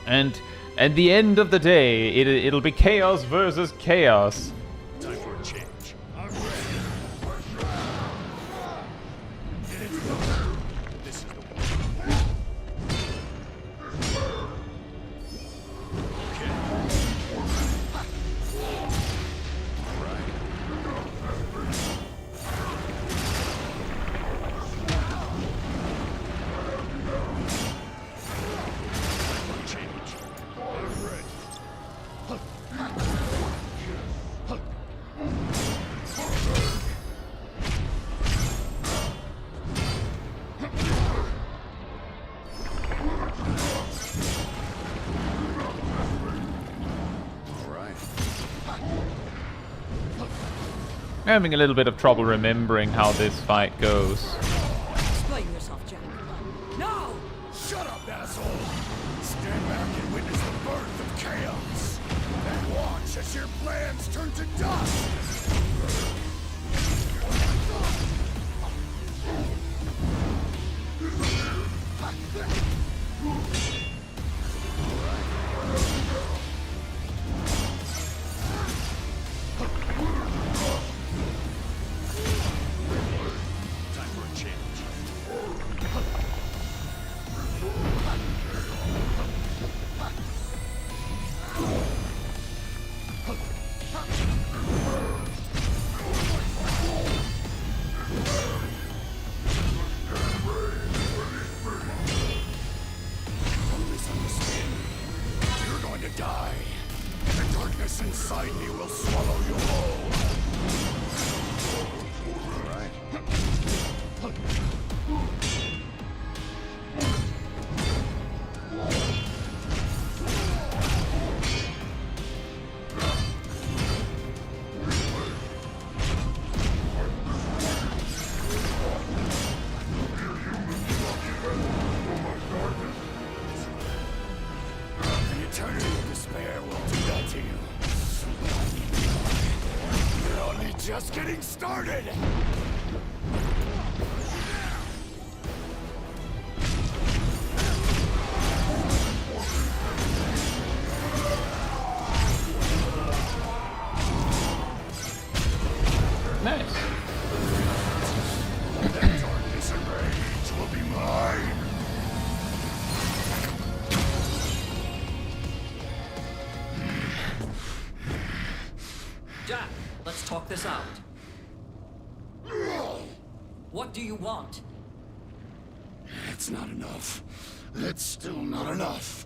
And at the end of the day, it'll be chaos versus chaos. Time for a change. I'm ready. This is the one. I'm having a little bit of trouble remembering how this fight goes. Explain yourself, Jack. No! Shut up, asshole! Stand back and witness the birth of chaos. And watch as your plans turn to dust! Inside me will swallow you whole. All right. An eternity of despair will do that to you. Just getting started! Nice. That darkness and rage will be mine! Jack, let's talk this out. What do you want? It's not enough. It's still not enough.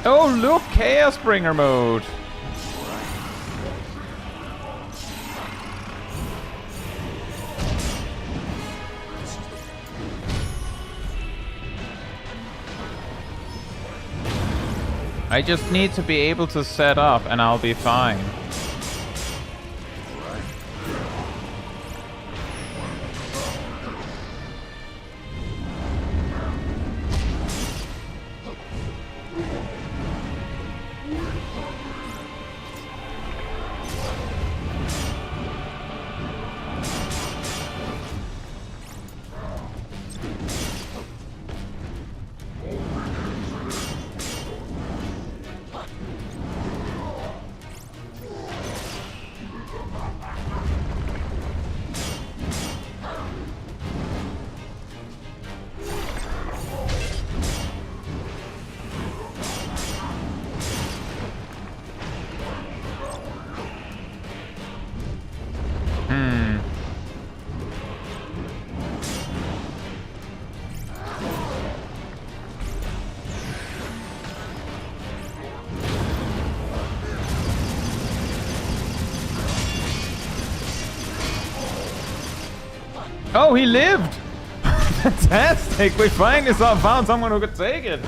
Oh, look, Chaos Bringer mode. I just need to be able to set up and I'll be fine. Oh, he lived! Fantastic! We finally found someone who could take it!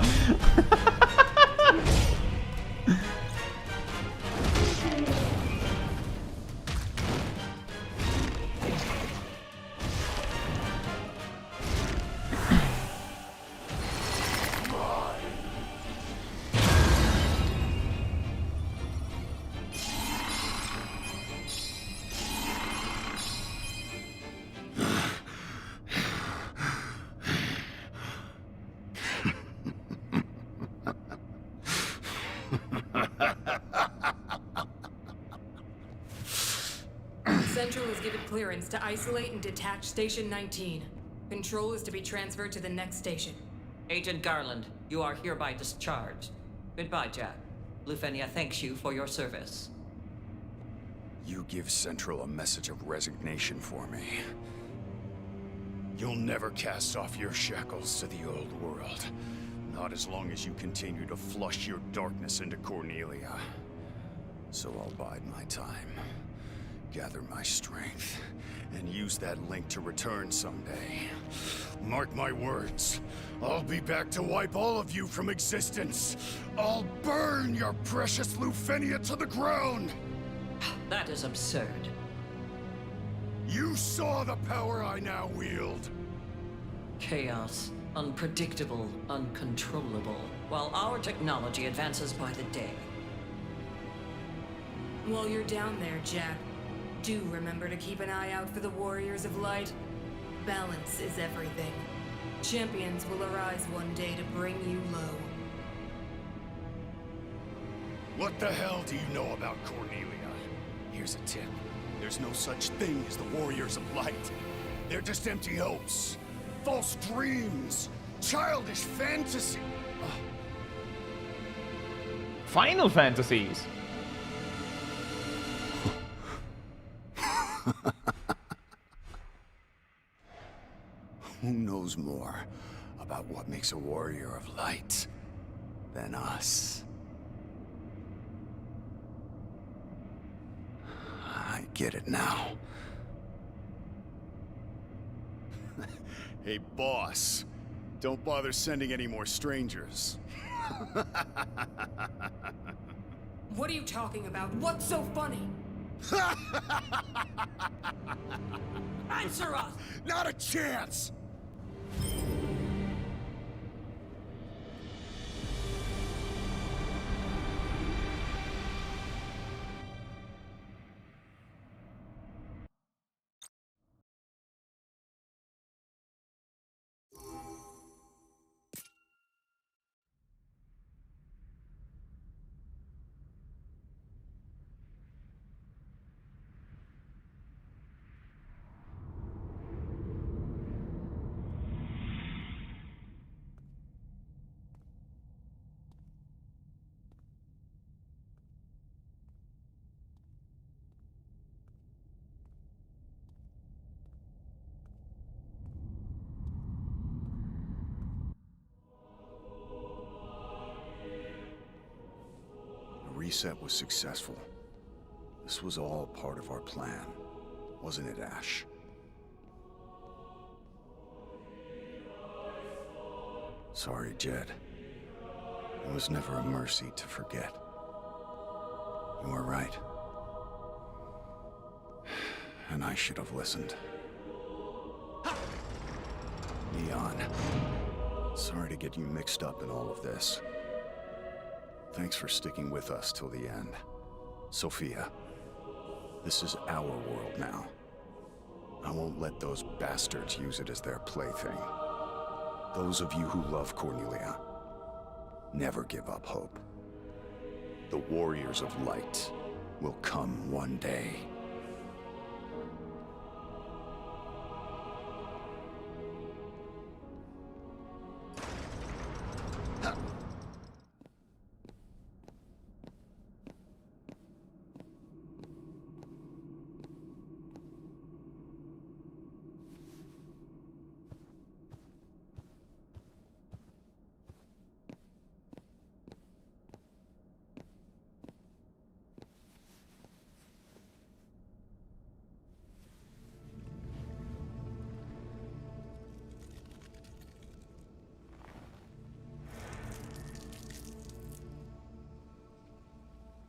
Central has given clearance to isolate and detach Station 19. Control is to be transferred to the next station. Agent Garland, you are hereby discharged. Goodbye, Jack. Lufenia thanks you for your service. You give Central a message of resignation for me. You'll never cast off your shackles to the old world. Not as long as you continue to flush your darkness into Cornelia. So I'll bide my time, gather my strength, and use that link to return someday. Mark my words, I'll be back to wipe all of you from existence. I'll burn your precious Lufenia to the ground! That is absurd. You saw the power I now wield! Chaos, unpredictable, uncontrollable, while our technology advances by the day. While you're down there, Jack, do remember to keep an eye out for the Warriors of Light. Balance is everything. Champions will arise one day to bring you low. What the hell do you know about Cornelia? Here's a tip. There's no such thing as the Warriors of Light. They're just empty hopes, false dreams, childish fantasy. Final Fantasies! Who knows more about what makes a warrior of light than us? I get it now. Hey, boss. Don't bother sending any more strangers. What are you talking about? What's so funny? Answer us! Not a chance! reset was successful. This was all part of our plan, wasn't it, Ash? Sorry, Jed. It was never a mercy to forget. You were right. And I should have listened. Leon, sorry to get you mixed up in all of this. Thanks for sticking with us till the end. Sophia, this is our world now. I won't let those bastards use it as their plaything. Those of you who love Cornelia, never give up hope. The Warriors of Light will come one day.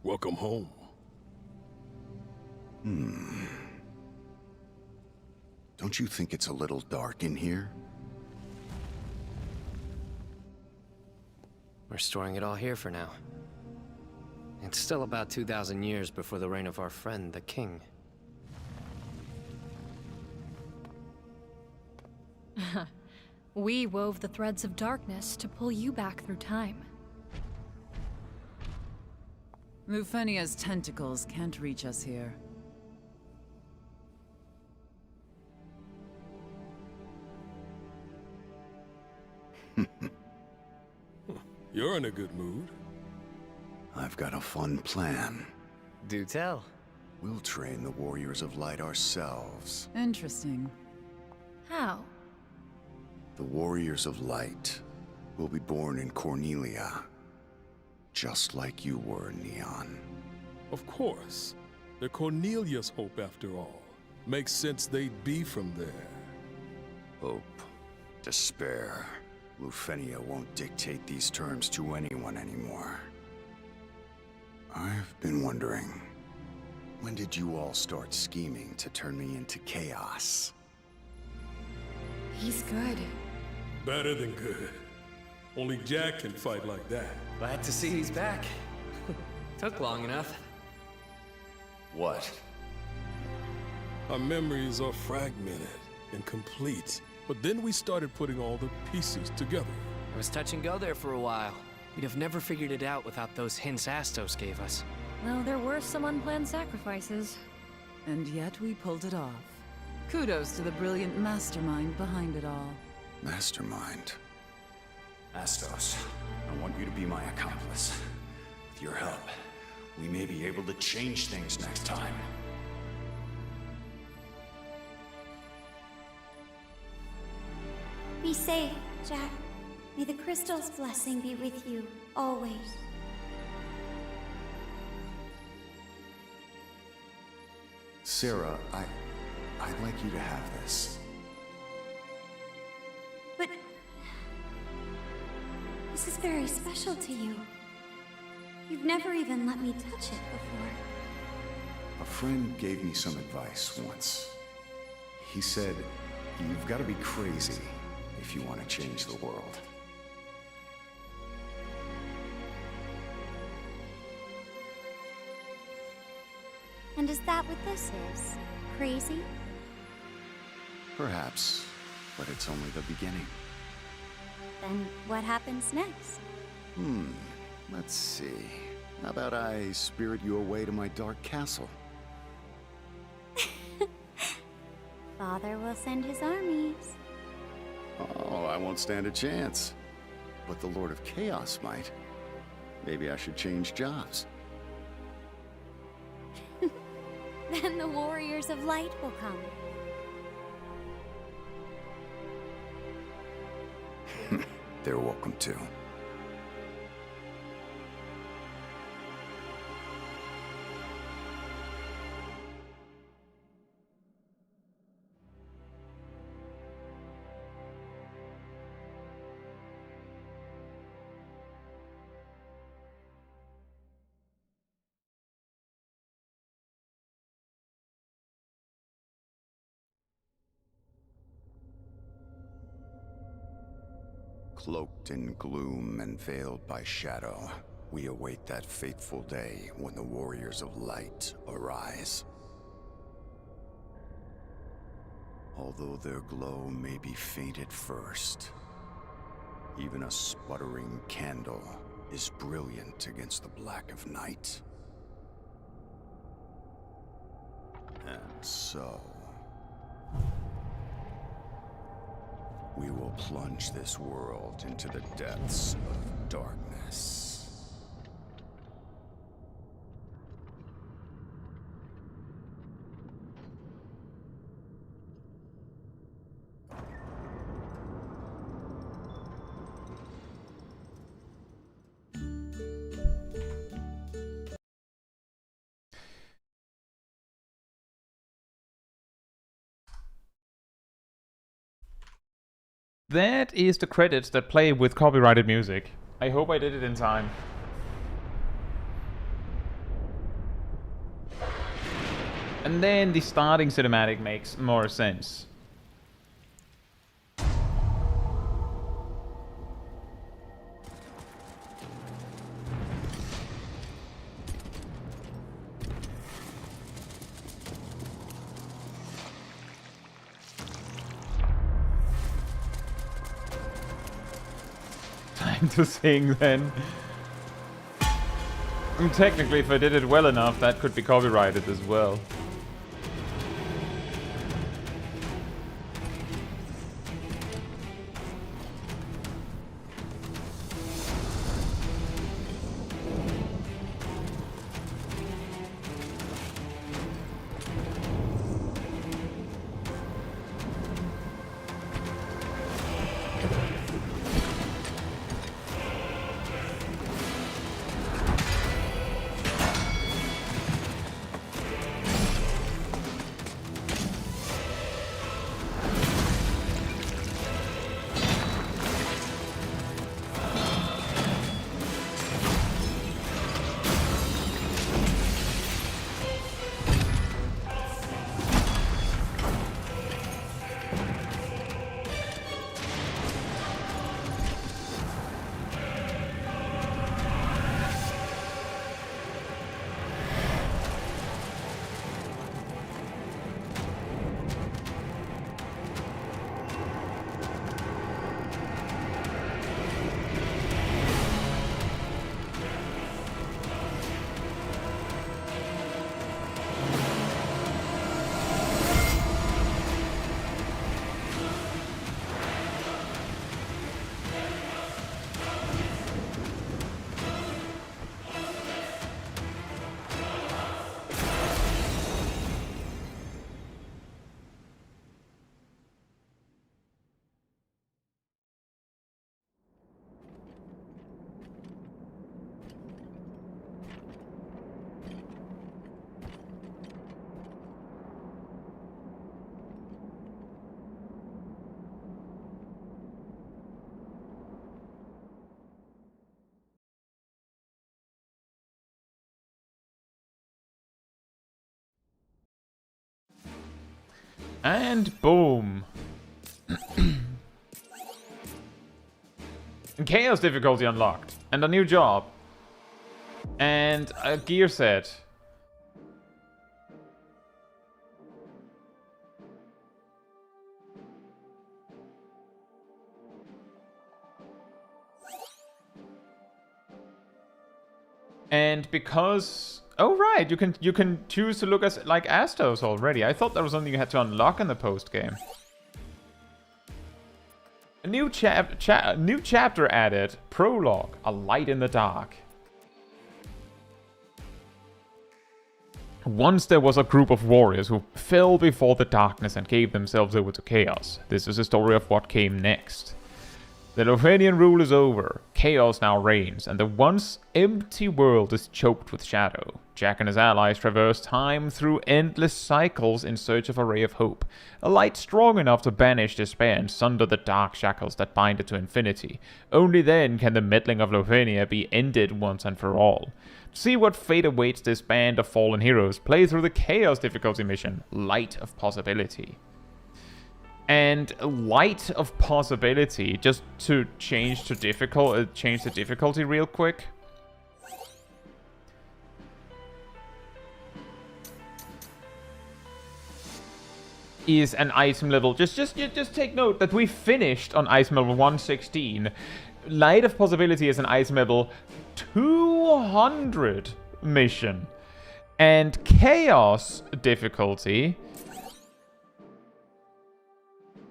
Welcome home. Don't you think it's a little dark in here? We're storing it all here for now. It's still about 2,000 years before the reign of our friend, the king. We wove the threads of darkness to pull you back through time. Lufenia's tentacles can't reach us here. You're in a good mood. I've got a fun plan. Do tell. We'll train the Warriors of Light ourselves. Interesting. How? The Warriors of Light will be born in Cornelia. Just like you were, Neon. Of course. They're Cornelia's hope after all. Makes sense they'd be from there. Hope. Despair. Lufenia won't dictate these terms to anyone anymore. I've been wondering, when did you all start scheming to turn me into chaos? He's good. Better than good. Only Jack can fight like that. Glad to see he's back. Took long enough. What? Our memories are fragmented, incomplete. But then we started putting all the pieces together. It was touch and go there for a while. We'd have never figured it out without those hints Astos gave us. Well, there were some unplanned sacrifices. And yet we pulled it off. Kudos to the brilliant mastermind behind it all. Mastermind? Astos, I want you to be my accomplice. With your help, we may be able to change things next time. Be safe, Jack. May the crystal's blessing be with you, always. Sarah, I'd like you to have this. But... this is very special to you. You've never even let me touch it before. A friend gave me some advice once. He said, you've got to be crazy if you want to change the world. And is that what this is? Crazy? Perhaps, but it's only the beginning. Then what happens next? Let's see. How about I spirit you away to my dark castle? Father will send his armies. Oh, I won't stand a chance. But the Lord of Chaos might. Maybe I should change jobs. Then the Warriors of Light will come. They're welcome to. Cloaked in gloom and veiled by shadow, we await that fateful day when the warriors of light arise. Although their glow may be faint at first, even a sputtering candle is brilliant against the black of night. And so, we will plunge this world into the depths of darkness. That is the credits that play with copyrighted music. I hope I did it in time. And then the starting cinematic makes more sense. To sing then. And technically, if I did it well enough, that could be copyrighted as well. And boom. Chaos difficulty unlocked. And a new job. And a gear set. And because... Oh right, you can choose to look as like Astos already. I thought that was something you had to unlock in the post game. A new chapter added. Prologue: A Light in the Dark. Once there was a group of warriors who fell before the darkness and gave themselves over to chaos. This is a story of what came next. The Lufenian rule is over, chaos now reigns, and the once empty world is choked with shadow. Jack and his allies traverse time through endless cycles in search of a ray of hope, a light strong enough to banish despair and sunder the dark shackles that bind it to infinity. Only then can the meddling of Lufenia be ended once and for all. To see what fate awaits this band of fallen heroes, play through the Chaos difficulty mission, Light of Possibility. And Light of Possibility, just to change the difficulty real quick. Is an item level. Just take note that we finished on item level 116. Light of Possibility is an item level 200 mission. And Chaos difficulty.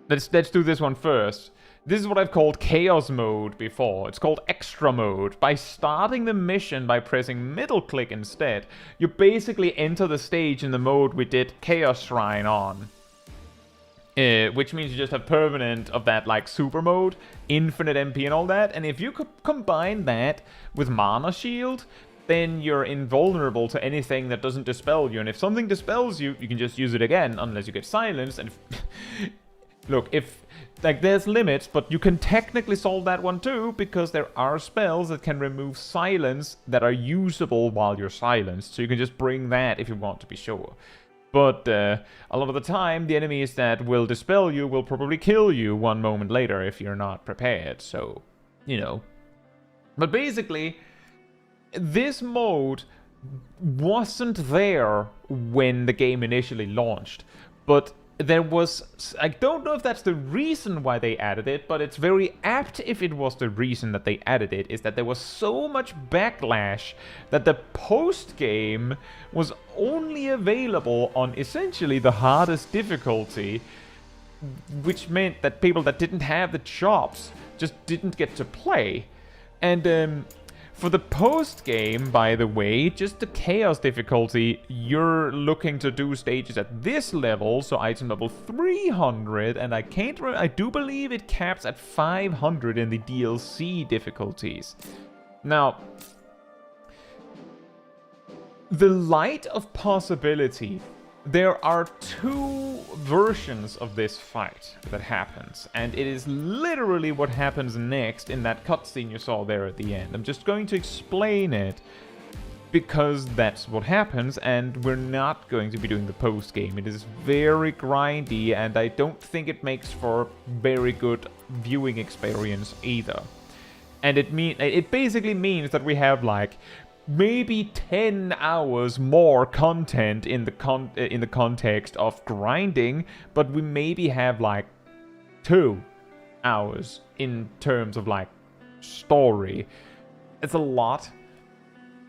Let's do this one first. This is what I've called Chaos mode before. It's called Extra mode. By starting the mission by pressing middle click instead, you basically enter the stage in the mode we did Chaos Shrine on. Which means you just have permanent of that like super mode, infinite MP and all that. And if you could combine that with Mana Shield, then you're invulnerable to anything that doesn't dispel you. And if something dispels you, you can just use it again unless you get silenced. And look, like there's limits, but you can technically solve that one too, because there are spells that can remove silence that are usable while you're silenced. So you can just bring that if you want to be sure. But a lot of the time, the enemies that will dispel you will probably kill you one moment later if you're not prepared. So, you know. But basically, this mode wasn't there when the game initially launched. But there was... I don't know if that's the reason why they added it, but it's very apt if it was the reason that they added it, is that there was so much backlash that the post-game was only available on essentially the hardest difficulty, which meant that people that didn't have the chops just didn't get to play. And for the post-game, by the way, just the Chaos difficulty, you're looking to do stages at this level, so item level 300, and I do believe it caps at 500 in the DLC difficulties. Now, the Light of Possibility, there are two versions of this fight that happens, and it is literally what happens next in that cutscene you saw there at the end. I'm just going to explain it because that's what happens, and we're not going to be doing the post-game. It is very grindy, and I don't think it makes for very good viewing experience either. And it basically means that we have like maybe 10 hours more content in the context of grinding, but we maybe have like 2 hours in terms of like story. It's a lot.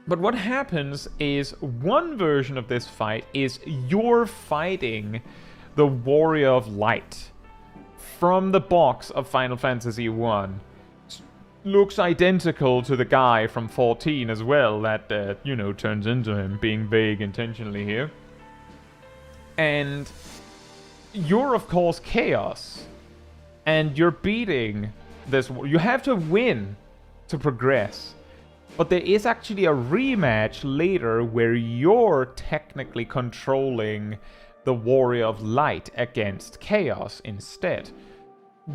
But what happens is one version of this fight is you're fighting the Warrior of Light from the box of Final Fantasy 1. Looks identical to the guy from 14 as well, that, you know, turns into him, being vague intentionally here. And you're, of course, Chaos. And you're beating this... You have to win to progress. But there is actually a rematch later where you're technically controlling the Warrior of Light against Chaos instead.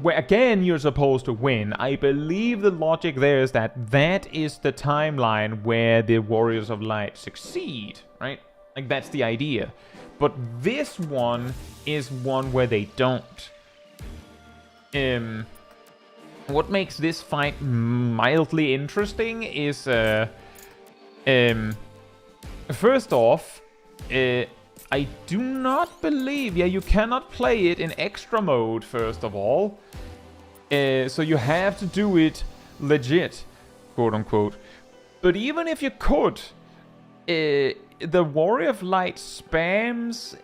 Where again you're supposed to win. I believe the logic there is that that is the timeline where the Warriors of Light succeed, right? Like that's the idea. But this one is one where they don't. What makes this fight mildly interesting is first off, I do not believe... Yeah, you cannot play it in extra mode, first of all. So you have to do it legit, quote-unquote. But even if you could, the Warrior of Light spams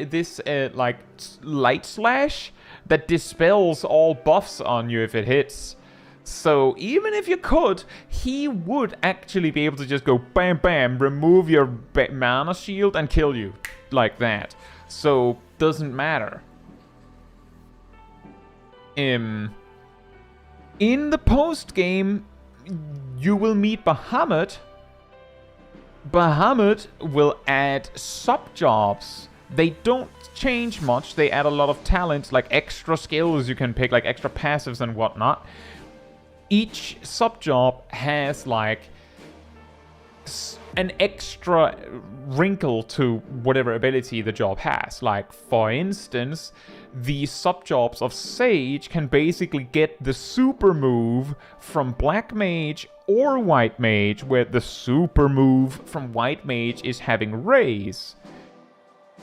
this, like, Light Slash that dispels all buffs on you if it hits. So even if you could, he would actually be able to just go bam bam, remove your mana shield and kill you like that. So doesn't matter. In the post game, you will meet Bahamut. Bahamut will add sub jobs. They don't change much. They add a lot of talents, like extra skills you can pick, like extra passives and whatnot. Each sub-job has, like, an extra wrinkle to whatever ability the job has. Like, for instance, the sub-jobs of Sage can basically get the super move from Black Mage or White Mage, where the super move from White Mage is having Raise.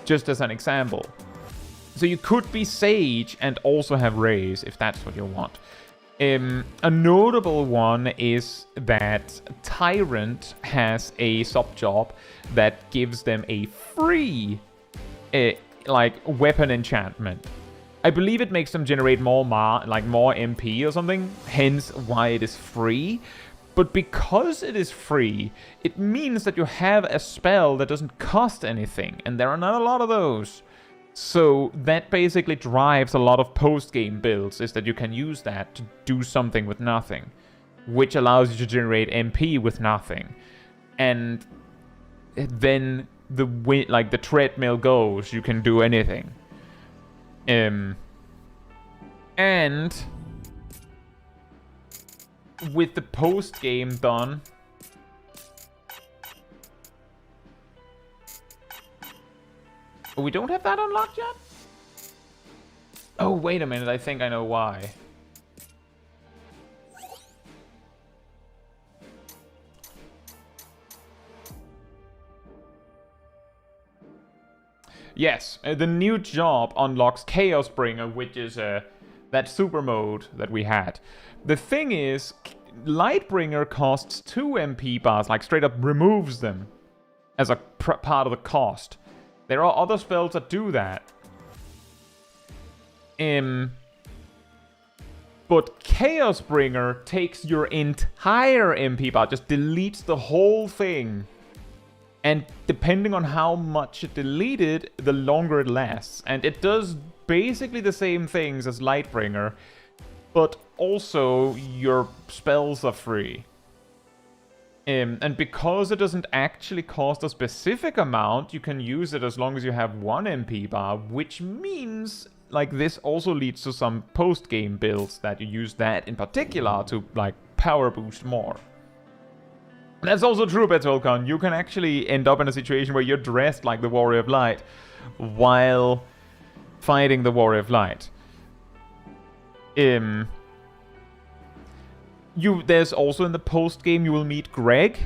Just as an example. So you could be Sage and also have Raise, if that's what you want. A notable one is that Tyrant has a sub-job that gives them a free, like, weapon enchantment. I believe it makes them generate more MP or something, hence why it is free. But because it is free, it means that you have a spell that doesn't cost anything, and there are not a lot of those. So that basically drives a lot of post-game builds, is that you can use that to do something with nothing, which allows you to generate MP with nothing. And then the treadmill goes, you can do anything. And with the post-game done, we don't have that unlocked yet? Oh, wait a minute, I think I know why. Yes, the new job unlocks Chaos Bringer, which is that super mode that we had. The thing is, Lightbringer costs 2 MP bars, like straight up removes them as a part of the cost. There are other spells that do that. But Chaos Bringer takes your entire MP bar, just deletes the whole thing. And depending on how much it deleted, the longer it lasts. And it does basically the same things as Lightbringer, but also your spells are free. And because it doesn't actually cost a specific amount, you can use it as long as you have 1 MP bar, which means, like, this also leads to some post-game builds that you use that in particular to, like, power boost more. That's also true, Betwelcon. You can actually end up in a situation where you're dressed like the Warrior of Light while fighting the Warrior of Light. There's also in the post-game, you will meet Greg.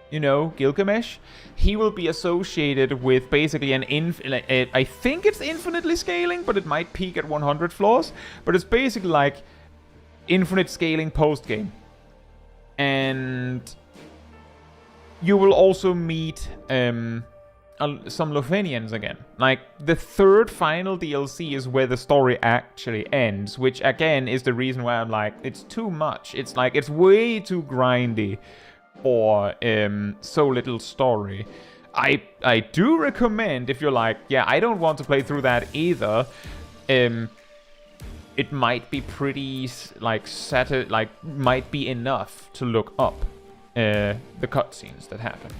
You know, Gilgamesh. He will be associated with basically I think it's infinitely scaling, but it might peak at 100 floors. But it's basically like infinite scaling post-game. And you will also meet some Lufenians again. Like, the third final DLC is where the story actually ends, which again is the reason why I'm like, it's too much. It's like, it's way too grindy for so little story. I do recommend, if you're like, yeah, I don't want to play through that either, it might be pretty, like, might be enough to look up the cutscenes that happen.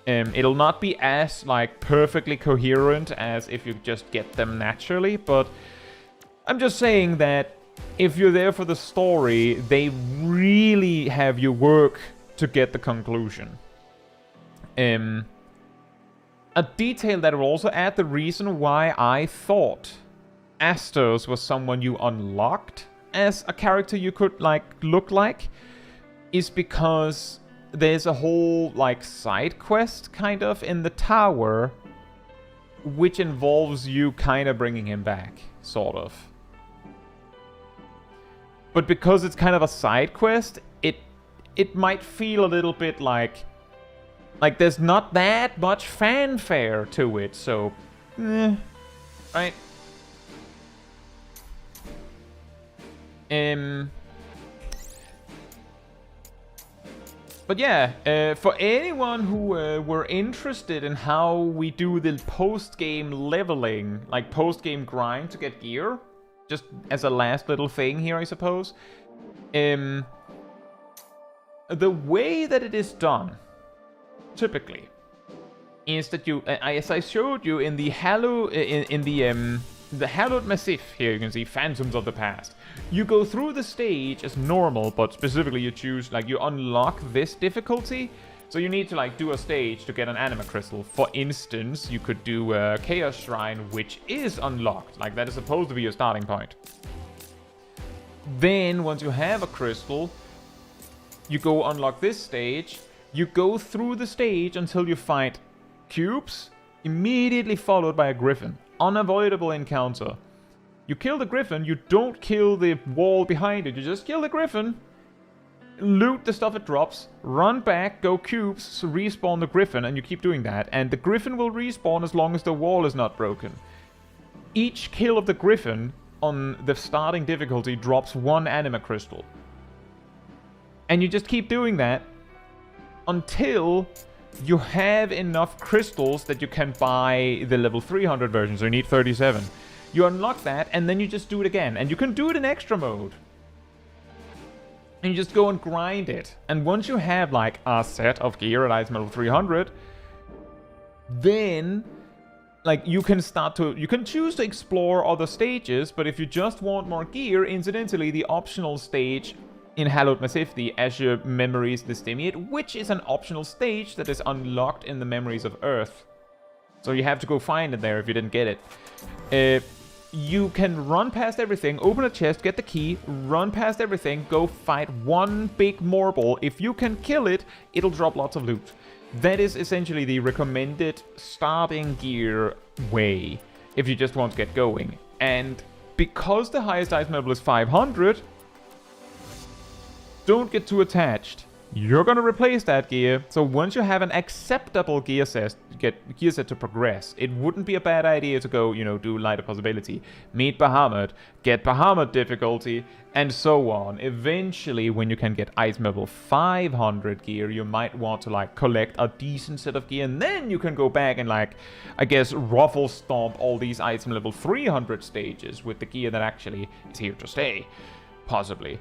It'll not be as, like, perfectly coherent as if you just get them naturally, but I'm just saying that if you're there for the story, they really have you work to get the conclusion. A detail that will also add the reason why I thought Astos was someone you unlocked as a character you could, like, look like, is because there's a whole, like, side quest, kind of, in the tower, which involves you kind of bringing him back, sort of. But because it's kind of a side quest, it might feel a little bit like there's not that much fanfare to it, so, right? But yeah, for anyone who were interested in how we do the post-game leveling, like post-game grind to get gear, just as a last little thing here, I suppose, the way that it is done, typically, is that you, as I showed you in the the Hallowed Massif here, you can see Phantoms of the Past. You go through the stage as normal, but specifically you choose, like, you unlock this difficulty. So you need to like do a stage to get an anima crystal. For instance, you could do a Chaos Shrine, which is unlocked. Like that is supposed to be your starting point. Then once you have a crystal, you go unlock this stage. You go through the stage until you find cubes, immediately followed by a griffin. Unavoidable encounter. You kill the griffin, you don't kill the wall behind it, you just kill the griffin, loot the stuff it drops, run back, go cubes, respawn the griffin, and you keep doing that. And the griffin will respawn as long as the wall is not broken. Each kill of the griffin on the starting difficulty drops 1 anima crystal. And you just keep doing that until you have enough crystals that you can buy the level 300 version, so you need 37. You unlock that, and then you just do it again. And you can do it in extra mode. And you just go and grind it. And once you have, like, a set of gear at item level 300, then, like, you can start to... You can choose to explore other stages, but if you just want more gear, incidentally, the optional stage in Hallowed Massivity, Azure Memories Destemiate, which is an optional stage that is unlocked in the Memories of Earth. So you have to go find it there if you didn't get it. You can run past everything, open a chest, get the key, run past everything, go fight one big Morbol. If you can kill it, it'll drop lots of loot. That is essentially the recommended starting gear way if you just want to get going. And because the highest item level is 500, don't get too attached. You're gonna replace that gear. So once you have an acceptable gear set to progress, it wouldn't be a bad idea to go, you know, do Light of Possibility, meet Bahamut, get Bahamut difficulty, and so on. Eventually, when you can get item level 500 gear, you might want to like collect a decent set of gear, and then you can go back and like, I guess, ruffle stomp all these item level 300 stages with the gear that actually is here to stay, possibly.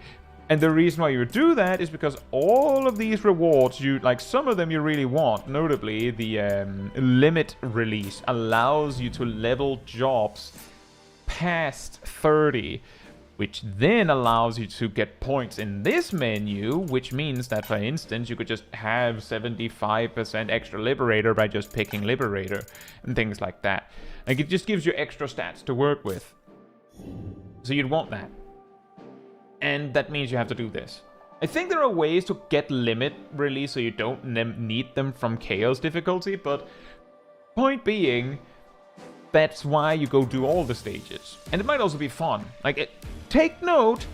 And the reason why you do that is because all of these rewards, some of them you really want. Notably, the limit release allows you to level jobs past 30, which then allows you to get points in this menu, which means that, for instance, you could just have 75% extra Liberator by just picking Liberator and things like that. Like, it just gives you extra stats to work with. So you'd want that. And that means you have to do this. I think there are ways to get limit release so you don't need them from Chaos difficulty, but point being, that's why you go do all the stages. And it might also be fun. Like, take note,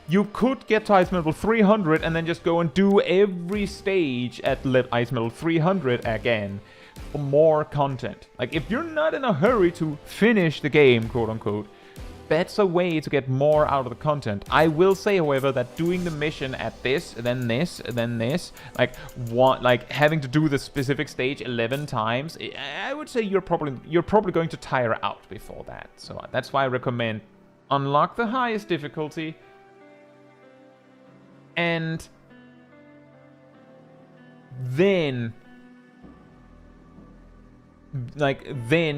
you could get to item level 300 and then just go and do every stage at item level 300 again for more content. Like, if you're not in a hurry to finish the game, quote unquote, that's a way to get more out of the content. I will say, however, that doing the mission at this, then this, then this, like having to do the specific stage 11 times, I would say you're probably going to tire out before that. So that's why I recommend unlock the highest difficulty, and then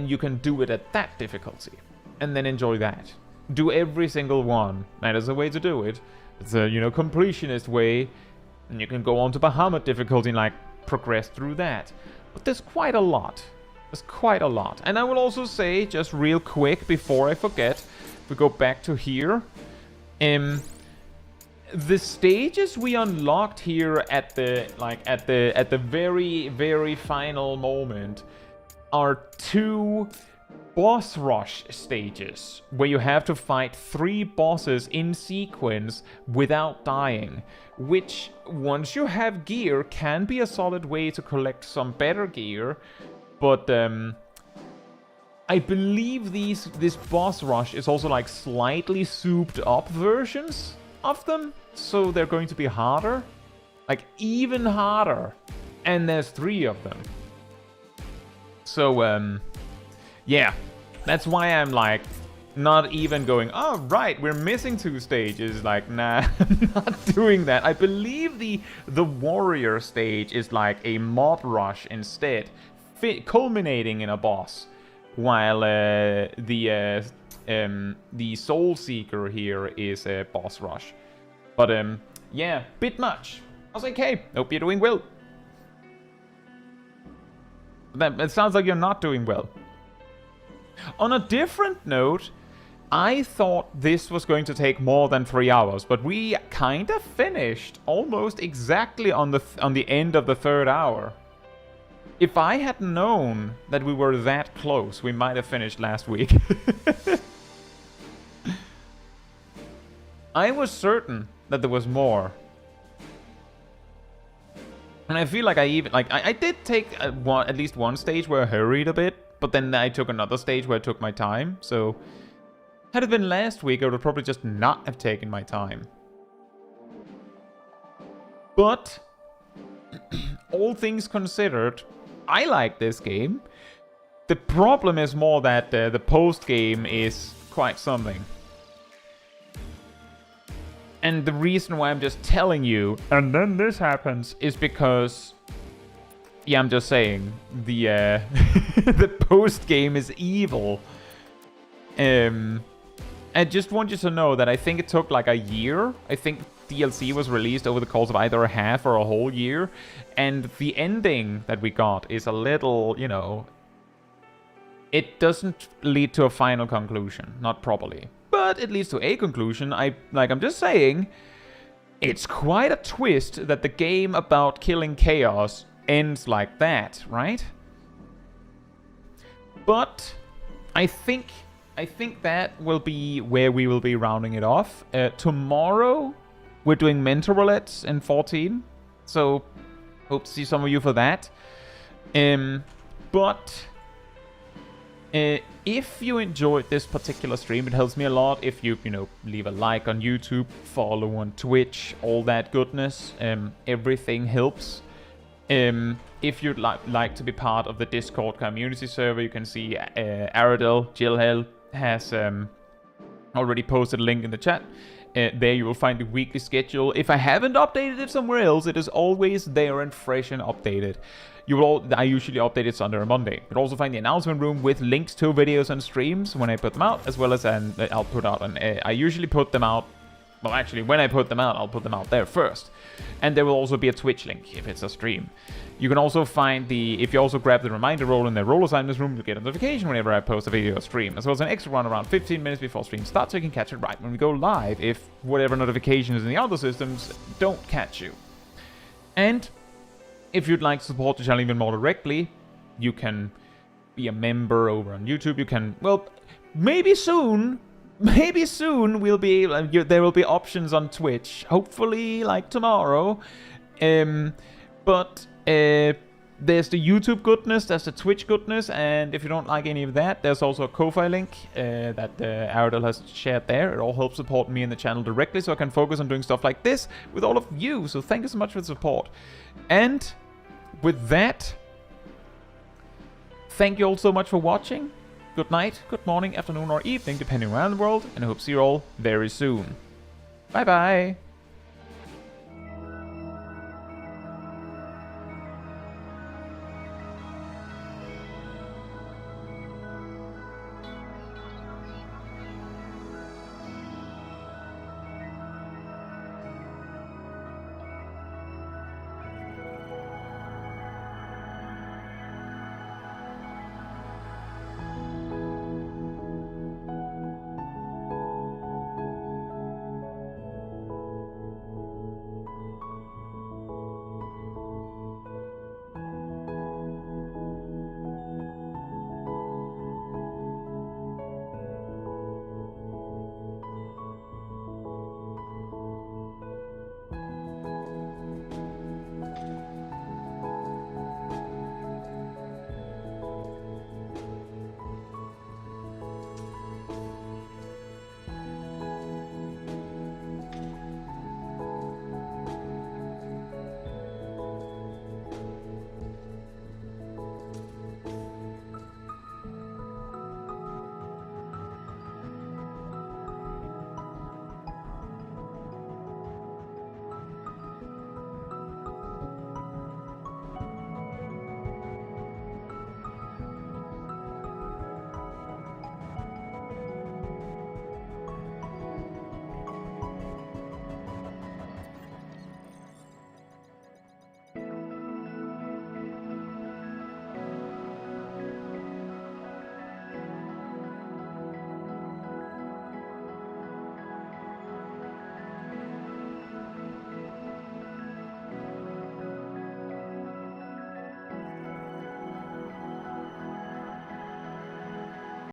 you can do it at that difficulty, and then enjoy that. Do every single one. That is a way to do it. It's a, completionist way. And you can go on to Bahamut difficulty and, progress through that. But there's quite a lot. There's quite a lot. And I will also say, just real quick, before I forget, if we go back to here, the stages we unlocked here at the very, very final moment are 2 boss rush stages, where you have to fight 3 bosses in sequence without dying, which, once you have gear, can be a solid way to collect some better gear, but I believe this boss rush is also slightly souped up versions of them, so they're going to be harder, even harder, and there's 3 of them. So yeah, that's why I'm not even going, oh right, we're missing 2 stages. Nah, I'm not doing that. I believe the warrior stage is a mob rush instead, culminating in a boss, while the soul seeker here is a boss rush. But yeah, bit much. I was like, hey, hope you're doing well. It sounds like you're not doing well. On a different note, I thought this was going to take more than 3 hours, but we kind of finished almost exactly on the end of the 3rd hour. If I had known that we were that close, we might have finished last week. I was certain that there was more. And I feel like I did take at least one stage where I hurried a bit, but then I took another stage where I took my time, so had it been last week, I would have probably just not have taken my time. But all things considered, I like this game. The problem is more that the post game is quite something. And the reason why I'm just telling you, and then this happens, is because, yeah, I'm just saying, the the post game is evil. I just want you to know that I think it took like a year. I think DLC was released over the course of either a half or a whole year. And the ending that we got is a little, you know, it doesn't lead to a final conclusion. Not properly. But it leads to a conclusion. I'm just saying, it's quite a twist that the game about killing chaos ends like that, right? But I think that will be where we will be rounding it off. Tomorrow, we're doing mentor roulettes in 14. So, hope to see some of you for that. But if you enjoyed this particular stream, it helps me a lot if you leave a like on YouTube, follow on Twitch, all that goodness. Everything helps. If you'd like to be part of the Discord community server, you can see Aradel Jilhel has already posted a link in the chat. There you will find the weekly schedule. If I haven't updated it somewhere else, it is always there and fresh and updated. I usually update it Sunday or Monday. You'll also find the announcement room with links to videos and streams when I put them out, as well as I'll put out I usually put them out. Well, actually, when I put them out, I'll put them out there first. And there will also be a Twitch link if it's a stream. You can also find if you also grab the reminder roll in the role assignments room, you'll get a notification whenever I post a video or stream, as well as an extra one around 15 minutes before stream starts, so you can catch it right when we go live if whatever notifications in the other systems don't catch you. And if you'd like to support the channel even more directly, you can be a member over on YouTube. You can, well, maybe soon we'll be there will be options on Twitch, hopefully like tomorrow. But there's the YouTube goodness, there's the Twitch goodness, and if you don't like any of that, there's also a Ko-Fi link that Aradel has shared there. It all helps support me and the channel directly, so I can focus on doing stuff like this with all of you. So thank you so much for the support. And with that, thank you all so much for watching. Good night, good morning, afternoon, or evening, depending on where in the world, and I hope to see you all very soon. Bye bye!